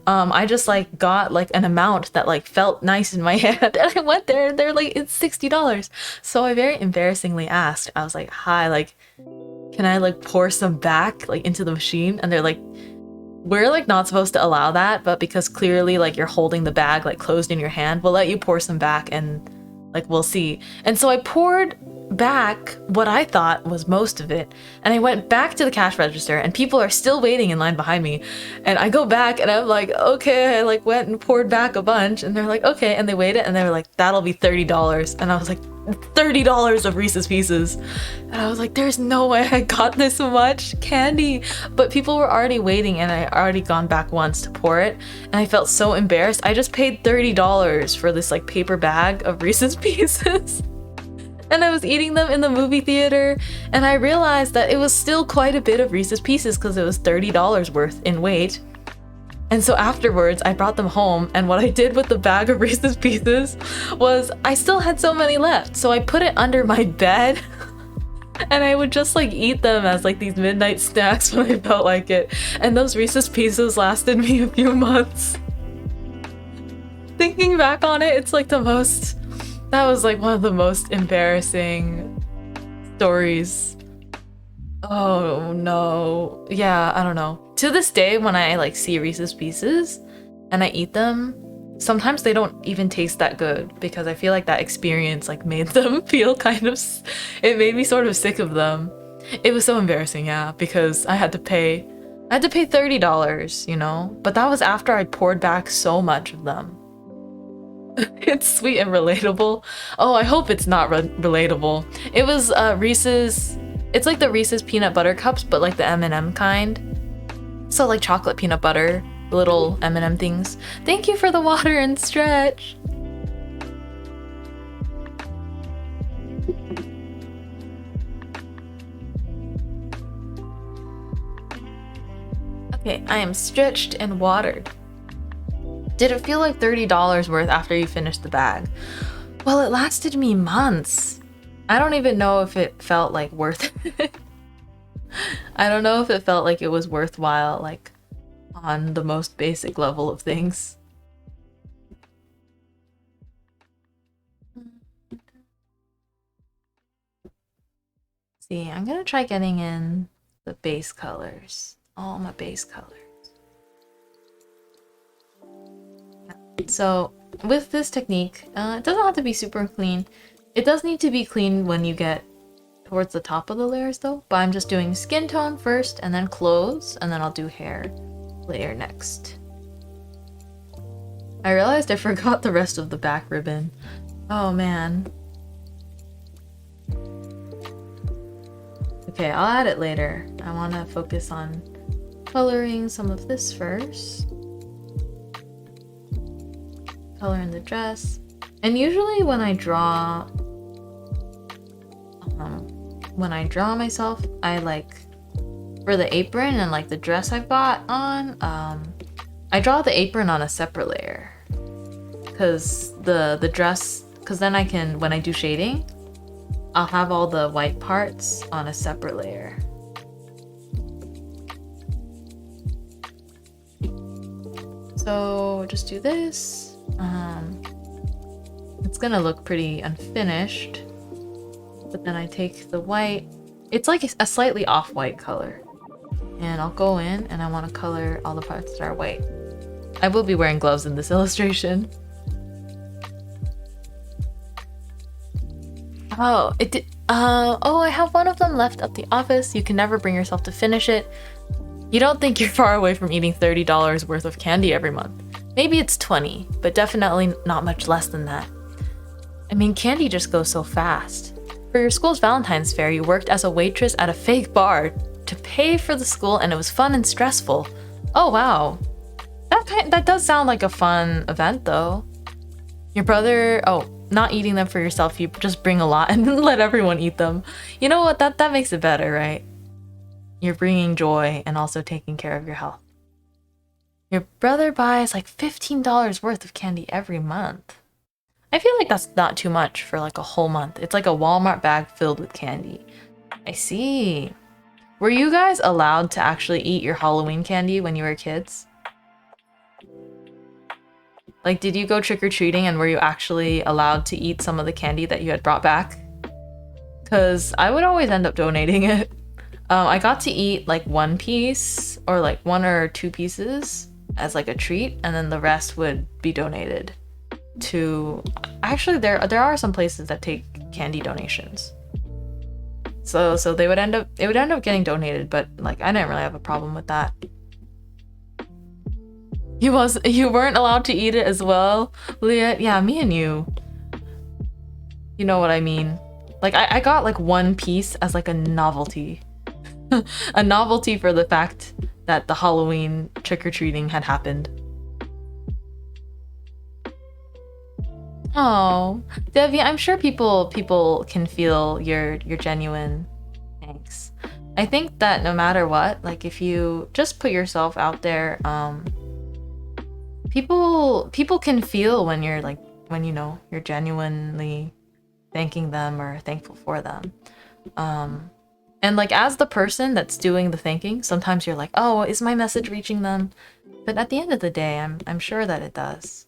Speaker 2: I just like got like an amount that like felt nice in my hand, and I went there and they're like, it's $60. So I very embarrassingly asked, I was like, hi, like, can I like pour some back like into the machine? And they're like, we're like not supposed to allow that, but because clearly like you're holding the bag like closed in your hand, we'll let you pour some back and like we'll see. And so I poured back what I thought was most of it, and I went back to the cash register and people are still waiting in line behind me, and I go back and I'm like, okay, I like went and poured back a bunch, and they're like, okay, and they waited and they were like, that'll be $30. And I was like, $30 of Reese's Pieces, and I was like, there's no way I got this much candy. But people were already waiting and I already gone back once to pour it, and I felt so embarrassed. I just paid $30 for this like paper bag of Reese's Pieces. And I was eating them in the movie theater, and I realized that it was still quite a bit of Reese's Pieces because it was $30 worth in weight. And so afterwards, I brought them home, and what I did with the bag of Reese's Pieces was I still had so many left, so I put it under my bed, and I would just like eat them as like these midnight snacks when I felt like it. And those Reese's Pieces lasted me a few months. Thinking back on it, it's like that was like one of the most embarrassing stories. Oh no. Yeah, I don't know. To this day, when I like see Reese's Pieces and I eat them, sometimes they don't even taste that good because I feel like that experience like made them feel it made me sort of sick of them. It was so embarrassing, yeah, because I had to pay $30, but that was after I poured back so much of them. It's sweet and relatable. Oh, I hope it's not relatable. It was Reese's. It's like the Reese's peanut butter cups, but like the M&M kind. So like chocolate peanut butter, little M&M things. Thank you for the water and stretch. Okay, I am stretched and watered. Did it feel like $30 worth after you finished the bag? Well, it lasted me months. I don't even know if it felt like worth it. I don't know if it felt like it was worthwhile, like on the most basic level of things. See, I'm gonna try getting in the base colors. All my base colors. So with this technique, it doesn't have to be super clean. It does need to be clean when you get towards the top of the layers though, but I'm just doing skin tone first and then clothes, and then I'll do hair layer next. I realized I forgot the rest of the back ribbon. Oh man. Okay, I'll add it later. I want to focus on coloring some of this first. Color in the dress. And usually when I draw myself, I like, for the apron and like the dress I've got on, I draw the apron on a separate layer. Cause the dress, cause then I can, when I do shading, I'll have all the white parts on a separate layer. So just do this. It's gonna look pretty unfinished, but then I take the white. It's like a slightly off-white color. And I'll go in and I want to color all the parts that are white. I will be wearing gloves in this illustration. Oh, it did. Oh, I have one of them left at the office. You can never bring yourself to finish it. You don't think you're far away from eating $30 worth of candy every month. Maybe it's 20, but definitely not much less than that. I mean, candy just goes so fast. For your school's Valentine's Fair, you worked as a waitress at a fake bar to pay for the school, and it was fun and stressful. Oh, wow. That does sound like a fun event, though. Your brother... Oh, not eating them for yourself, you just bring a lot and let everyone eat them. You know what? That makes it better, right? You're bringing joy and also taking care of your health. Your brother buys like $15 worth of candy every month. I feel like that's not too much for like a whole month. It's like a Walmart bag filled with candy. I see. Were you guys allowed to actually eat your Halloween candy when you were kids? Like, did you go trick-or-treating and were you actually allowed to eat some of the candy that you had brought back? Because I would always end up donating it. I got to eat like one piece or like 1 or 2 pieces as like a treat, and then the rest would be donated to... Actually, there are some places that take candy donations. So it would end up getting donated, but like I didn't really have a problem with that. You weren't allowed to eat it as well, Leah? Yeah, me and you. You know what I mean. Like I got like 1 piece as like a novelty. A novelty for the fact that the Halloween trick-or-treating had happened. Oh, Devi, I'm sure people can feel your genuine thanks. I think that no matter what, like if you just put yourself out there, people can feel when you're like, when you know you're genuinely thanking them or thankful for them. And like as the person that's doing the thanking, sometimes you're like, oh, is my message reaching them? But at the end of the day, I'm sure that it does.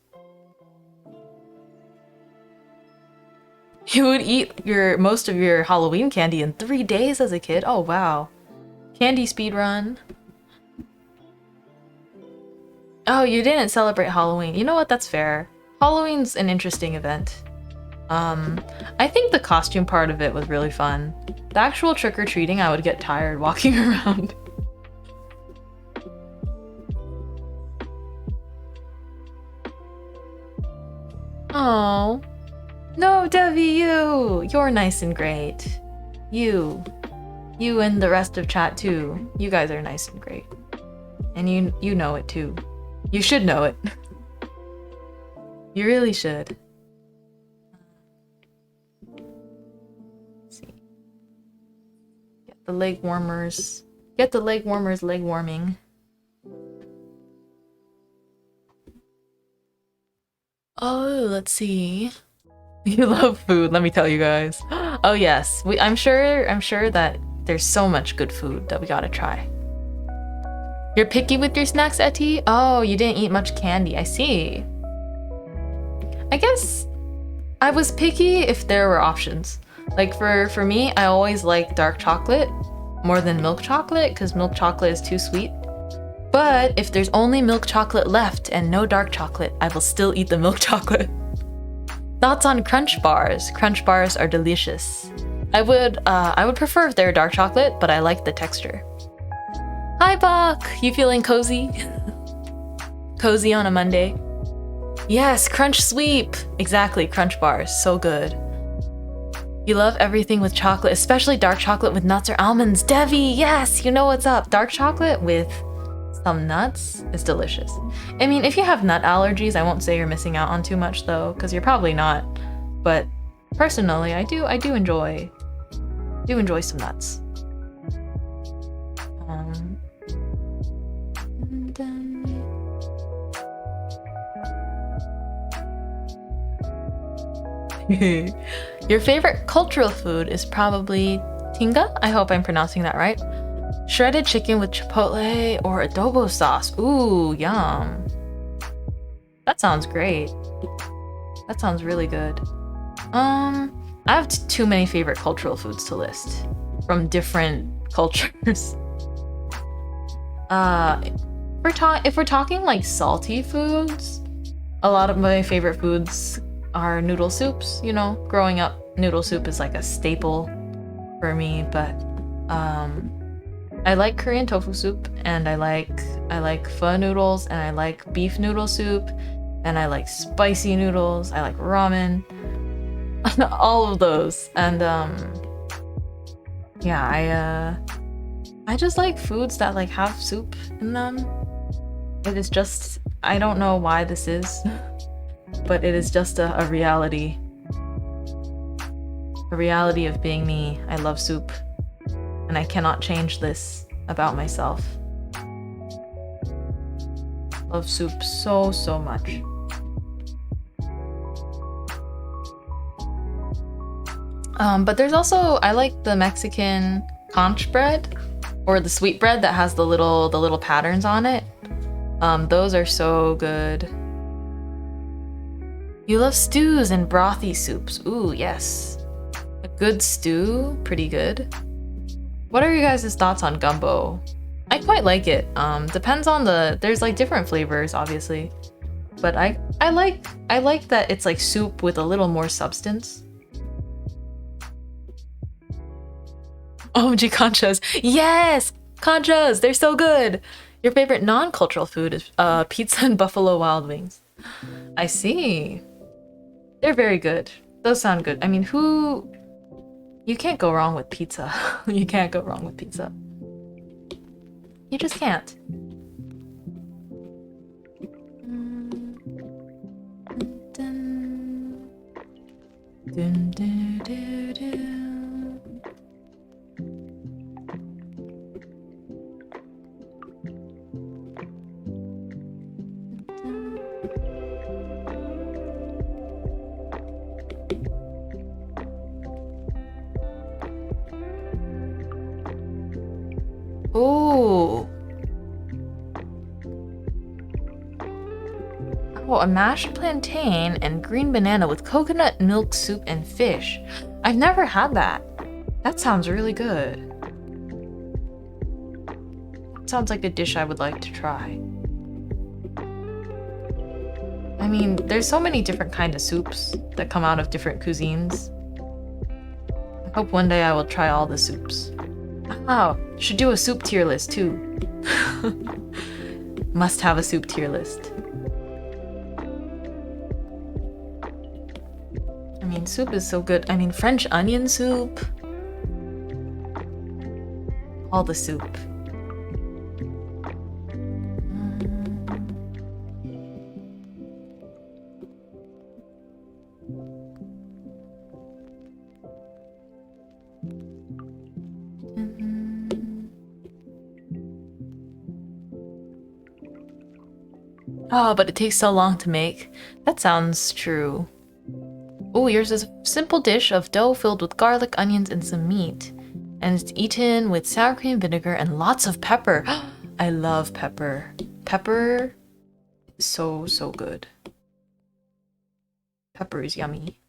Speaker 2: You would eat most of your Halloween candy in 3 days as a kid? Oh wow. Candy speedrun. Oh, you didn't celebrate Halloween. You know what? That's fair. Halloween's an interesting event. I think the costume part of it was really fun. The actual trick-or-treating, I would get tired walking around. Oh. No, Devi, you're nice and great. You and the rest of chat too. You guys are nice and great. And you know it too. You should know it. You really should. Let's see. Get the leg warmers leg warming. Oh, let's see. You love food, let me tell you guys. Oh yes, I'm sure that there's so much good food that we gotta try. You're picky with your snacks, Etty? Oh, you didn't eat much candy, I see. I guess I was picky if there were options. Like for me, I always like dark chocolate more than milk chocolate because milk chocolate is too sweet. But if there's only milk chocolate left and no dark chocolate, I will still eat the milk chocolate. Thoughts on crunch bars? Crunch bars are delicious. I would prefer if they're dark chocolate, but I like the texture. Hi Buck! You feeling cozy? Cozy on a Monday? Yes, crunch sweep! Exactly, crunch bars, so good. You love everything with chocolate, especially dark chocolate with nuts or almonds. Devi, yes, you know what's up. Dark chocolate with some nuts is delicious. I mean, if you have nut allergies, I won't say you're missing out on too much though, because you're probably not. But personally, I do enjoy some nuts. Your favorite cultural food is probably tinga? I hope I'm pronouncing that right. Shredded chicken with chipotle or adobo sauce. Ooh, yum. That sounds great. That sounds really good. I have too many favorite cultural foods to list from different cultures. If we're talking like salty foods, a lot of my favorite foods are noodle soups. You know, growing up, noodle soup is like a staple for me. But I like Korean tofu soup, and I like pho noodles, and I like beef noodle soup, and I like spicy noodles. I like ramen, all of those. And yeah, I just like foods that like have soup in them. It is just, I don't know why this is, but it is just a reality. A reality of being me. I love soup, and I cannot change this about myself. Love soup so much. But there's also, I like the Mexican conch bread, or the sweet bread that has the little patterns on it. Those are so good. You love stews and brothy soups. Ooh, yes. A good stew, pretty good. What are you guys' thoughts on gumbo? I quite like it. Depends on there's like different flavors, obviously. But I like that it's like soup with a little more substance. OMG conchas. Yes! Conchas! They're so good! Your favorite non-cultural food is pizza and Buffalo Wild Wings. I see. They're very good. Those sound good. I mean, you can't go wrong with pizza. You can't go wrong with pizza. You just can't. Dun, dun, dun, dun. Ooh. Oh, a mashed plantain and green banana with coconut milk soup and fish. I've never had that. That sounds really good. Sounds like a dish I would like to try. I mean, there's so many different kinds of soups that come out of different cuisines. I hope one day I will try all the soups. Oh, should do a soup tier list too. Must have a soup tier list. I mean, soup is so good. I mean, French onion soup. All the soup. Oh, but it takes so long to make. That sounds true. Oh, yours is a simple dish of dough filled with garlic, onions, and some meat. And it's eaten with sour cream, vinegar, and lots of pepper. I love pepper. Pepper is so, so good. Pepper is yummy.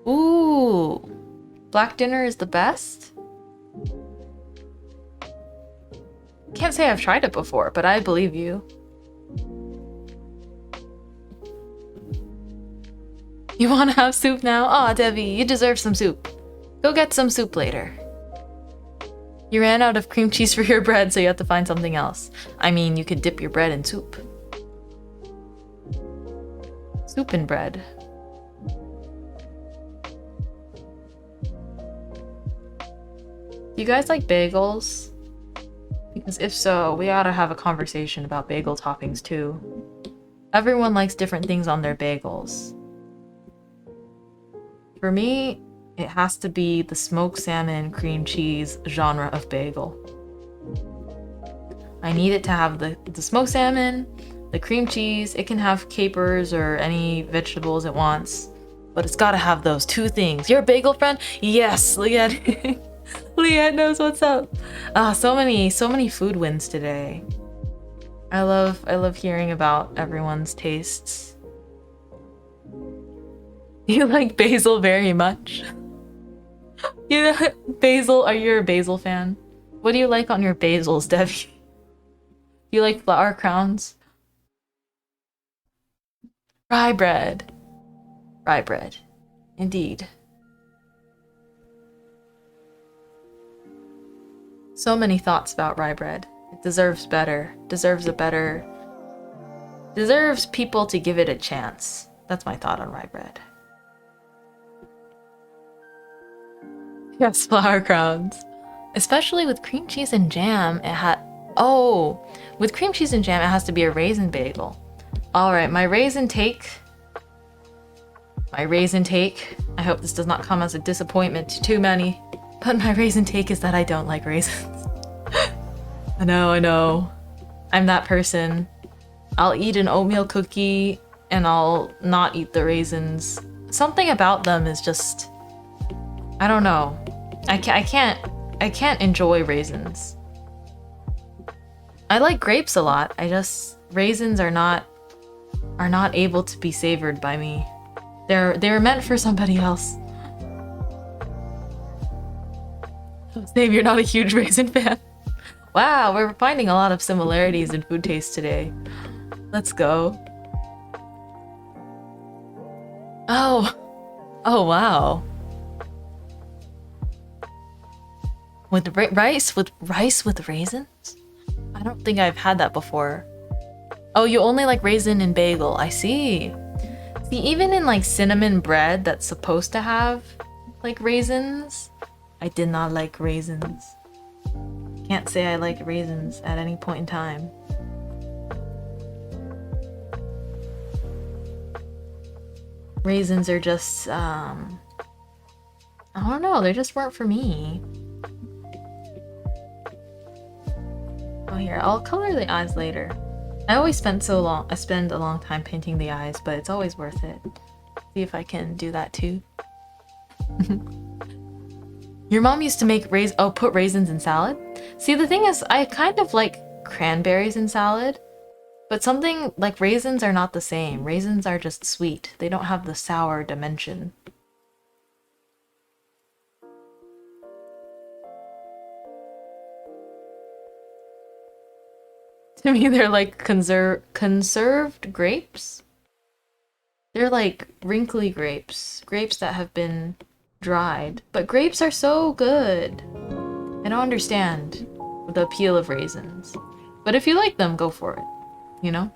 Speaker 2: Ooh, black dinner is the best? Can't say I've tried it before, but I believe you. You want to have soup now? Aw, Debbie, you deserve some soup. Go get some soup later. You ran out of cream cheese for your bread, so you have to find something else. I mean, you could dip your bread in soup. Soup and bread. You guys like bagels? Because if so, we ought to have a conversation about bagel toppings too. Everyone likes different things on their bagels. For me, it has to be the smoked salmon cream cheese genre of bagel. I need it to have the smoked salmon, the cream cheese. It can have capers or any vegetables it wants, but it's gotta have those two things. You're a bagel friend? Yes, Leanne. Leanne knows what's up. Ah, so many food wins today. I love hearing about everyone's tastes. You like basil very much. You know, basil, are you a basil fan? What do you like on your basils, Debbie? You like flour crowns? Rye bread. Rye bread. Indeed. So many thoughts about rye bread. It deserves better. Deserves people to give it a chance. That's my thought on rye bread. Yes, flour crowns. Especially with cream cheese and jam, with cream cheese and jam, it has to be a raisin bagel. Alright, my raisin take. I hope this does not come as a disappointment to too many, but my raisin take is that I don't like raisins. I know. I'm that person. I'll eat an oatmeal cookie and I'll not eat the raisins. Something about them is just, I don't know. I can't enjoy raisins. I like grapes a lot. Raisins are not able to be savored by me. They're meant for somebody else. Dave, you're not a huge raisin fan. Wow, we're finding a lot of similarities in food taste today. Let's go. Oh wow. With rice with raisins? I don't think I've had that before. Oh, you only like raisin and bagel. I see. See, even in like cinnamon bread that's supposed to have like raisins, I did not like raisins. Can't say I like raisins at any point in time. Raisins are just, I don't know, they just weren't for me. Oh, here, I'll color the eyes later. I always spend a long time painting the eyes, but it's always worth it. See if I can do that too. Your mom used to make put raisins in salad? See, the thing is, I kind of like cranberries in salad, but something like raisins are not the same. Raisins are just sweet. They don't have the sour dimension. To me, they're like conserved grapes. They're like wrinkly grapes. Grapes that have been dried. But grapes are so good. I don't understand the appeal of raisins. But if you like them, go for it. You know?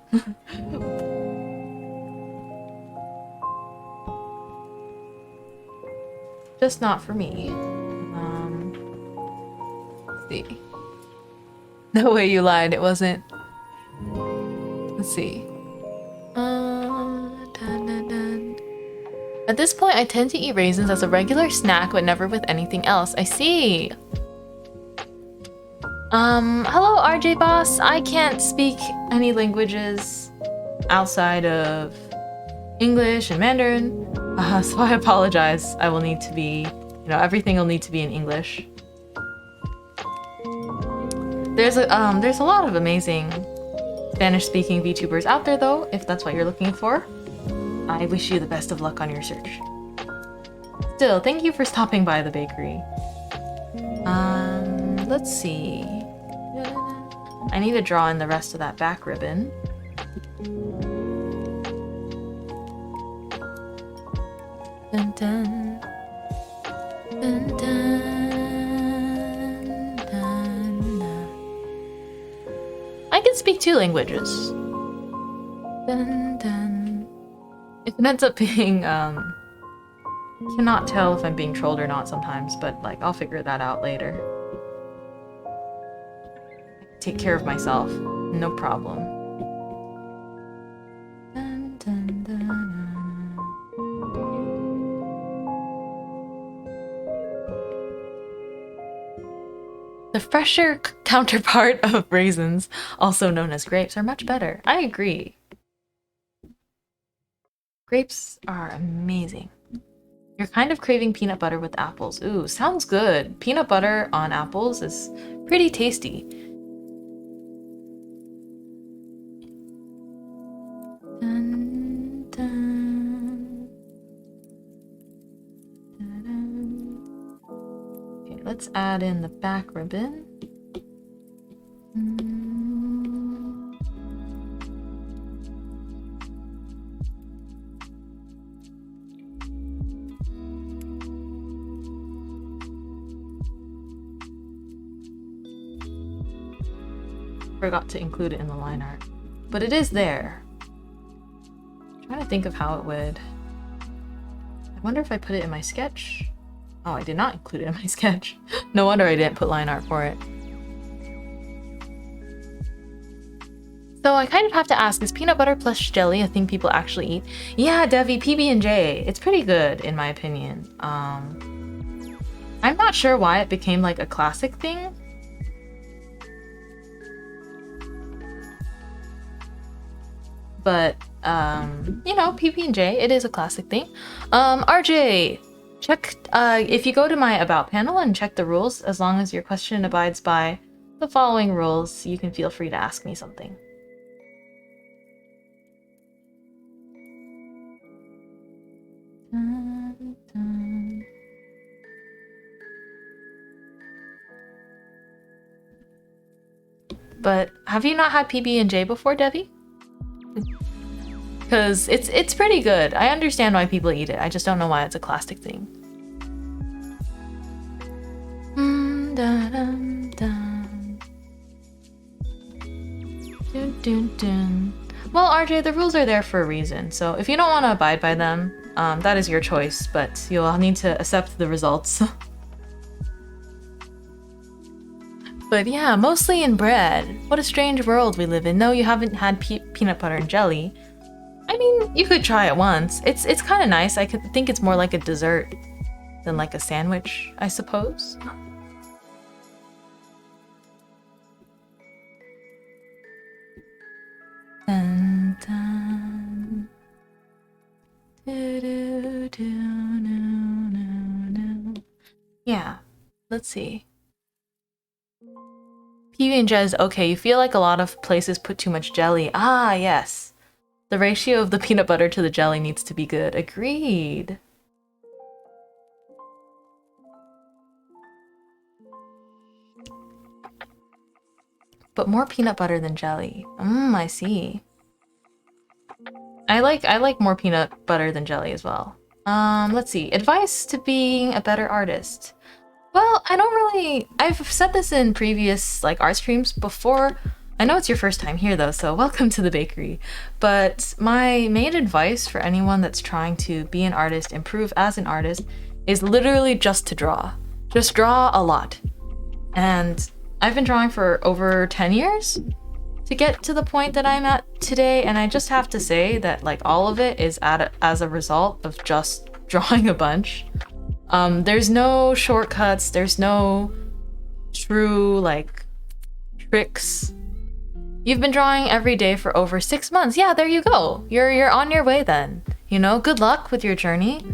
Speaker 2: Just not for me. Let's see. No way you lied, it wasn't. Let's see. Dun, dun, dun. At this point, I tend to eat raisins as a regular snack, but never with anything else. I see. Hello, RJ boss. I can't speak any languages outside of English and Mandarin, so I apologize. I will need to be, everything will need to be in English. There's a lot of amazing Spanish-speaking VTubers out there, though, if that's what you're looking for. I wish you the best of luck on your search. Still, thank you for stopping by the bakery. Let's see. I need to draw in the rest of that back ribbon. Dun, dun. Dun, dun, dun, dun. I can speak 2 languages. Dun, dun. If it ends up being, cannot tell if I'm being trolled or not sometimes, but like, I'll figure that out later. Take care of myself, no problem. Dun, dun, dun, dun. The fresher counterpart of raisins, also known as grapes, are much better. I agree. Grapes are amazing. You're kind of craving peanut butter with apples. Ooh, sounds good. Peanut butter on apples is pretty tasty. Dun, dun. Dun, dun. Okay, let's add in the back ribbon. Forgot to include it in the line art, but it is there. I'm trying to think of how it would. I wonder if I put it in my sketch. Oh, I did not include it in my sketch. No wonder I didn't put line art for it. So I kind of have to ask, is peanut butter plus jelly a thing people actually eat? Yeah, Devi, PB&J. It's pretty good in my opinion. I'm not sure why it became like a classic thing. But, PB&J, it is a classic thing. RJ, check, if you go to my About panel and check the rules, as long as your question abides by the following rules, you can feel free to ask me something. Dun, dun. But have you not had PB&J before, Debbie? Because it's pretty good. I understand why people eat it. I just don't know why it's a classic thing. Dun, dun, dun. Dun, dun, dun. Well, RJ, the rules are there for a reason. So if you don't want to abide by them, that is your choice. But you'll need to accept the results. But yeah, mostly in bread. What a strange world we live in. No, you haven't had peanut butter and jelly. I mean, you could try it once. It's kind of nice. I could think it's more like a dessert than like a sandwich, I suppose. Dun, dun. Do, do, do, no, no, no. Yeah, let's see. PB&J is okay. You feel like a lot of places put too much jelly. Ah, yes. The ratio of the peanut butter to the jelly needs to be good. Agreed. But more peanut butter than jelly. I see. I like more peanut butter than jelly as well. Let's see. Advice to being a better artist. Well, I've said this in previous art streams before. I know it's your first time here though, so welcome to the bakery. But my main advice for anyone that's trying to be an artist, improve as an artist, is literally just to draw. Just draw a lot. And I've been drawing for over 10 years to get to the point that I'm at today, and I just have to say that all of it is as a result of just drawing a bunch. There's no shortcuts, there's no true like tricks. You've been drawing every day for over 6 months. Yeah, there you go. You're on your way then. You know, good luck with your journey.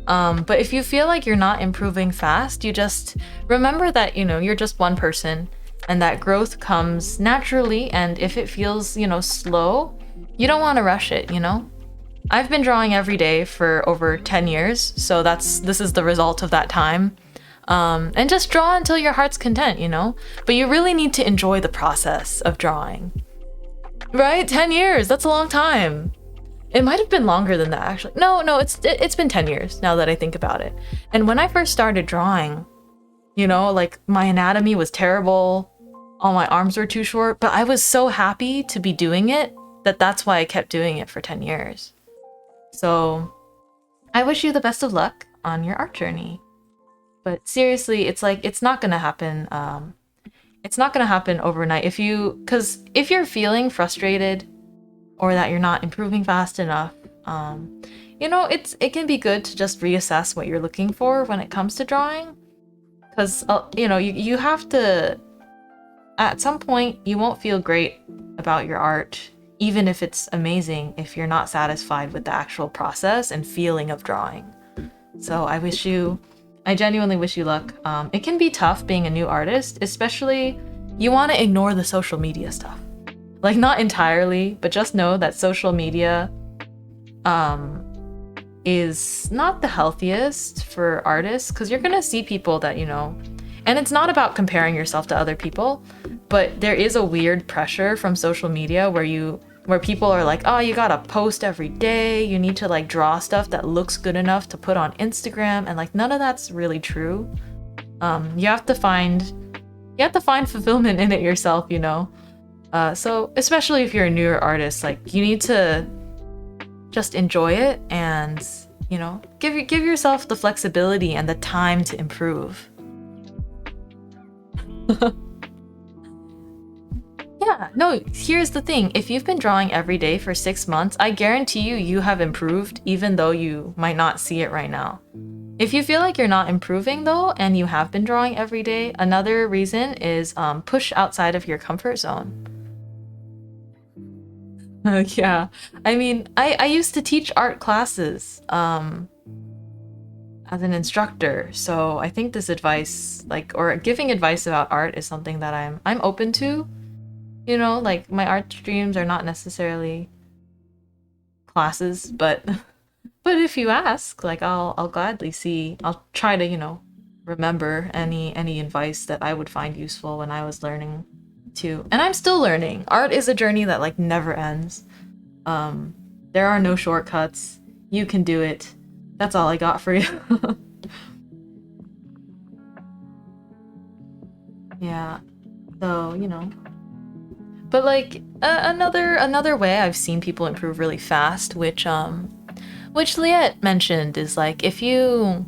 Speaker 2: But if you feel like you're not improving fast, you just remember that, you know, you're just one person and that growth comes naturally. And if it feels, you know, slow, you don't want to rush it, you know? I've been drawing every day for over 10 years, so this is the result of that time. And just draw until your heart's content, you know? But you really need to enjoy the process of drawing. Right? 10 years, that's a long time. It might have been longer than that, actually. No, it's been 10 years now that I think about it. And when I first started drawing, you know, like my anatomy was terrible, all my arms were too short, but I was so happy to be doing it that that's why I kept doing it for 10 years. So I wish you the best of luck on your art journey. But seriously, it's like, it's not gonna happen. It's not gonna happen overnight. Because if you're feeling frustrated or that you're not improving fast enough, you know, it can be good to just reassess what you're looking for when it comes to drawing. Because, you know, you have to, at some point, you won't feel great about your art, even if it's amazing, if you're not satisfied with the actual process and feeling of drawing. So I genuinely wish you luck. It can be tough being a new artist, especially you want to ignore the social media stuff. Like, not entirely, but just know that social media is not the healthiest for artists, because you're gonna see people that, you know, and it's not about comparing yourself to other people, but there is a weird pressure from social media where people are like, oh, you gotta post every day, you need to like draw stuff that looks good enough to put on Instagram, and like none of that's really true. You have to find fulfillment in it yourself, you know. So especially if you're a newer artist, like you need to just enjoy it and, you know, give yourself the flexibility and the time to improve. Yeah, no, here's the thing. If you've been drawing every day for 6 months, I guarantee you have improved even though you might not see it right now. If you feel like you're not improving though, and you have been drawing every day, another reason is push outside of your comfort zone. Yeah, I mean, I used to teach art classes as an instructor, so I think this advice, like, or giving advice about art is something that I'm open to. You know, like my art streams are not necessarily classes, but if you ask, like I'll gladly I'll try to, you know, remember any advice that I would find useful when I was learning too. And I'm still learning. Art is a journey that like never ends. There are no shortcuts. You can do it. That's all I got for you. Yeah. So, you know. But like another way I've seen people improve really fast, which Liette mentioned, is like if you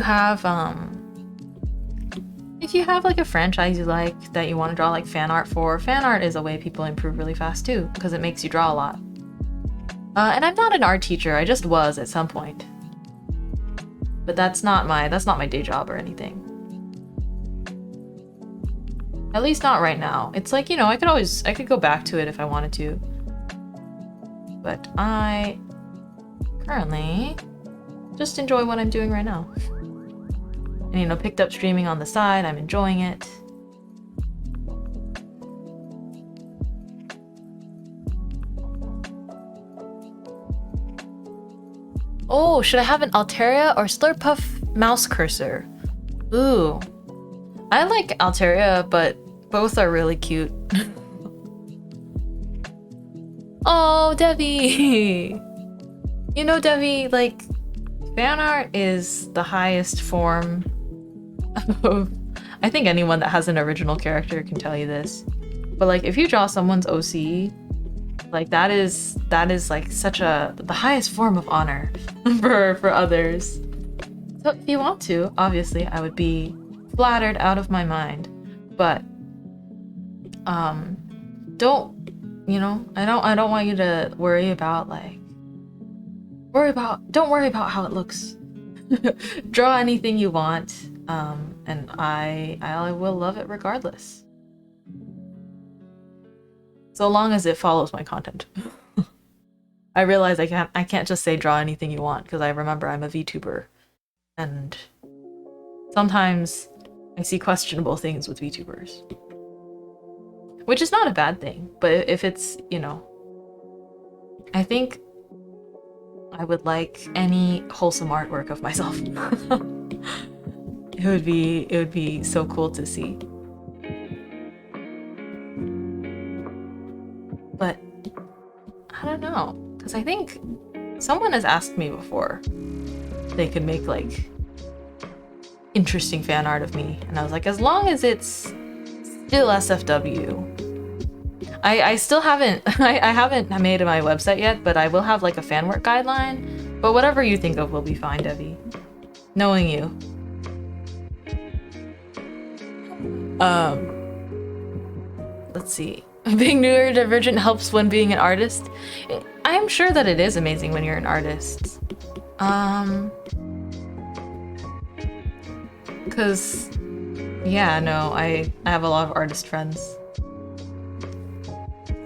Speaker 2: have like a franchise you like that you want to draw like fan art for, fan art is a way people improve really fast too, because it makes you draw a lot. And I'm not an art teacher, I just was at some point. But that's not my day job or anything. At least not right now. It's like, you know, I could go back to it if I wanted to. But I currently just enjoy what I'm doing right now. And, you know, picked up streaming on the side. I'm enjoying it. Oh, should I have an Altaria or Slurpuff mouse cursor? Ooh. I like Altaria, but both are really cute. Oh, Debbie! You know, Debbie, like, fan art is the highest form of... I think anyone that has an original character can tell you this. But, like, if you draw someone's OC, like, that is like, the highest form of honor for others. So, if you want to, obviously, I would be flattered out of my mind. But, don't, you know, I don't want you to worry about like don't worry about how it looks. Draw anything you want, and I will love it regardless. So long as it follows my content. I realize I can't just say draw anything you want, because I remember I'm a VTuber, and sometimes I see questionable things with VTubers. Which is not a bad thing, but if it's, you know, I think I would like any wholesome artwork of myself. It would be so cool to see. But I don't know, because I think someone has asked me before they could make like interesting fan art of me, and I was like, as long as it's still SFW. I still haven't I haven't made my website yet, but I will have like a fan work guideline. But whatever you think of will be fine, Debbie. Knowing you. Let's see. Being neurodivergent helps when being an artist. I am sure that it is amazing when you're an artist. Cause yeah, no, I have a lot of artist friends.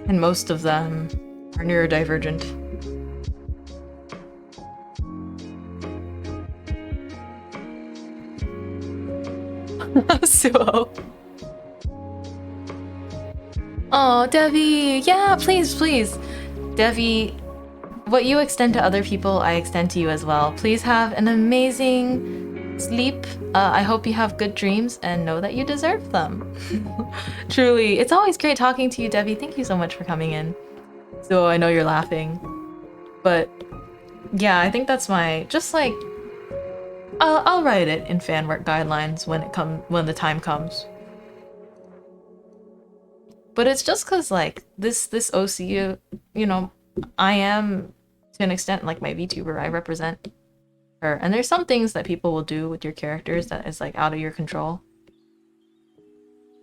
Speaker 2: And most of them are neurodivergent. Suo. Oh, Debbie! Yeah, please, please! Debbie, what you extend to other people, I extend to you as well. Please have an amazing sleep. I hope you have good dreams and know that you deserve them. Truly, it's always great talking to you, Debbie. Thank you so much for coming in. So I know you're laughing. But yeah, I think that's my, just like, I'll write it in fan work guidelines when the time comes. But it's just cause like this OCU, you know, I am to an extent like my VTuber. I represent her, and there's some things that people will do with your characters that is like out of your control.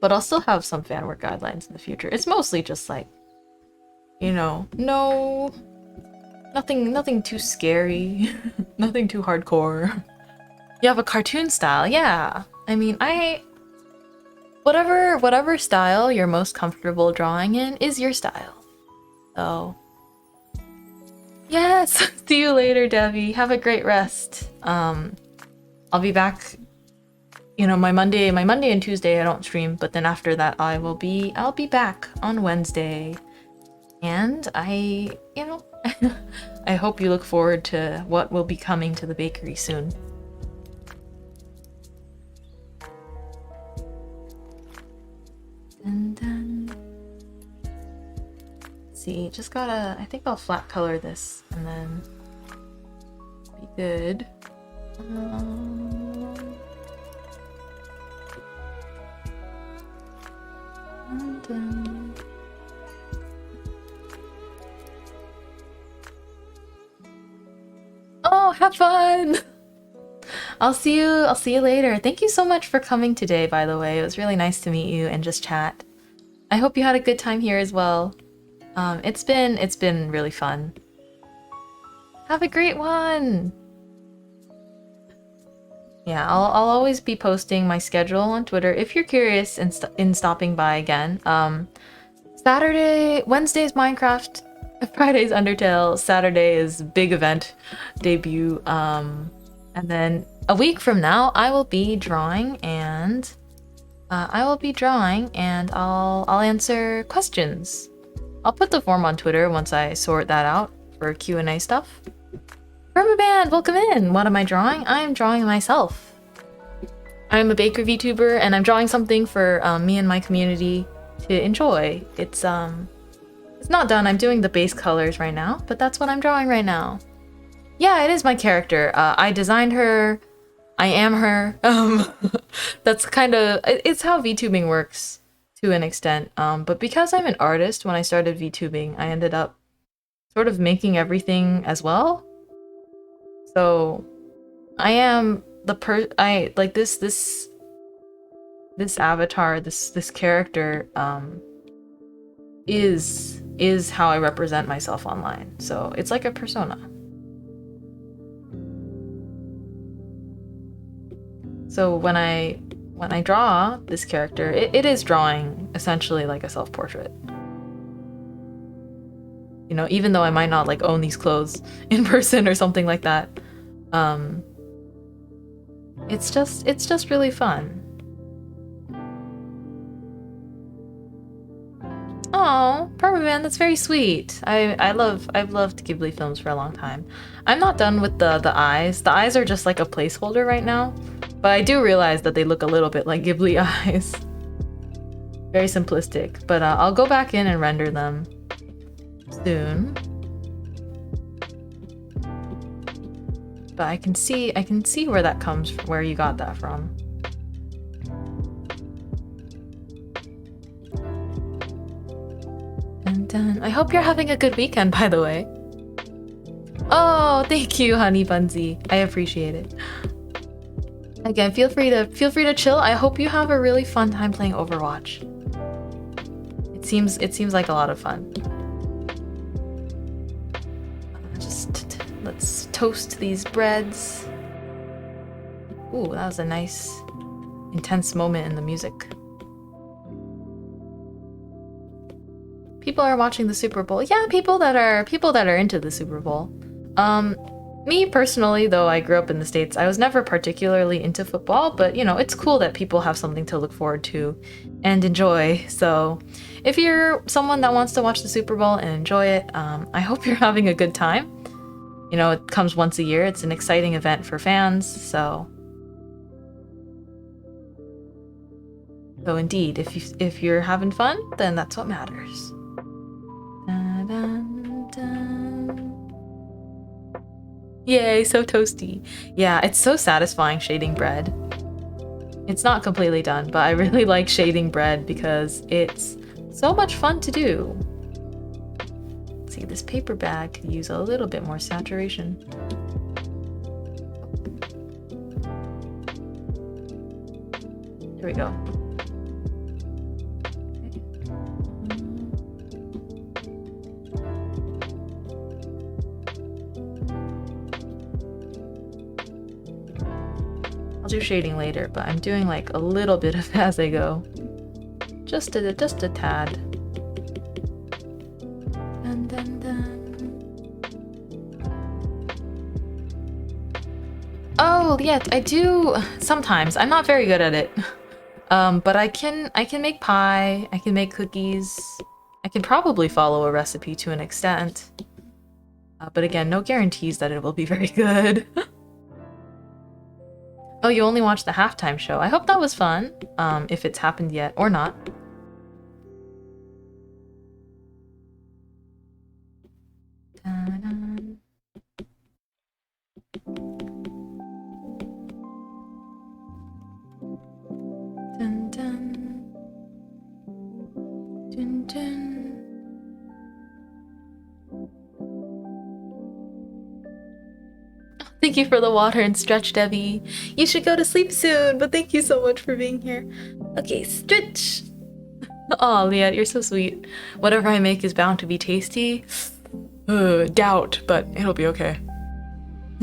Speaker 2: But I'll still have some fan work guidelines in the future. It's mostly just like, you know, nothing too scary, nothing too hardcore. You have a cartoon style, yeah. I mean, whatever style you're most comfortable drawing in is your style. So, yes. See you later, Debbie. Have a great rest. I'll be back. You know, my Monday and Tuesday I don't stream, but then after that I'll be back on Wednesday. And I hope you look forward to what will be coming to the bakery soon. And then, let's see, just gotta, I think I'll flat color this and then be good. And then, oh, have fun! I'll see you later. Thank you so much for coming today, by the way. It was really nice to meet you and just chat. I hope you had a good time here as well. It's been really fun. Have a great one. Yeah, I'll always be posting my schedule on Twitter if you're curious in stopping by again. Wednesday's Minecraft, Friday's Undertale, Saturday is big event debut. And then a week from now, I will be drawing and I'll answer questions. I'll put the form on Twitter once I sort that out for Q&A stuff. Rubber Band, welcome in. What am I drawing? I am drawing myself. I'm a baker VTuber and I'm drawing something for me and my community to enjoy. It's not done. I'm doing the base colors right now, but that's what I'm drawing right now. Yeah, it is my character. I designed her. I am her. That's kind of, it's how VTubing works to an extent. But because I'm an artist, when I started VTubing, I ended up sort of making everything as well. So I am this avatar, this character, is how I represent myself online. So it's like a persona. So when I draw this character, it is drawing essentially like a self-portrait. You know, even though I might not like own these clothes in person or something like that. It's just really fun. Oh, Permaman, that's very sweet. I've loved Ghibli films for a long time. I'm not done with the eyes. The eyes are just like a placeholder right now, but I do realize that they look a little bit like Ghibli eyes. Very simplistic, but I'll go back in and render them soon. But I can see where that comes from, where you got that from. And I hope you're having a good weekend, by the way. Oh, thank you, Honey Bunsy. I appreciate it. Again, feel free to chill. I hope you have a really fun time playing Overwatch. It seems like a lot of fun. Let's toast these breads. Ooh, that was a nice, intense moment in the music. People are watching the Super Bowl. Yeah, people that are into the Super Bowl. Me personally, though I grew up in the States, I was never particularly into football, but you know, it's cool that people have something to look forward to and enjoy. So if you're someone that wants to watch the Super Bowl and enjoy it, I hope you're having a good time. You know, it comes once a year. It's an exciting event for fans, so indeed, if you're having fun, then that's what matters. Dun, dun, dun. Yay, so toasty. Yeah, it's so satisfying shading bread. It's not completely done, but I really like shading bread because it's so much fun to do. See, this paper bag could use a little bit more saturation. Here we go. I'll do shading later, but I'm doing like a little bit of as I go. Just a tad. Dun, dun, dun. Oh, yeah, I do sometimes. I'm not very good at it. But I can make pie, I can make cookies. I can probably follow a recipe to an extent. But again, no guarantees that it will be very good. Oh, you only watched the halftime show. I hope that was fun, if it's happened yet, or not. Dun-dun. Dun, dun. Dun, dun. Thank you for the water and stretch, Debbie. You should go to sleep soon, but thank you so much for being here. Okay, stretch. Oh, Leah, you're so sweet. Whatever I make is bound to be tasty. Doubt, but it'll be okay.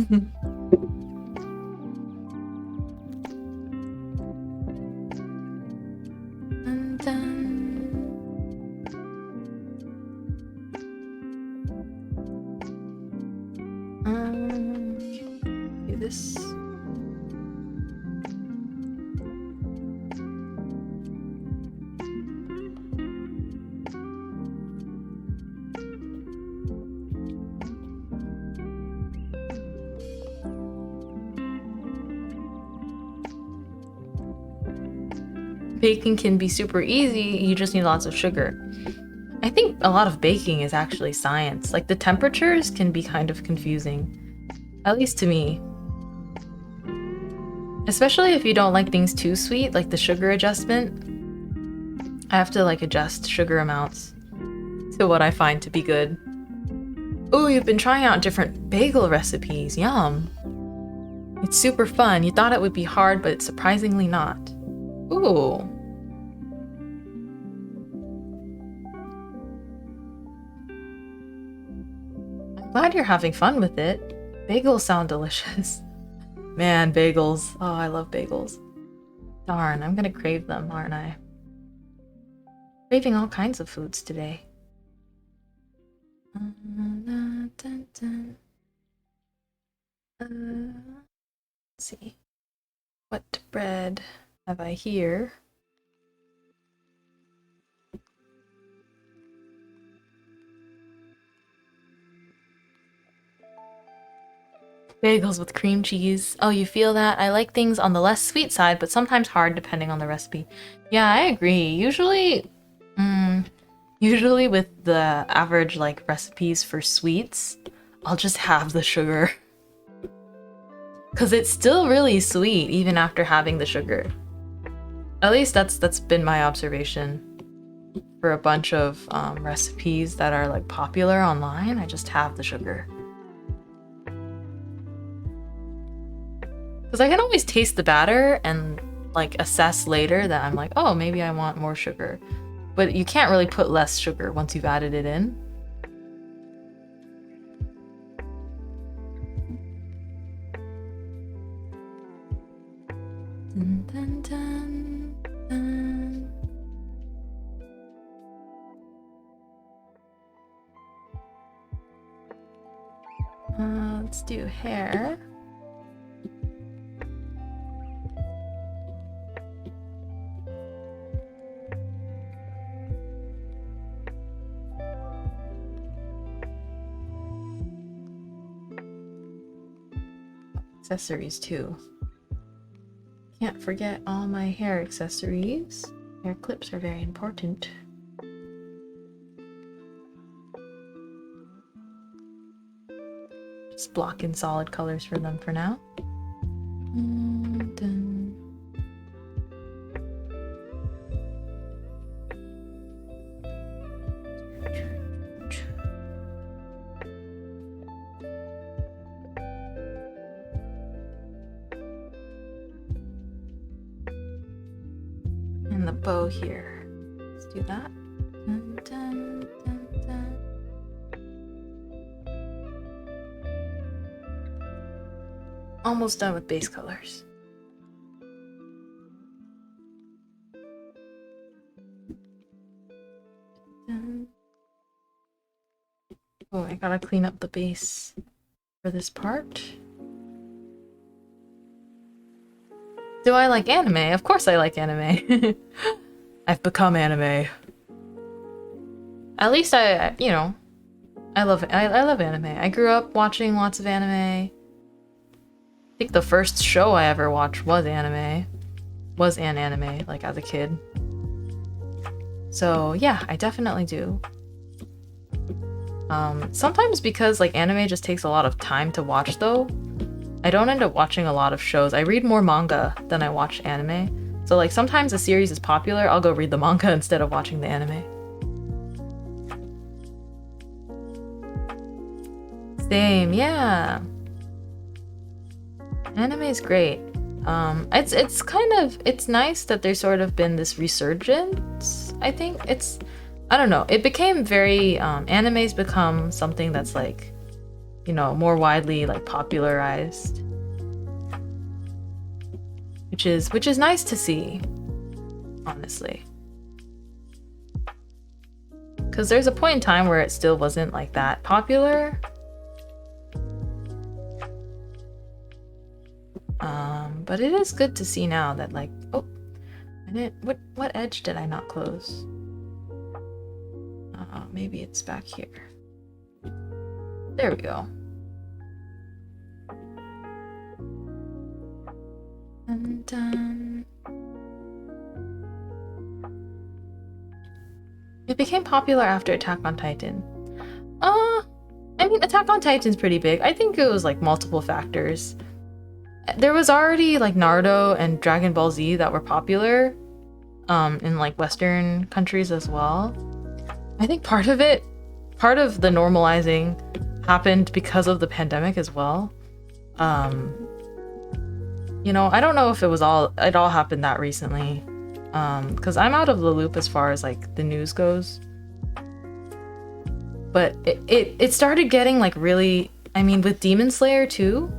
Speaker 2: Dun, dun. Do this. Baking can be super easy, you just need lots of sugar. I think a lot of baking is actually science. Like the temperatures can be kind of confusing. At least to me. Especially if you don't like things too sweet, like the sugar adjustment. I have to like adjust sugar amounts to what I find to be good. Ooh, you've been trying out different bagel recipes. Yum. It's super fun. You thought it would be hard, but it's surprisingly not. Ooh. I'm glad you're having fun with it. Bagels sound delicious. Man, bagels. Oh, I love bagels. Darn, I'm gonna crave them, aren't I? Craving all kinds of foods today. Let's see. What bread have I here? Bagels with cream cheese. Oh, you feel that? I like things on the less sweet side, but sometimes hard depending on the recipe. Yeah, I agree. Usually with the average like recipes for sweets, I'll just have the sugar. Cause it's still really sweet even after having the sugar. At least that's been my observation. For a bunch of recipes that are like popular online, I just have the sugar. Because I can always taste the batter and like assess later that I'm like, oh, maybe I want more sugar. But you can't really put less sugar once you've added it in. Dun, dun, dun, dun. Let's do hair. Accessories too. Can't forget all my hair accessories. Hair clips are very important. Just block in solid colors for them for now. Dun. And the bow here. Let's do that. Dun, dun, dun, dun. Almost done with base colors. Dun. Oh, I gotta clean up the base for this part. Do I like anime? Of course I like anime. I've become anime. At least I love anime. I grew up watching lots of anime. I think the first show I ever watched was an anime, like as a kid. So yeah, I definitely do. Sometimes because like anime just takes a lot of time to watch though, I don't end up watching a lot of shows. I read more manga than I watch anime. So like sometimes a series is popular, I'll go read the manga instead of watching the anime. Same, yeah. Anime is great. It's nice that there's sort of been this resurgence. I think I don't know. It became very anime's become something that's like, more widely like popularized, which is nice to see, honestly. Because there's a point in time where it still wasn't like that popular. But it is good to see now that like, oh, what edge did I not close? Maybe it's back here. There we go. And it became popular after Attack on Titan. I mean, Attack on Titan's pretty big. I think it was like multiple factors. There was already like Naruto and Dragon Ball Z that were popular in like Western countries as well. I think part of the normalizing happened because of the pandemic as well. I don't know if it all happened that recently. Because I'm out of the loop as far as like the news goes. But it started getting like really, I mean, with Demon Slayer too.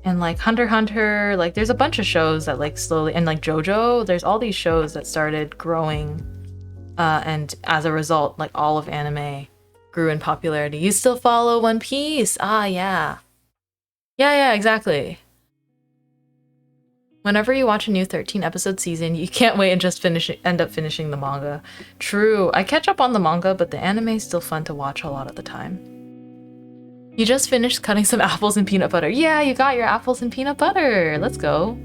Speaker 2: and like Hunter x Hunter, like there's a bunch of shows that like slowly, and like JoJo, there's all these shows that started growing, and as a result, like all of anime grew in popularity. You still follow One Piece? Ah, yeah. Yeah, exactly. Whenever you watch a new 13 episode season, you can't wait and just end up finishing the manga. True, I catch up on the manga, but the anime is still fun to watch a lot of the time. You just finished cutting some apples and peanut butter. Yeah, you got your apples and peanut butter. Let's go.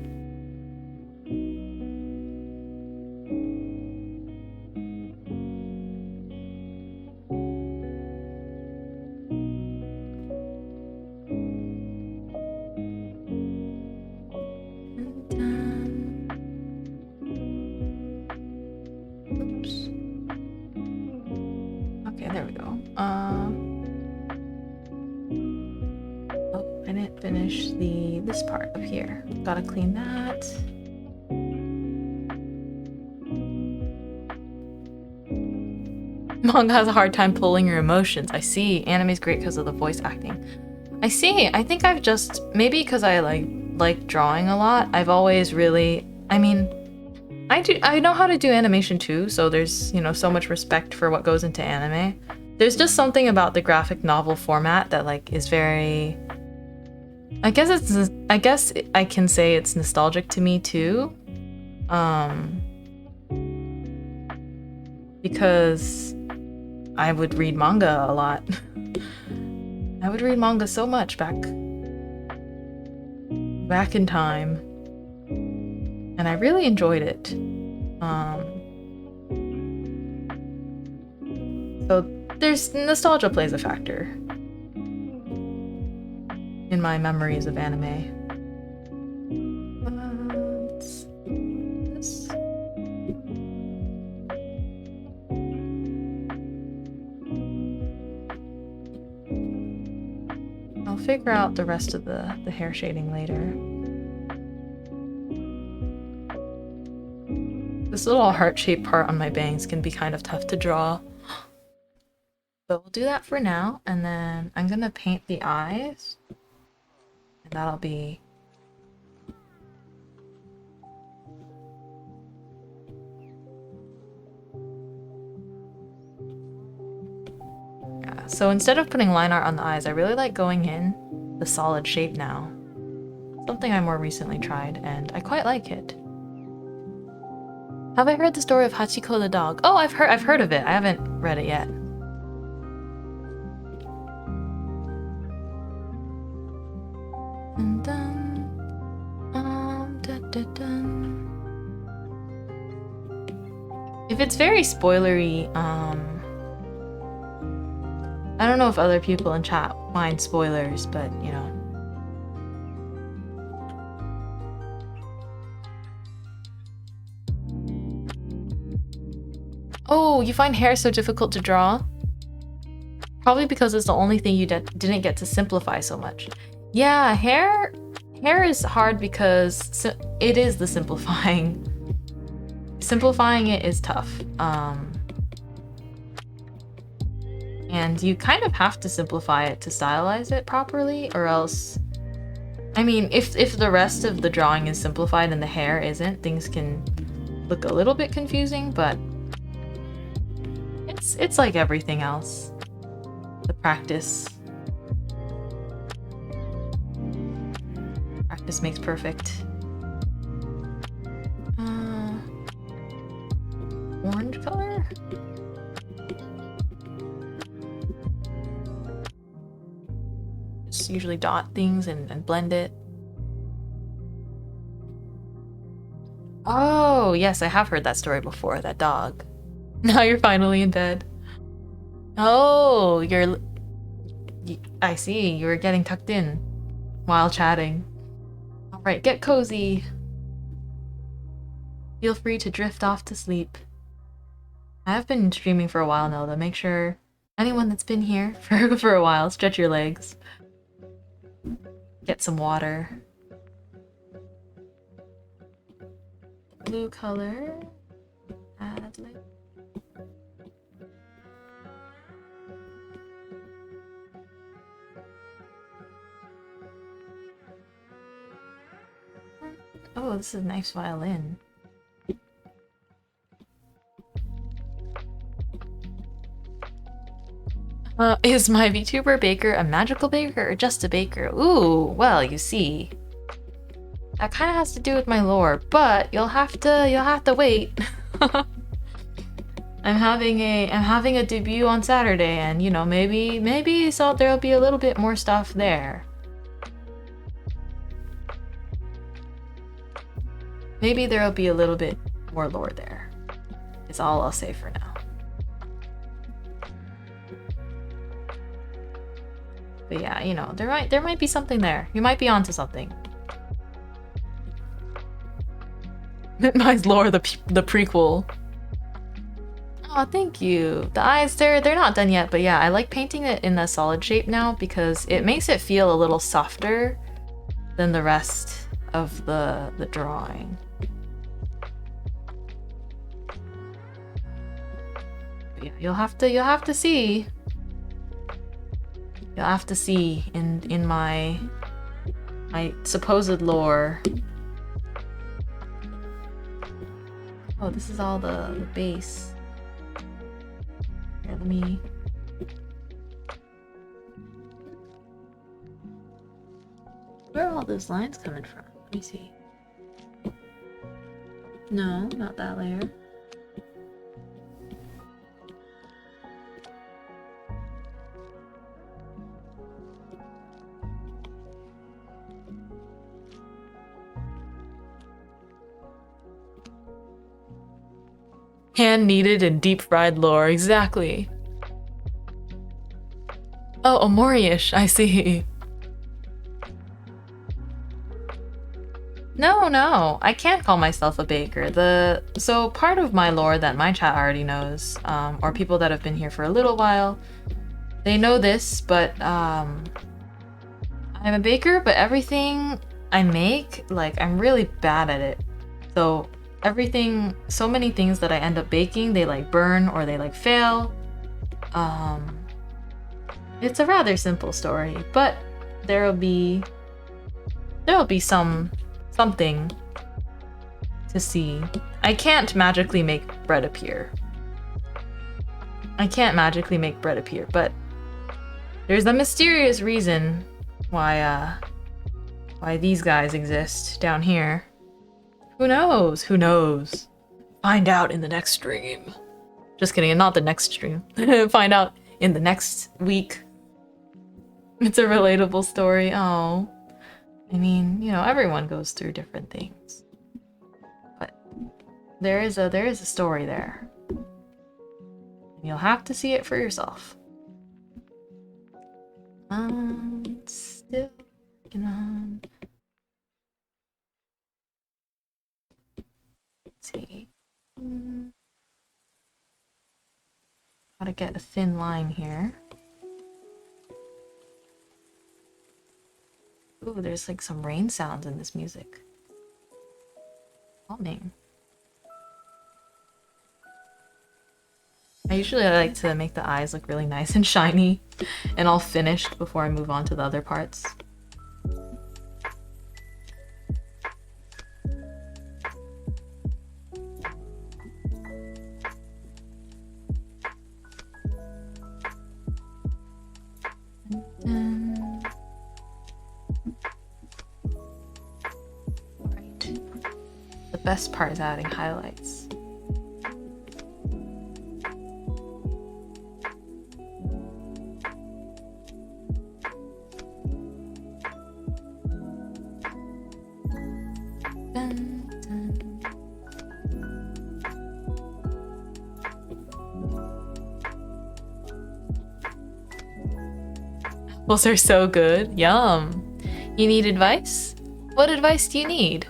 Speaker 2: Oops. Okay, there we go. Oh, I didn't finish this part up here. Gotta clean that. Manga has a hard time pulling your emotions. I see. Anime's great because of the voice acting. I see. I think I've just, maybe because I like drawing a lot, I've always really, I mean, I know how to do animation too, so there's, you know, so much respect for what goes into anime. There's just something about the graphic novel format that like is very, I guess I can say it's nostalgic to me too. Because I would read manga a lot. I would read manga so much back in time. And I really enjoyed it. So there's nostalgia plays a factor in my memories of anime. This. I'll figure out the rest of the hair shading later. This little heart-shaped part on my bangs can be kind of tough to draw. But we'll do that for now, and then I'm gonna paint the eyes. And that'll be... Yeah, so instead of putting line art on the eyes, I really like going in the solid shape now. Something I more recently tried, and I quite like it. Have I heard the story of Hachiko the dog? Oh, I've heard of it. I haven't read it yet. Dun, dun, dun, dun. If it's very spoilery, I don't know if other people in chat mind spoilers, but you know. Oh, you find hair so difficult to draw? Probably because it's the only thing you didn't get to simplify so much. Yeah, hair is hard because it is the simplifying. Simplifying it is tough. And you kind of have to simplify it to stylize it properly, or else... I mean, if the rest of the drawing is simplified and the hair isn't, things can look a little bit confusing, but it's like everything else. The practice. Practice makes perfect. Orange color? Just usually dot things and blend it. Oh, yes, I have heard that story before, that dog. Now you're finally in bed. Oh, I see, you were getting tucked in while chatting. Alright, get cozy. Feel free to drift off to sleep. I have been streaming for a while now, though. Make sure anyone that's been here for a while, stretch your legs. Get some water. Blue color. Add like... Oh, this is a nice violin. Is my VTuber baker a magical baker or just a baker? Ooh, well, you see. That kind of has to do with my lore, but you'll have to wait. I'm having a debut on Saturday, and you know, maybe so there'll be a little bit more stuff there. Maybe there'll be a little bit more lore there. Is all I'll say for now. But yeah, you know, there might be something there. You might be onto something. Mintmai's lore, the prequel. Oh, thank you. The eyes, they're not done yet, but yeah, I like painting it in a solid shape now because it makes it feel a little softer than the rest of the drawing. But yeah, you'll have to see. You'll have to see in my supposed lore. Oh, this is all the base. Here, let me... Where are all those lines coming from? Let me see. No, not that layer. Hand kneaded and deep fried lore, exactly. Oh, Omori-ish, I see. No, I can't call myself a baker. So part of my lore that my chat already knows, or people that have been here for a little while, they know this, but I'm a baker, but everything I make, like, I'm really bad at it. So so many things that I end up baking, they like burn or they like fail. It's a rather simple story, but there'll be something to see. I can't magically make bread appear. But there's a mysterious reason why these guys exist down here. Who knows? Find out in the next stream. Just kidding, not the next stream. Find out in the next week. It's a relatable story. Oh. I mean, you know, everyone goes through different things. But there is a story there. And you'll have to see it for yourself. Still working on. Let's see. Gotta get a thin line here. Ooh, there's like some rain sounds in this music. Calming. I usually like to make the eyes look really nice and shiny and all finished before I move on to the other parts. The best part is adding highlights. Apples are so good. Yum. You need advice? What advice do you need?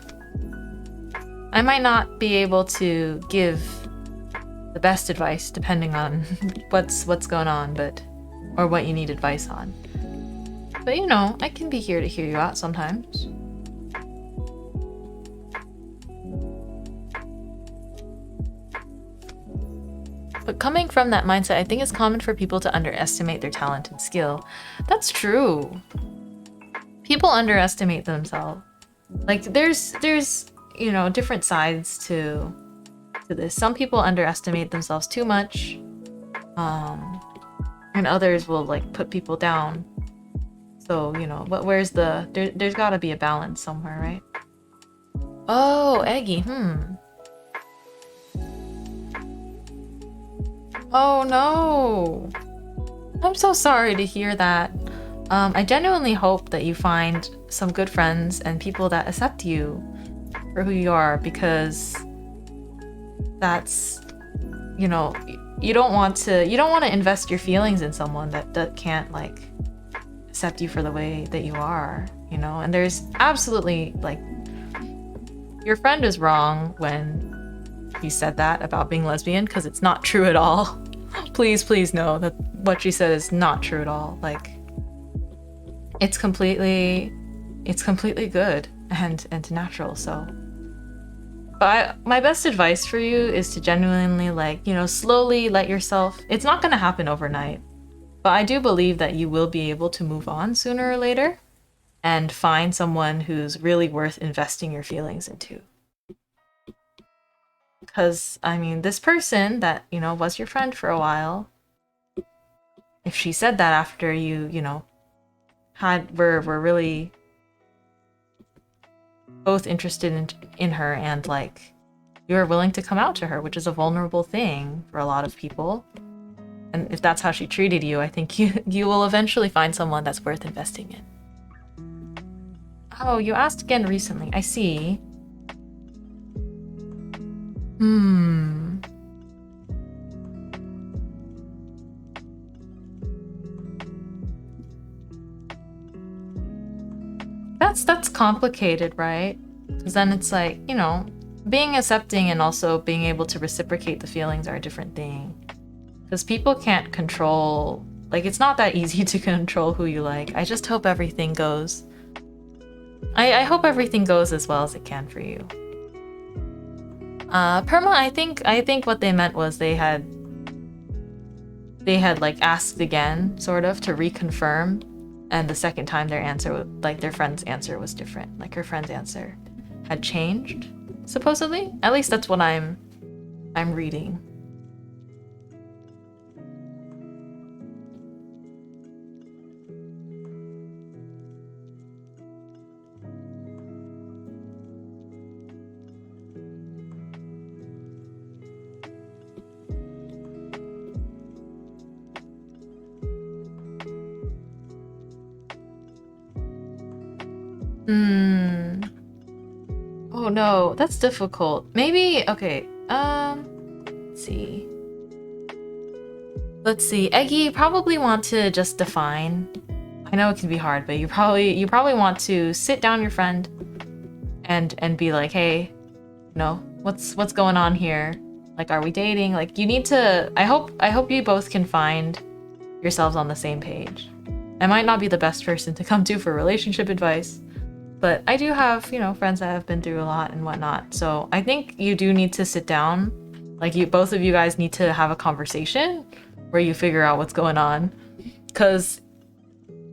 Speaker 2: I might not be able to give the best advice depending on what's going on, or what you need advice on. But you know, I can be here to hear you out sometimes. But coming from that mindset, I think it's common for people to underestimate their talent and skill. That's true. People underestimate themselves. Like there's you know, different sides to this. Some people underestimate themselves too much, and others will like put people down. So, you know, but where's there's got to be a balance somewhere, right? Oh, Eggy, Oh no. I'm so sorry to hear that. I genuinely hope that you find some good friends and people that accept you for who you are, because that's, you know, you don't want to invest your feelings in someone that can't like accept you for the way that you are, you know. And there's absolutely like, your friend is wrong when he said that about being lesbian, because it's not true at all. Please know that what she said is not true at all. Like, it's completely good and natural. So, but my best advice for you is to genuinely, like, you know, slowly let yourself, it's not going to happen overnight, but I do believe that you will be able to move on sooner or later and find someone who's really worth investing your feelings into. Because, I mean, this person that, you know, was your friend for a while, if she said that after you know, were really both interested in her, and like, you were willing to come out to her, which is a vulnerable thing for a lot of people. And if that's how she treated you, I think you will eventually find someone that's worth investing in. Oh, you asked again recently. I see. That's complicated, right? Because then it's like, you know, being accepting and also being able to reciprocate the feelings are a different thing. Because people can't control, like, it's not that easy to control who you like. I just hope everything goes. I hope everything goes as well as it can for you. Perma, I think what they meant was they had like asked again, sort of, to reconfirm, and the second time their answer, like their friend's answer, was different. Like her friend's answer had changed, supposedly. At least that's what I'm reading. Oh no, that's difficult. Maybe, okay, let's see. Eggy, you probably want to just define. I know it can be hard, but you probably want to sit down your friend and be like, hey, no, what's going on here? Like, are we dating? Like, you need to, I hope you both can find yourselves on the same page. I might not be the best person to come to for relationship advice, but I do have, you know, friends that have been through a lot and whatnot. So I think you do need to sit down. Like, both of you guys need to have a conversation where you figure out what's going on. Because,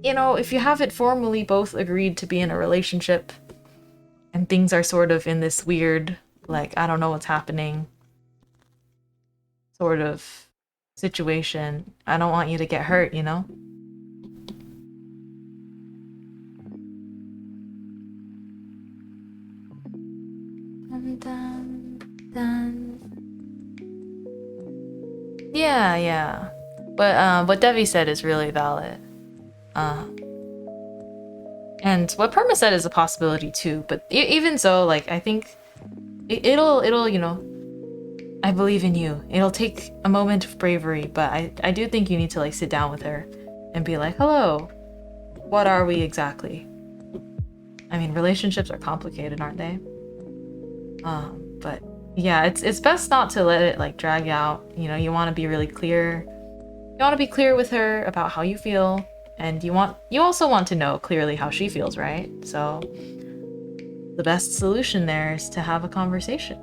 Speaker 2: you know, if you haven't formally both agreed to be in a relationship and things are sort of in this weird, like, I don't know what's happening sort of situation, I don't want you to get hurt, you know? Yeah. But what Devi said is really valid. And what Perma said is a possibility too, but even so, like, I think it'll, you know, I believe in you. It'll take a moment of bravery, but I do think you need to, like, sit down with her and be like, hello, what are we exactly? I mean, relationships are complicated, aren't they? But yeah, it's best not to let it, like, drag out. You know, you want to be really clear. You want to be clear with her about how you feel, and you also want to know clearly how she feels, right? So the best solution there is to have a conversation.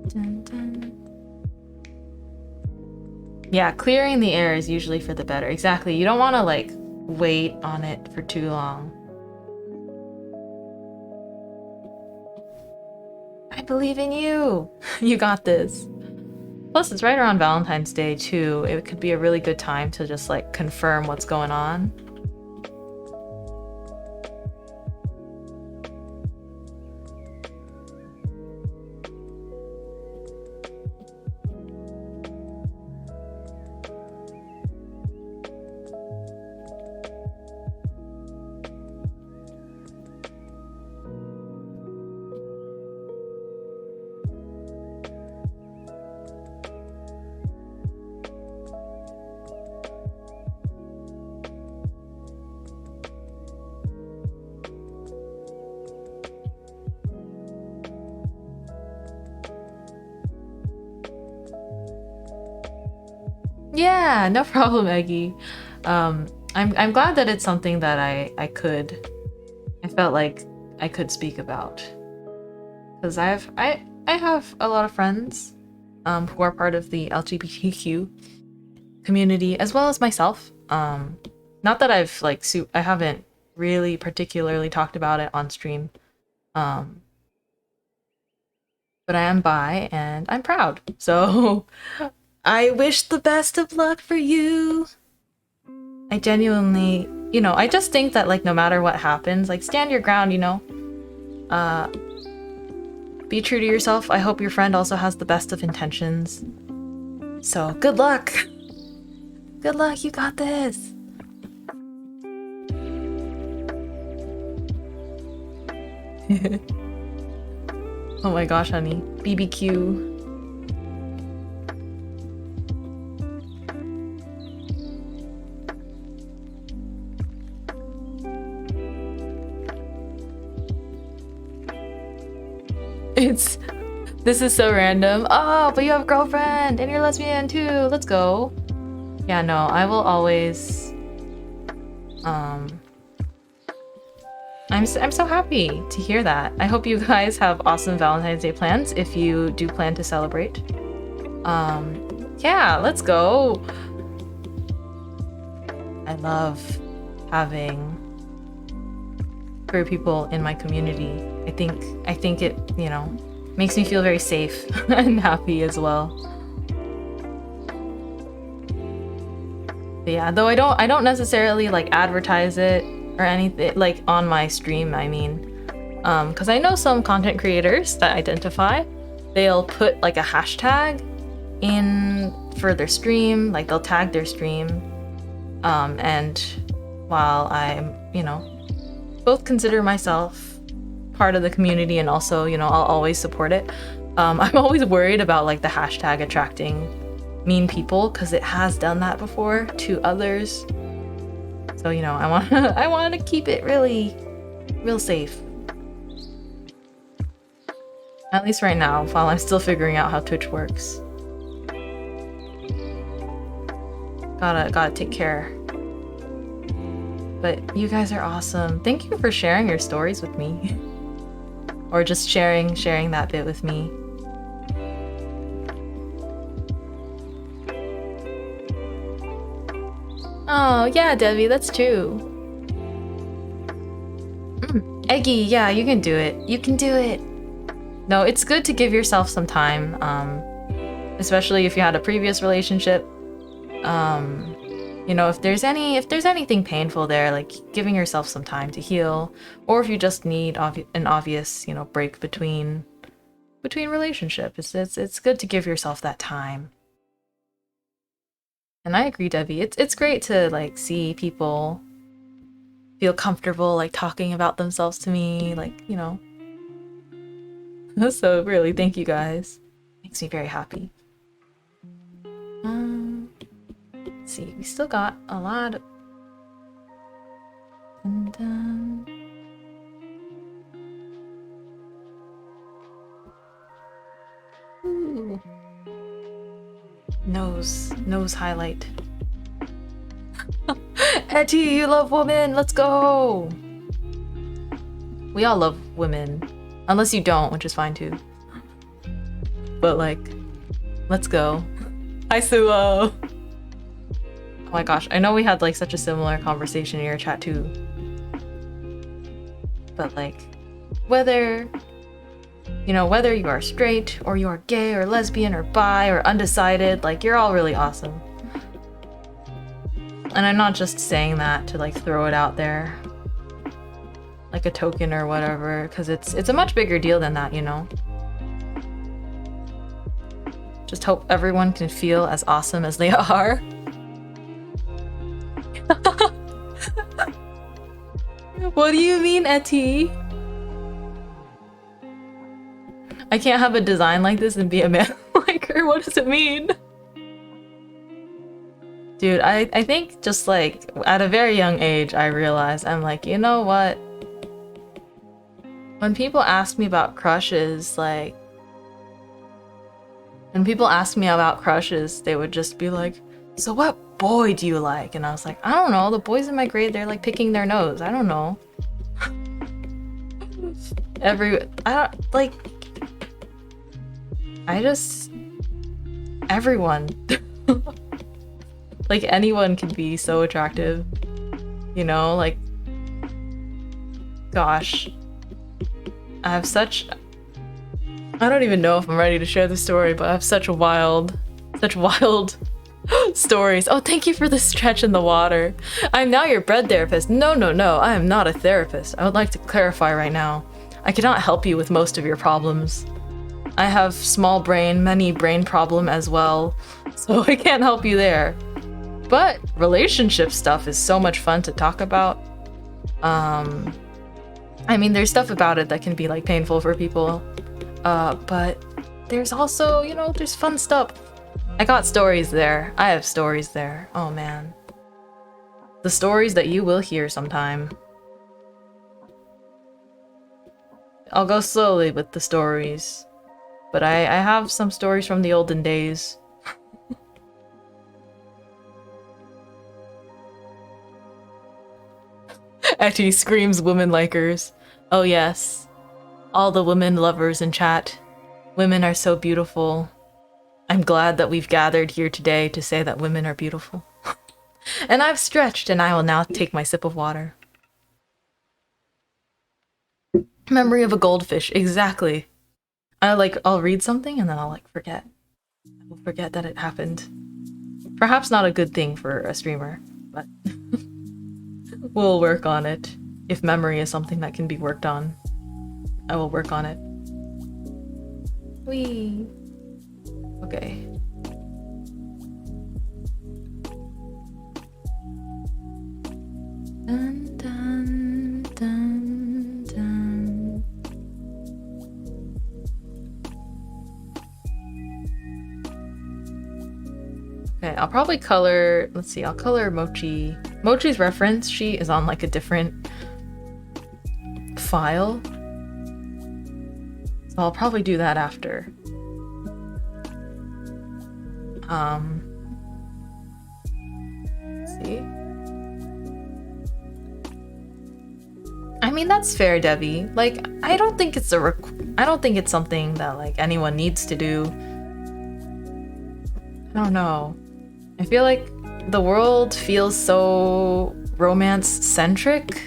Speaker 2: Dun, dun. Yeah, clearing the air is usually for the better. Exactly. You don't want to, like, wait on it for too long. believe in you. You got this. Plus, it's right around Valentine's Day too. It could be a really good time to just like confirm what's going on. Yeah, no problem, Eggy. I'm glad that it's something that I felt like I could speak about, because I have a lot of friends who are part of the LGBTQ community, as well as myself. Not that I've like I haven't really particularly talked about it on stream, but I am bi and I'm proud. So I wish the best of luck for you. I genuinely, you know, I just think that like no matter what happens, like stand your ground, you know. Be true to yourself. I hope your friend also has the best of intentions. So good luck. Good luck, you got this. Oh my gosh, honey. BBQ. This is so random. Oh, but you have a girlfriend and you're lesbian too. Let's go. Yeah, no, I will always. I'm so happy to hear that. I hope you guys have awesome Valentine's Day plans if you do plan to celebrate. Yeah, let's go. I love having queer people in my community. I think it, you know, makes me feel very safe and happy as well. But yeah, though I don't necessarily like advertise it or anything like on my stream, I mean. Because I know some content creators that identify, they'll put like a hashtag in for their stream, like they'll tag their stream. And while I'm, you know, both consider myself part of the community and also, you know, I'll always support it. I'm always worried about like the hashtag attracting mean people, because it has done that before to others. So, you know, I want to keep it real safe. At least right now, while I'm still figuring out how Twitch works. Gotta take care. But you guys are awesome. Thank you for sharing your stories with me. Or just sharing that bit with me. Oh, yeah, Debbie, that's true. Eggy, yeah, you can do it. You can do it. No, it's good to give yourself some time, especially if you had a previous relationship. You know, if there's anything painful there, like giving yourself some time to heal, or if you just need an obvious, you know, break between relationships, it's good to give yourself that time. And I agree, Debbie. It's great to like see people feel comfortable like talking about themselves to me, like, you know. So really, thank you guys. Makes me very happy. Let's see, we still got a lot of... Ooh. Nose highlight. Etty, you love women, let's go! We all love women. Unless you don't, which is fine too. But like, let's go. Hi, Suo! Oh my gosh, I know we had like such a similar conversation in your chat too. But like, whether You know, whether you are straight or you are gay or lesbian or bi or undecided, like, you're all really awesome. And I'm not just saying that to like throw it out there like a token or whatever, because it's a much bigger deal than that, you know? Just hope everyone can feel as awesome as they are. What do you mean, Etty? I can't have a design like this and be a man like her. What does it mean? Dude, I think just like at a very young age, I realized I'm like, you know what? When people ask me about crushes, like, when people ask me about crushes, they would just be like, so what boy do you like? And I was like, I don't know. The boys in my grade, they're like picking their nose. I don't know. Everyone. Like, anyone can be so attractive. You know, like, gosh. I don't even know if I'm ready to share the story, but I have such wild stories. Oh, thank you for the stretch in the water. I'm now your bread therapist. No, I am not a therapist. I would like to clarify right now. I cannot help you with most of your problems. I have small brain, many brain problem as well, so I can't help you there. But relationship stuff is so much fun to talk about. I mean, there's stuff about it that can be like painful for people, but there's also, you know, there's fun stuff. I got stories there. I have stories there. Oh man. The stories that you will hear sometime. I'll go slowly with the stories, but I have some stories from the olden days. Etty screams women likers. Oh yes. All the women lovers in chat. Women are so beautiful. I'm glad that we've gathered here today to say that women are beautiful. And I've stretched, and I will now take my sip of water. Memory of a goldfish, exactly. I'll read something and then I'll like forget. I will forget that it happened. Perhaps not a good thing for a streamer, but we'll work on it. If memory is something that can be worked on, I will work on it. Whee! Okay. Dun, dun, dun, dun. Okay, I'll probably color, let's see, I'll color Mochi. Mochi's reference sheet is on like a different file. So I'll probably do that after. Let's see. I mean, that's fair, Debbie. Like, I don't think it's something that like anyone needs to do. I don't know. I feel like the world feels so romance-centric.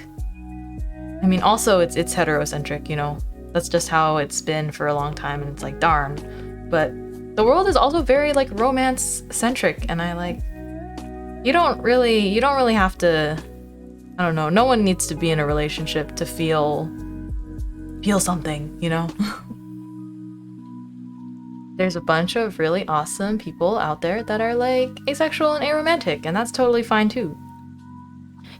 Speaker 2: I mean, also it's heterocentric, you know. That's just how it's been for a long time, and it's like, darn. But the world is also very like romance-centric, and I like, you don't really have to, I don't know, no one needs to be in a relationship to feel something, you know? There's a bunch of really awesome people out there that are like asexual and aromantic, and that's totally fine too.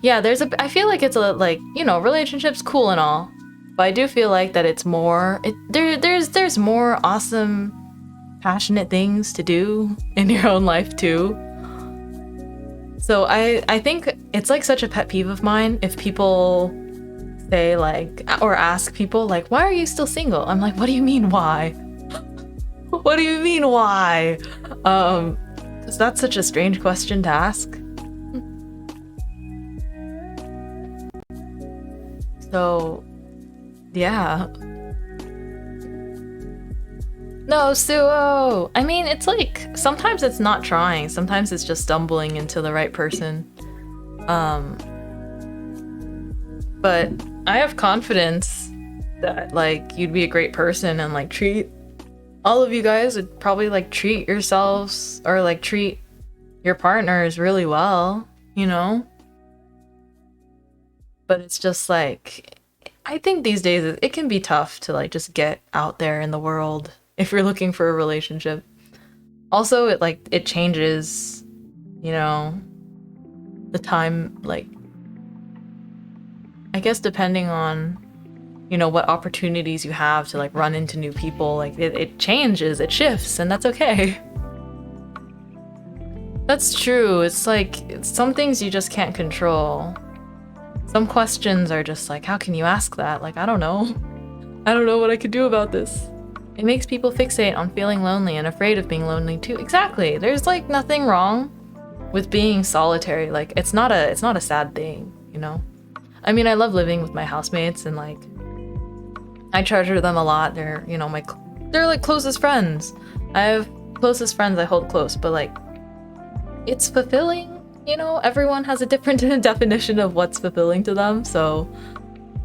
Speaker 2: Yeah, I feel like it's a, like, you know, relationships cool and all, but I do feel like that it's more, there's more awesome, passionate things to do in your own life too. So I think it's like such a pet peeve of mine if people say like, or ask people like, why are you still single? I'm like, what do you mean why? What do you mean why? Because that's such a strange question to ask. So, yeah. No, Suo! I mean, it's like, sometimes it's not trying, sometimes it's just stumbling into the right person. But I have confidence that like you'd be a great person and like treat all of you guys would probably like treat yourselves or like treat your partners really well, you know? But it's just like, I think these days it can be tough to like just get out there in the world if you're looking for a relationship. Also, it changes, you know, the time, like, I guess depending on, you know, what opportunities you have to like run into new people, like it changes, it shifts, and that's okay. That's true. It's like some things you just can't control. Some questions are just like, how can you ask that? Like, I don't know. I don't know what I could do about this. It makes people fixate on feeling lonely and afraid of being lonely too. Exactly. There's like nothing wrong with being solitary. Like it's not a sad thing, you know? I mean, I love living with my housemates and like I treasure them a lot. They're, you know, they're like closest friends. I have closest friends I hold close, but like it's fulfilling, you know? Everyone has a different definition of what's fulfilling to them, so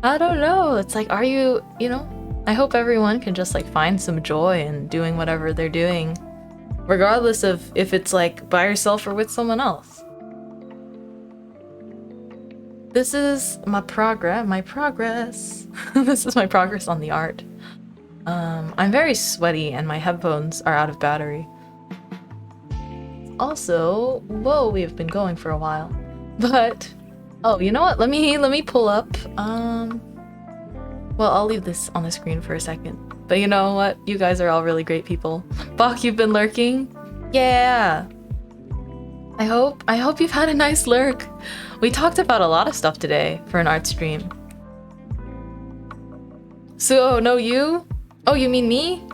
Speaker 2: I don't know. It's like, are you know, I hope everyone can just like find some joy in doing whatever they're doing, regardless of if it's like by yourself or with someone else. This is my progress. This is my progress on the art. I'm very sweaty and my headphones are out of battery. Also, whoa, we have been going for a while. But, oh, you know what? Let me pull up, well, I'll leave this on the screen for a second. But you know what? You guys are all really great people. Bach, you've been lurking? Yeah! I hope you've had a nice lurk. We talked about a lot of stuff today for an art stream. So, no, you? Oh, you mean me?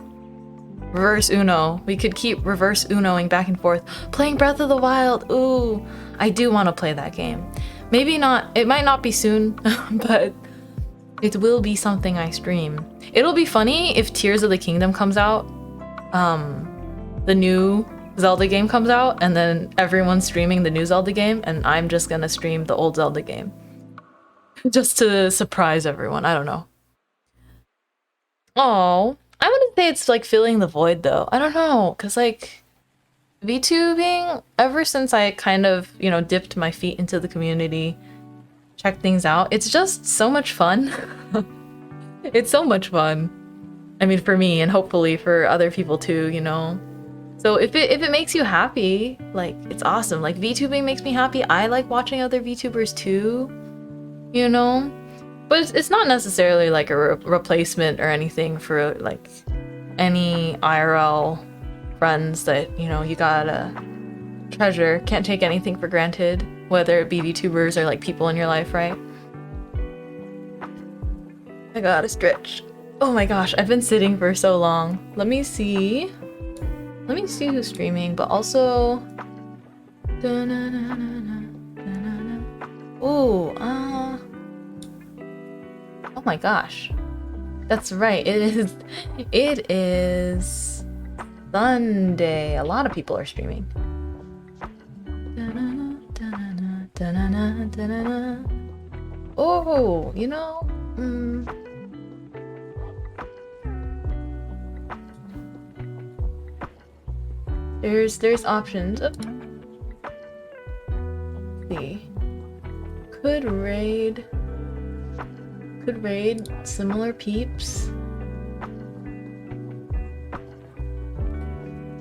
Speaker 2: Reverse Uno. We could keep reverse Unoing back and forth. Playing Breath of the Wild. Ooh, I do want to play that game. Maybe not, it might not be soon, but it will be something I stream. It'll be funny if Tears of the Kingdom comes out, the new Zelda game comes out, and then everyone's streaming the new Zelda game, and I'm just gonna stream the old Zelda game. Just to surprise everyone, I don't know. Oh, I wouldn't say it's like filling the void though. I don't know, cause like VTubing, ever since I kind of, you know, dipped my feet into the community, checked things out, it's just so much fun. It's so much fun. I mean, for me and hopefully for other people too, you know. So if it makes you happy, like it's awesome. Like VTubing makes me happy. I like watching other VTubers too, you know. But it's not necessarily like a replacement or anything for like any IRL friends that, you know, you gotta treasure. Can't take anything for granted, whether it be VTubers or like people in your life, right? I gotta stretch. Oh my gosh, I've been sitting for so long. Let me see who's streaming, but also ooh, oh my gosh. That's right. It is Sunday. A lot of people are streaming. Oh, you know, there's options. Let's see. Could raid similar peeps.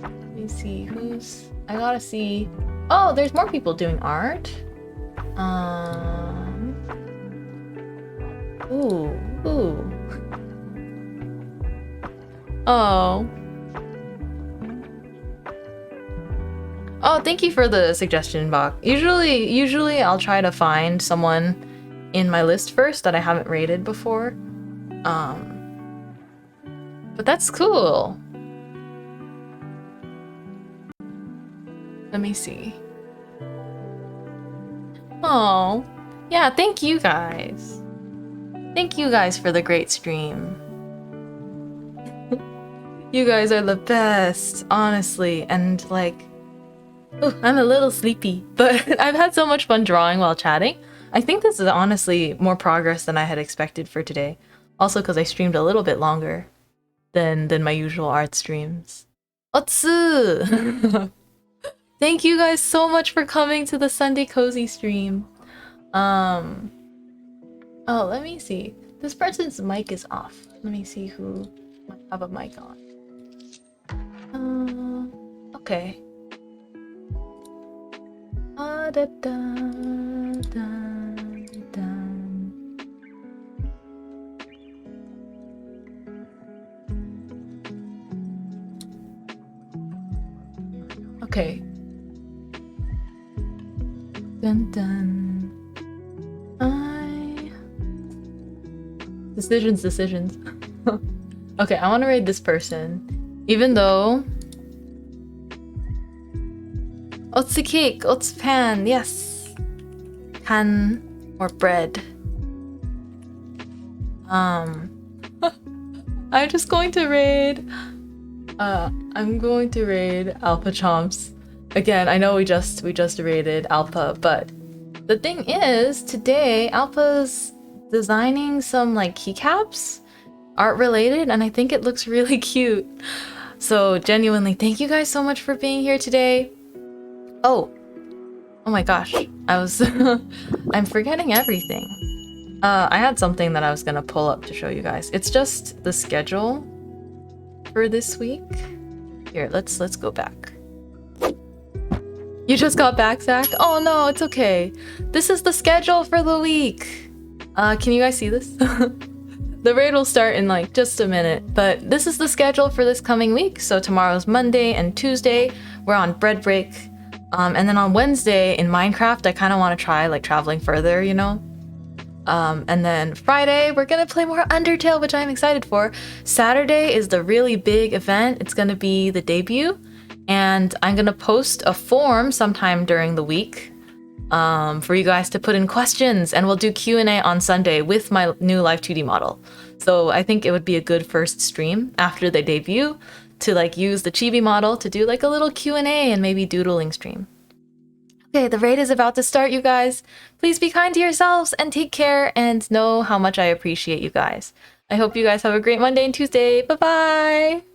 Speaker 2: Let me see who's. I gotta see. Oh, there's more people doing art. Ooh. Oh. Oh, thank you for the suggestion, Bach. Usually I'll try to find someone in my list first that I haven't rated before. But that's cool. Let me see. Oh, yeah, thank you guys. Thank you guys for the great stream. You guys are the best, honestly, and like, ooh, I'm a little sleepy, but I've had so much fun drawing while chatting. I think this is honestly more progress than I had expected for today. Also because I streamed a little bit longer than my usual art streams. Otsu! Thank you guys so much for coming to the Sunday Cozy stream. Oh, let me see. This person's mic is off. Let me see who might have a mic on. Okay. Da, da, da, da. Okay. Dun dun. Decisions. Okay, I want to raid this person. Even though... Otsu cake, otsu pan, yes. Pan or bread. I'm just going to raid... I'm going to raid Alpha Chomps. Again, I know we just raided Alpha, but the thing is, today Alpha's designing some like keycaps, art related, and I think it looks really cute. So genuinely, thank you guys so much for being here today. Oh my gosh, I'm forgetting everything. I had something that I was gonna pull up to show you guys. It's just the schedule for this week. Here, let's go back. You just got back, Zach? Oh no, it's okay. This is the schedule for the week. Can you guys see this? The raid will start in like just a minute, but this is the schedule for this coming week. So tomorrow's Monday and Tuesday, we're on bread break. And then on Wednesday in Minecraft, I kind of want to try like traveling further, you know? And then Friday, we're gonna play more Undertale, which I'm excited for. Saturday is the really big event. It's gonna be the debut. And I'm gonna post a form sometime during the week for you guys to put in questions, and we'll do Q&A on Sunday with my new Live 2D model. So I think it would be a good first stream after the debut to like use the chibi model to do like a little Q&A and maybe doodling stream. Okay, the raid is about to start, you guys. Please be kind to yourselves and take care, and know how much I appreciate you guys. I hope you guys have a great Monday and Tuesday. Bye-bye!